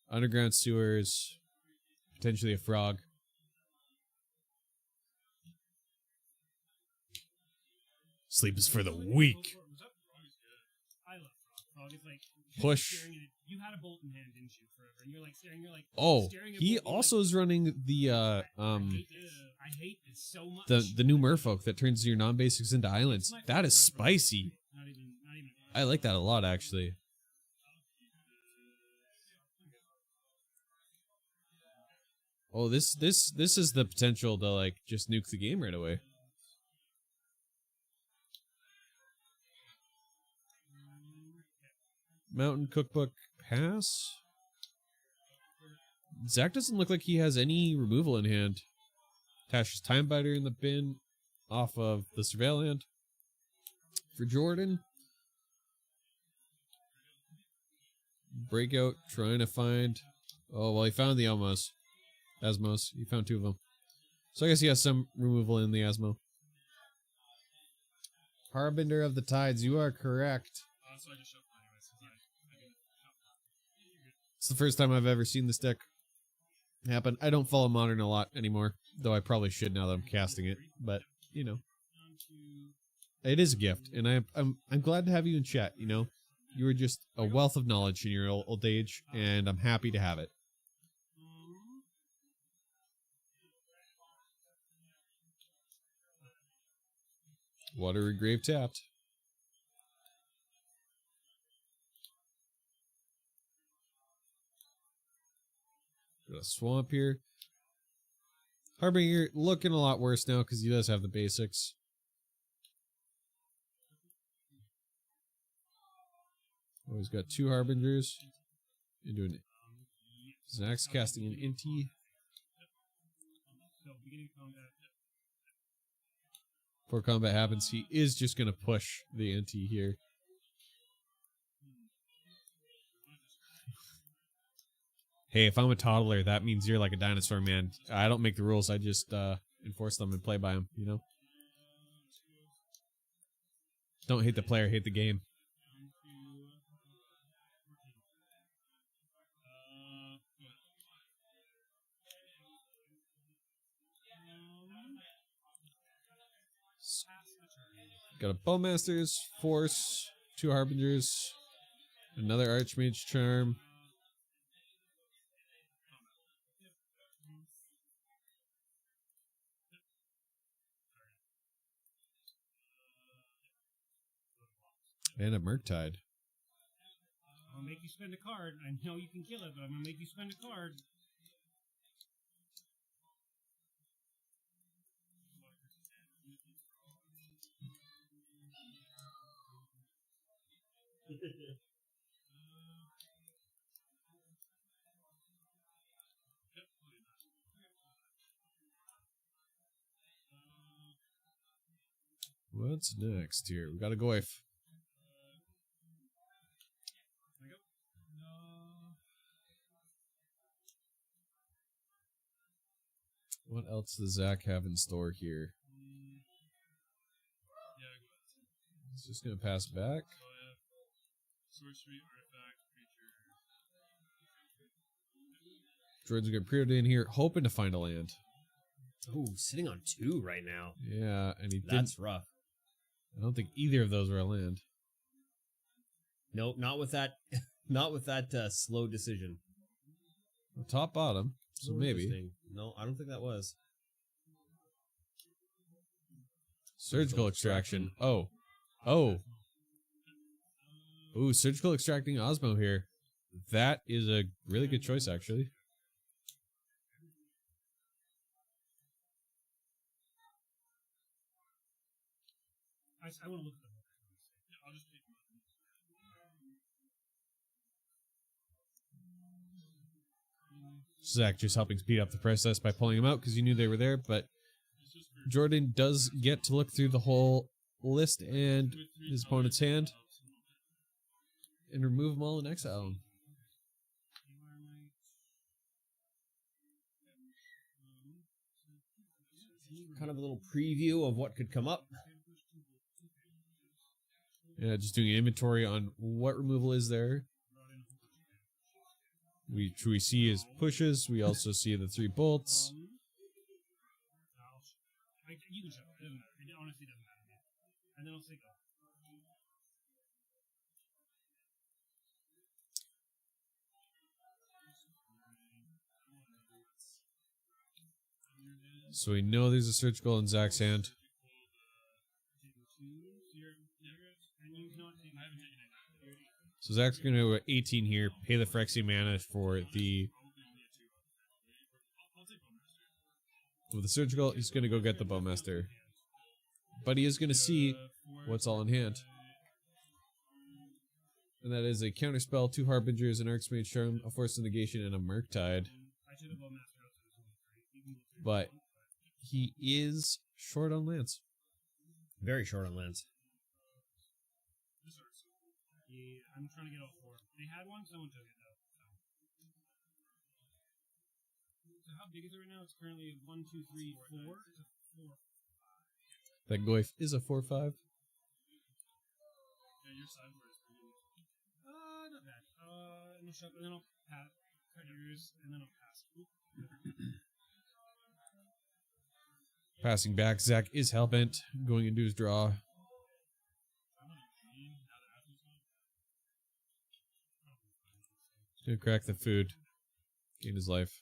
Underground Sewers, potentially a Frog. Sleep is for the weak. I love Frog. It's like Push. You had a bolt in hand, didn't you? Forever, and you're like staring. You're like he also is running the I hate this so much. the new Merfolk that turns your non-basics into islands. That is spicy. Not even. I like that a lot, actually. Oh, this is the potential to like just nuke the game right away. Mountain Cookbook pass. Zach doesn't look like he has any removal in hand. Tasha's Time Biter in the bin off of the Surveil land. For Jordan. Breakout trying to find. Oh, well, he found the Asmos. He found 2 of them. So I guess he has some removal in the Asmo. Harbinger of the Tides, you are correct. So I just shuffled anyway, since I didn't shuffle. It's the first time I've ever seen this deck happen. I don't follow Modern a lot anymore, though I probably should now that I'm casting it. But, you know. It is a gift, and I'm glad to have you in chat, you know. You were just a wealth of knowledge in your old age, and I'm happy to have it. Watery Grave tapped. Got a swamp here. Harbinger looking a lot worse now because he does have the basics. Oh, he's got 2 Harbingers. Into an Zach's casting an Inti. Before combat happens, he is just going to push the Inti here. Hey, if I'm a toddler, that means you're like a dinosaur, man. I don't make the rules. I just enforce them and play by them, you know? Don't hate the player, hate the game. Got a Bowmasters, Force, 2 Harbingers, another Archmage Charm. And a Murktide. I'll make you spend a card. I know you can kill it, but I'm gonna make you spend a card. What's next here? We got a Goyf. What else does Zach have in store here? He's just gonna pass back. Sorcery, artifact, creature. Jordan's gonna pre in here, hoping to find a land. Ooh, sitting on 2 right now. Yeah, and he That's didn't. rough. I don't think either of those were a land. Nope, not with that. Not with that slow decision. Well, top bottom, so maybe. Interesting. No, I don't think that was. Surgical extraction. Oh. Oh. Ooh, surgical extracting Osmo here. That is a really good choice, actually. I want to look at them. I'll just take them. Zach just helping speed up the process by pulling them out because you knew they were there, but Jordan does get to look through the whole list and his opponent's hand and remove them all and exile them. Kind of a little preview of what could come up. Yeah, just doing an inventory on what removal is there. We see his pushes. We also see the 3 bolts. You can show it. It doesn't matter. It honestly doesn't matter. And then I'll say go. So we know there's a surgical in Zach's hand. So Zach's going to go 18 here, pay the Phyrexian mana for the... With the surgical, he's going to go get the Bowmaster. But he is going to see what's all in hand. And that is a counterspell, 2 Harbingers, an Archmage Charm, a Force of Negation, and a Murktide. But he is short on lands. Very short on lands. Yeah, I'm trying to get all 4. They had one, someone took it though. So how big is it right now? It's currently 1, 2, 3, 4. It's a 4. That Goyf is a 4/5. Yeah, your sideboard is pretty good. Not bad. And I'll shove, and then I'll pass. Cut yours, and then I'll pass. Passing back, Zach is hellbent, going into his draw. He's gonna crack the food, gain his life.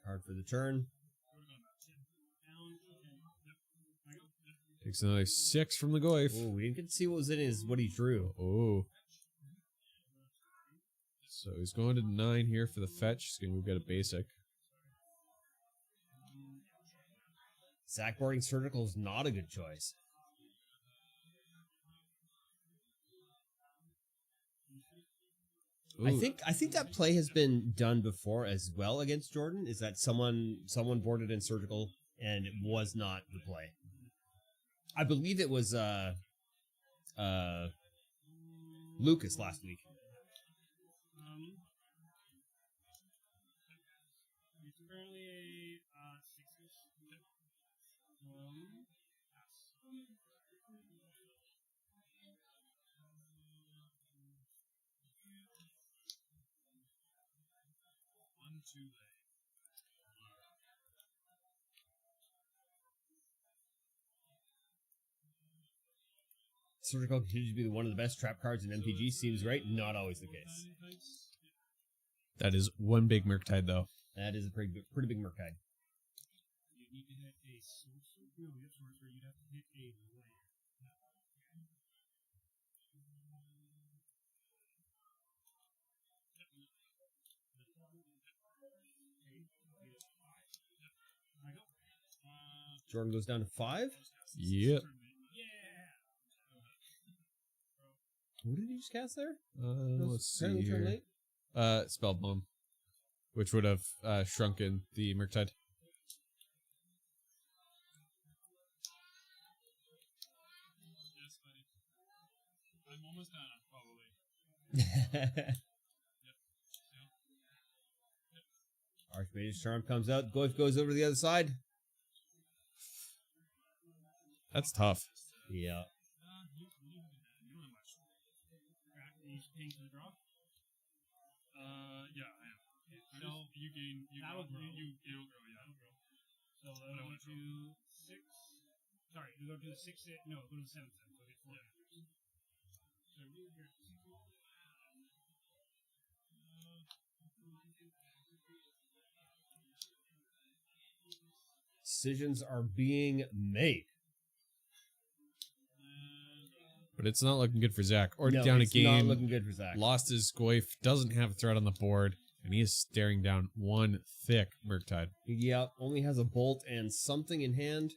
Hard for the turn. Takes another 6 from the Goyf. Oh, we didn't get to see what was in what he drew. Oh. So he's going to 9 here for the fetch. He's going to go get a basic. Zach boarding surgical is not a good choice. Ooh. I think that play has been done before as well against Jordan. Is that someone boarded in surgical and it was not the play. I believe it was Lucas last week. It's currently a 6-ish. One, two, late. Surgical continues to be one of the best trap cards in MTG. Seems right. Not always the case. That is one big Murktide, though. That is a pretty big Murktide. You need to hit a sorcerer. No, you have sorcerer. You'd have to hit a layer. Jordan goes down to 5. Yep. What did he just cast there? Let's see Apparently turn here. late. Spell Bomb, which would have shrunken the Murktide. Yes, buddy. I'm almost done, probably. Archmage's Charm comes out. Goif goes over to the other side. That's tough. Yeah. You don't have much. Crack the ping to the draw. Yeah, I am. So you gain. that'll grow. grow. It'll grow. Yeah, it'll grow. So that'll go to 6. Sorry, we go to the 6. No, go to the 7th. So get 4. So you're at 6. Decisions are being made. But it's not looking good for Zach. Or No, down a it's game. not looking good for Zach. Lost his Goif. Doesn't have a threat on the board. And he is staring down one thick Murktide. Yep, only has a bolt and something in hand.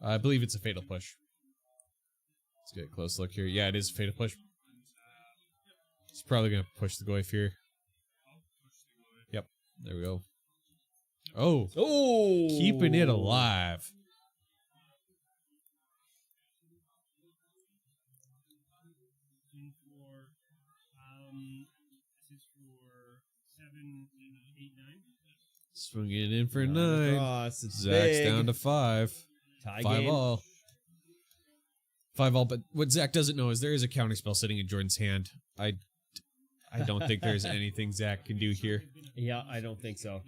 I believe it's a Fatal Push. Let's get a close look here. Yeah, it is a Fatal Push. He's probably going to push the Goif here. Yep, there we go. Oh, Oh! keeping it alive. This is for 7, 8, 9. Swinging in for 9. Across, it's Zach's big. down to 5. Tie 5 game. all. 5 all, but what Zach doesn't know is there is a counter spell sitting in Jordan's hand. I don't think there's anything Zach can do here. Yeah, I don't think so.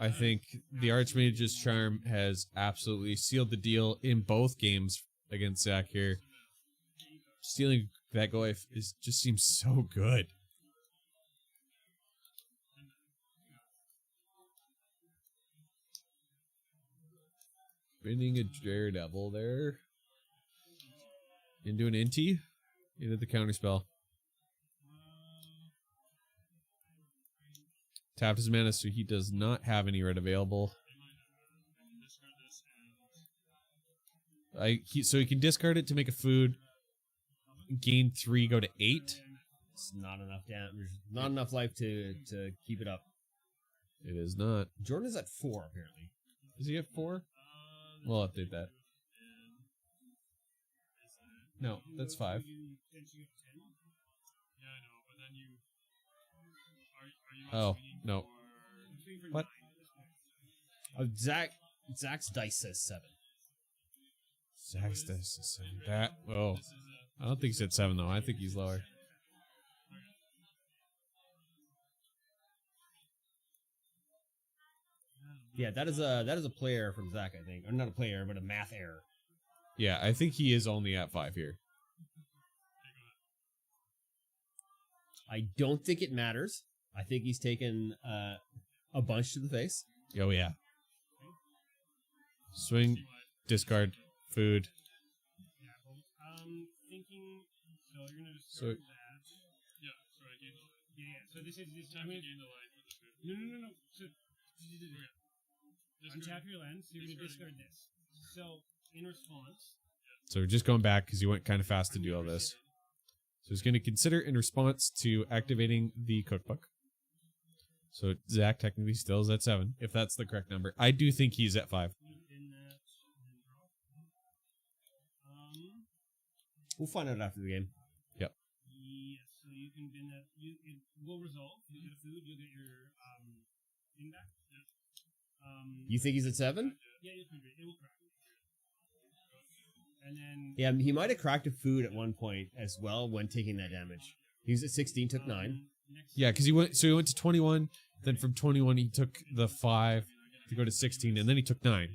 I think the Archmage's Charm has absolutely sealed the deal in both games against Zach here. Stealing that Goif just seems so good. Spinning a Daredevil there. Into an Inti. Into the counterspell. Tapped his mana, so he does not have any red available. So he can discard it to make a food. Gain 3, go to 8. It's not enough damage. Not enough life to keep it up. It is not. Jordan is at 4, apparently. Does he have 4? We'll update that. No, that's 5. Yeah, I know, but then you. Are you Oh, swinging no. for- What? Zach's dice says 7. Zach's dice is 7. That. Oh. This is I don't think he's at 7, though. I think he's lower. Yeah, that is a player from Zach, I think. Or not a player, but a math error. Yeah, I think he is only at 5 here. I don't think it matters. I think he's taken a bunch to the face. Oh, yeah. Swing, discard, food. Thinking. So you're gonna just So- that. Yeah, so I gained the life. Yeah. So this is this. Time I'm to gonna, gain the life with the food. no. So Discard. untap your land. So you're gonna discard this. So in response, So we're just going back because you went kind of fast to do all this. So he's going to consider in response to activating the cookbook. So Zach technically still is at 7, if that's the correct number. I do think he's at 5. in that. We'll find out after the game. Yes. So you can bin that. It will resolve. You get a food. You'll get your thing back. Yeah. You think he's at 7? Yeah, you can. It will crack. And then. Yeah, he might have cracked a food at one point as well when taking that damage. He was at 16, took 9. Next. Yeah, because he went to 21, then from 21 he took the 5 to go to 16, and then he took 9. And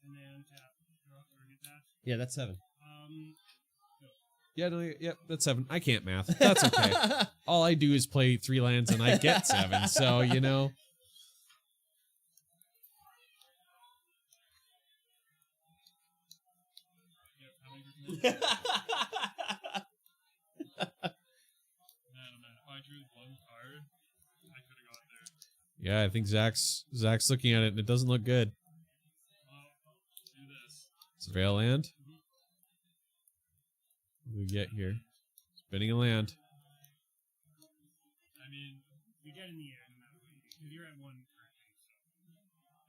then tap. Drop or get that. Yeah, that's 7. Yeah, no, yeah, that's 7. I can't math. That's okay. All I do is play 3 lands and I get 7, so, you know. Man, if I drew one card, I could have got there. Yeah, I think Zach's looking at it and it doesn't look good. Well, Surveil land. What do we get here? Spinning a land. I mean, we get in the air no matter what you do. Because you're at 1 currently, so.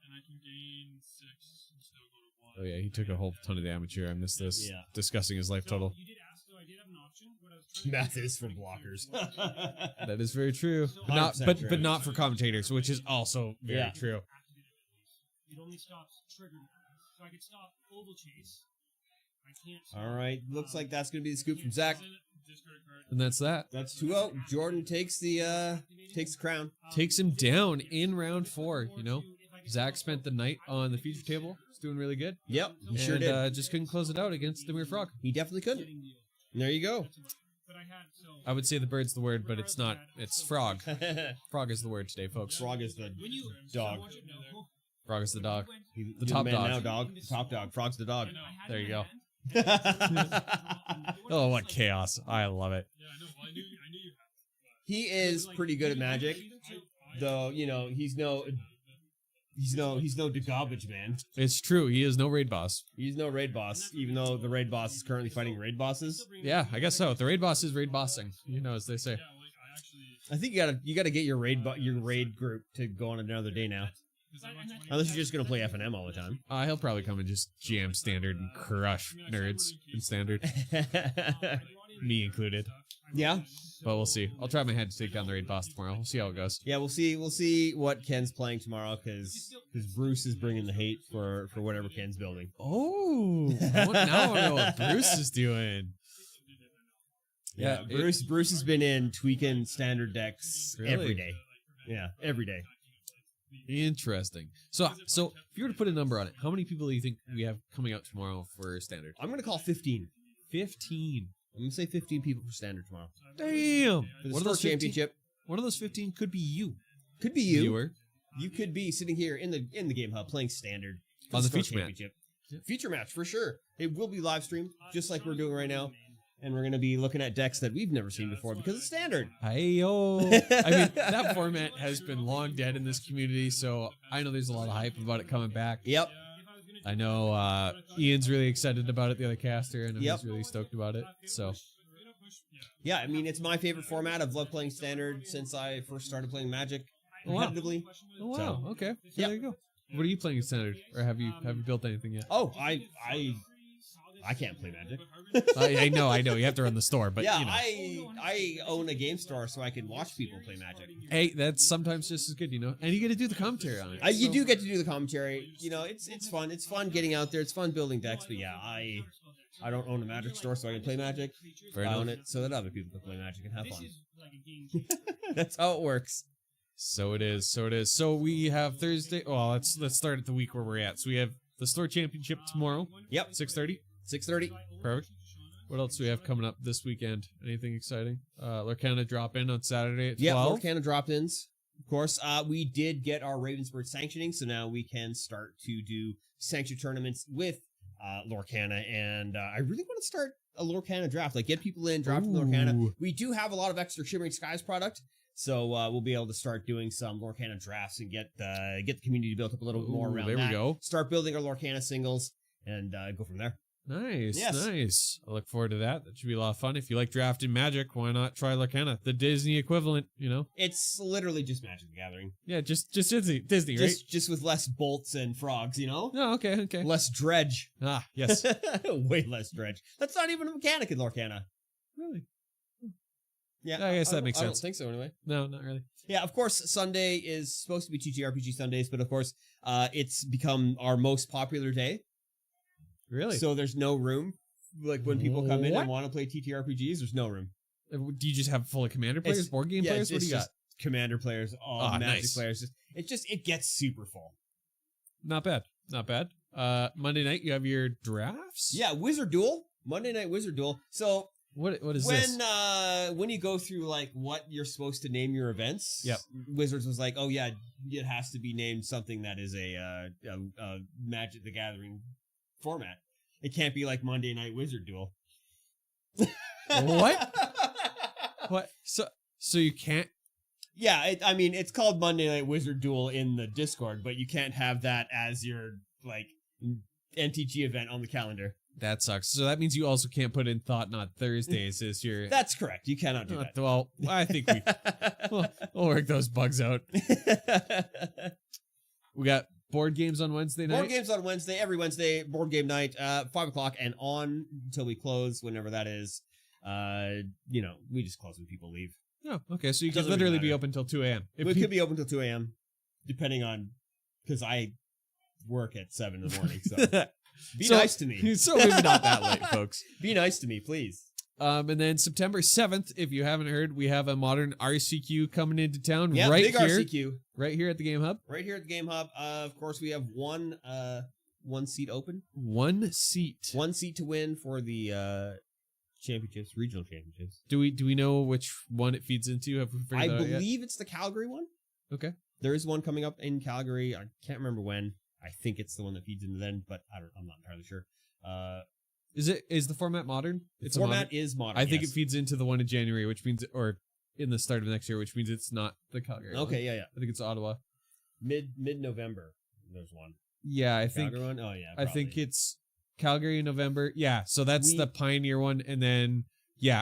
And I can gain 6 and still go to 1. Oh yeah, he took a whole ton of damage here. I missed this. Yeah. Discussing his life total. You did ask, though, I did have an option. What I was trying Math to do is for blockers. That is very true. 100% true. But not for commentators, which is also very Yeah. true. It only stops triggered. So I could stop oval chase. I can't stop, All right, looks like that's going to be the scoop from Zach. discard a card. And that's that. That's 2-0. Jordan takes the crown. Takes him down in round 4, you know. Zach spent the night on the feature table. He's doing really good. Yep, he sure and, did. just couldn't close it out against Demir Frog. He definitely couldn't. And there you go. But I had, so I would say the bird's the word, but it's not. It's frog. Frog is the word today, folks. Frog is the dog. Frog is the dog. You're The top man dog. now, dog. Top dog. Frog's the dog. There you go. Oh, what chaos. I love it. yeah, I know. Well, I knew you had. He is pretty good at magic, though. You know, he's no garbage man. It's true. He is no raid boss. He's no raid boss, even though the raid boss is currently fighting raid bosses. Yeah, I guess so. The raid boss is raid bossing. You know, as they say. Yeah, like I actually. I think you gotta get your raid group to go on another day now. Unless you're just gonna play FNM all the time. He'll probably come and just jam standard and crush nerds in standard, me included. Yeah, But we'll see. I'll try my head to take down the raid boss tomorrow. We'll see how it goes. yeah. We'll see what Ken's playing tomorrow because Bruce is bringing the hate for whatever Ken's building. Oh, now I know what Bruce is doing. Yeah, Yeah, Bruce has been in tweaking standard decks Really? every day. Yeah, every day. Interesting. So if you were to put a number on it, how many people do you think we have coming out tomorrow for standard? I'm gonna call 15. 15. I'm gonna say 15 people for standard tomorrow. Damn. For the One of store those 15 championship. One of those 15 could be you, Could be you. viewer. You could be sitting here in the game hub playing standard for On the store feature match. championship. Feature match for sure. It will be live streamed just like we're doing right now, and we're gonna be looking at decks that we've never seen before because it's standard. Hey-yo. I mean, that format has been long dead in this community, so I know there's a lot of hype about it coming back. Yep. I know Ian's really excited about it, the other caster, and Yep. he's really stoked about it. So, Yeah, I mean it's my favorite format. I've loved playing standard since I first started playing Magic wow. competitively. oh wow, So- okay. So Yep. there you go. What are you playing in standard, or have you built anything yet? Oh, I can't play Magic. I know. You have to run the store, but yeah, you know. I own a game store so I can watch people play Magic. Hey, that's sometimes just as good, you know. And you get to do the commentary on it. You so- do get to do the commentary. You know, it's fun. It's fun getting out there. It's fun building decks. But yeah, I don't own a Magic store so I can play Magic. Fair I own enough. it so that other people can play Magic and have fun. That's how it works. So it is. So we have Thursday. Well, let's start at the week where we're at. So we have the store championship tomorrow. Yep. 6:30. 6:30. Perfect. What else do we have coming up this weekend? Anything exciting? Lorcana drop in on Saturday at 12. Yeah, more Canada drop-ins. Of course, we did get our Ravensburg sanctioning, so now we can start to do sanctioned tournaments with Lorcana, and I really want to start a Lorcana draft. Like, get people in, draft from Lorcana. Ooh. We do have a lot of extra Shimmering Skies product, so we'll be able to start doing some Lorcana drafts and get the community built up a little bit more Ooh, around there that. we go. Start building our Lorcana singles, and go from there. Nice, Yes. nice. I look forward to that. That should be a lot of fun. If you like drafting Magic, why not try Lorcana? The Disney equivalent, you know? It's literally just Magic the Gathering. Yeah, just Disney, right? Just with less bolts and frogs, you know? No, okay. Less dredge. Ah, yes. Way less dredge. That's not even a mechanic in Lorcana. Really? Yeah, I guess that makes I sense. don't think so anyway. No, not really. Yeah, of course, Sunday is supposed to be TTRPG Sundays, but of course, it's become our most popular day. Really? So there's no room. Like when people come in What? and want to play TTRPGs, there's no room. Do you just have full of Commander players, It's- board game yeah, players? What it's do you got? just Commander players, all Ah, Magic nice. players. It gets super full. Not bad. Not bad. Monday night, you have your drafts? Yeah, Wizard Duel. Monday Night Wizard Duel. So What is this? when you go through like what you're supposed to name your events, Yep. Wizards was like, oh yeah, it has to be named something that is a Magic the Gathering format. It can't be like Monday Night Wizard Duel. What? What? So you can't. Yeah, I mean it's called Monday Night Wizard Duel in the Discord, but you can't have that as your like MTG event on the calendar. That sucks. So that means you also can't put in Thought Not Thursdays as your. That's correct. You cannot do that. Well, I think we'll work those bugs out. We got board games on Wednesday night. Board games on Wednesday, every Wednesday, board game night, 5 o'clock and on until we close, whenever that is. We just close when people leave. Oh, okay. So you could Doesn't literally really be matter. open until 2 a.m. It could be open till 2 a.m. depending on, because I work at 7 in the morning. So be nice to me. So maybe not that late, folks. Be nice to me, please. And then September 7th, if you haven't heard, we have a modern RCQ coming into town Yeah, right big here. RCQ. Right here at the Game Hub. Right here at the Game Hub. Of course, we have one seat open. One seat. One seat to win for the championships, regional championships. Do we know which one it feeds into? Have we figured I that out yet? believe it's the Calgary one. Okay. There is one coming up in Calgary. I can't remember when. I think it's the one that feeds into then, but I'm not entirely sure. Is the format modern? The format is modern. I think yes. it feeds into the one in January, which means, or in the start of next year, which means it's not the Calgary. Okay, one. yeah. I think it's Ottawa. Mid-November. There's one. Yeah, I think. Calgary one? Oh yeah. I think probably. it's Calgary in November. Yeah, so that's the Pioneer one, and then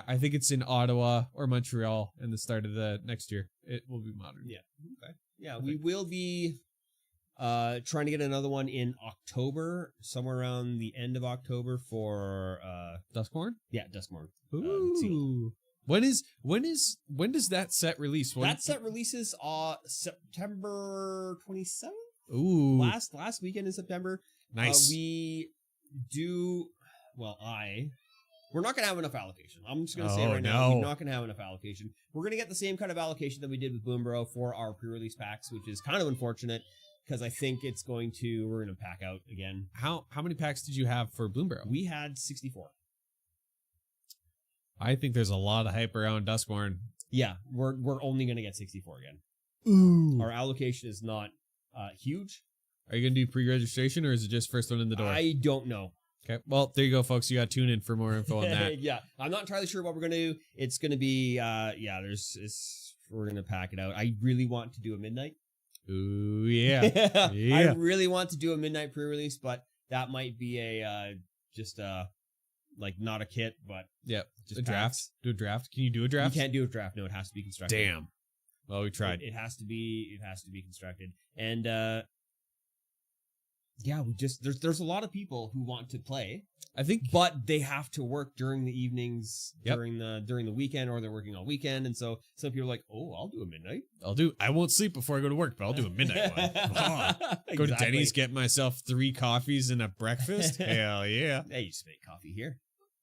I think it's in Ottawa or Montreal in the start of the next year. It will be modern. Yeah. Okay. Yeah, we will be trying to get another one in October, somewhere around the end of October for Duskmorn. Yeah, Duskmorn. Ooh. When does that set release? That set releases September 27th. Ooh. Last weekend in September. Nice. We're not going to have enough allocation. I'm just going to say right now, we're not going to have enough allocation. We're going to get the same kind of allocation that we did with Boombro for our pre-release packs, which is kind of unfortunate because I think we're going to pack out again. How many packs did you have for Boombro? We had 64. I think there's a lot of hype around Duskmorn. Yeah, we're only going to get 64 again. Ooh. Our allocation is not huge. Are you going to do pre-registration or is it just first one in the door? I don't know. Okay, well, there you go, folks. You got to tune in for more info on that. Yeah, I'm not entirely sure what we're going to do. It's going to be, we're going to pack it out. I really want to do a midnight. Ooh, yeah. I really want to do a midnight pre-release, but that might be not a kit, but just a draft. packs. Do a draft. Can you do a draft? You can't do a draft. No, it has to be constructed. Damn. Well, we tried. It has to be constructed. And there's a lot of people who want to play. I think, but they have to work during the evenings, Yep. during the weekend, or they're working all weekend, and so some people are like, "Oh, I'll do a midnight. I won't sleep before I go to work, but I'll do a midnight one. Go to Denny's, get myself 3 coffees and a breakfast. Hell yeah. Hey, you just make coffee here.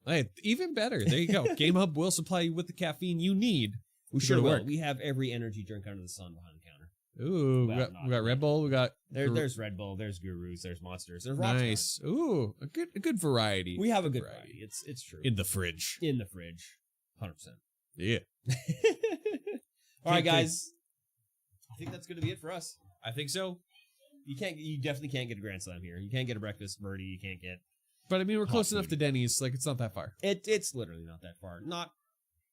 Hey, even better. There you go. Game Hub will supply you with the caffeine you need. We to sure go to will. work. We have every energy drink under the sun behind the counter. Ooh, Well, we got Red Bull. We got There's Red Bull. There's Gurus. There's Monsters. There's Rockstar. nice. Ooh, a good variety. We have a good variety. It's true. In the fridge. In the fridge, 100%. Yeah. All right, guys. I think that's going to be it for us. I think so. You definitely can't get a Grand Slam here. You can't get a breakfast birdie. You can't get. But I mean, we're Hot close enough food. to Denny's. Like, it's not that far. It's literally not that far. Not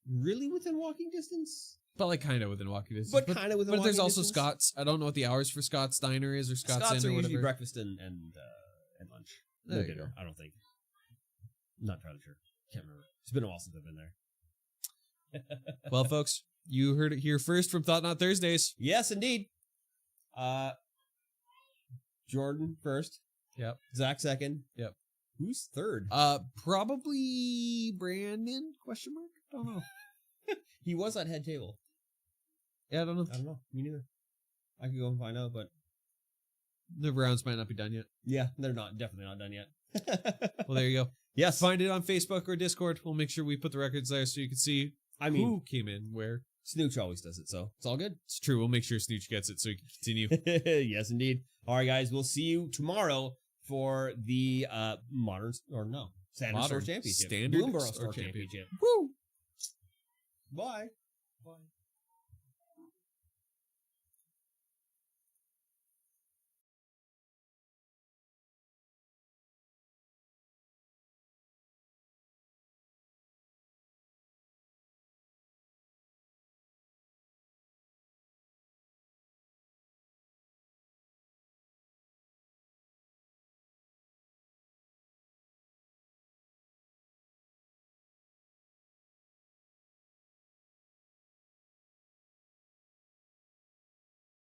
really within walking distance, But like kind of within walking distance. but kind of within. But there's walking also distance. Scott's. I don't know what the hours for Scott's Diner is or Scott's Scott's Inn are or usually whatever. breakfast and lunch. There No you dinner, go. I don't think. I'm not entirely sure. Can't remember. It's been a while since I've been there. Well, folks, you heard it here first from Thought Not Thursdays. Yes, indeed. Jordan first. Yep. Zach second. Yep. Who's third? Probably Brandon? Question mark? Don't know. He was at head table. Yeah, I don't know. I don't know. Me neither. I could go and find out, but The rounds might not be done yet. yeah, they're definitely not done yet. Well, there you go. Yes. Find it on Facebook or Discord. We'll make sure we put the records there so you can see I mean, who came in where. Snooch always does it, so it's all good. It's true. We'll make sure Snooch gets it so he can continue. Yes, indeed. All right, guys. We'll see you tomorrow for the Standard Store Championship. Standard Boomboro Store Store Championship. Woo! Bye. Bye.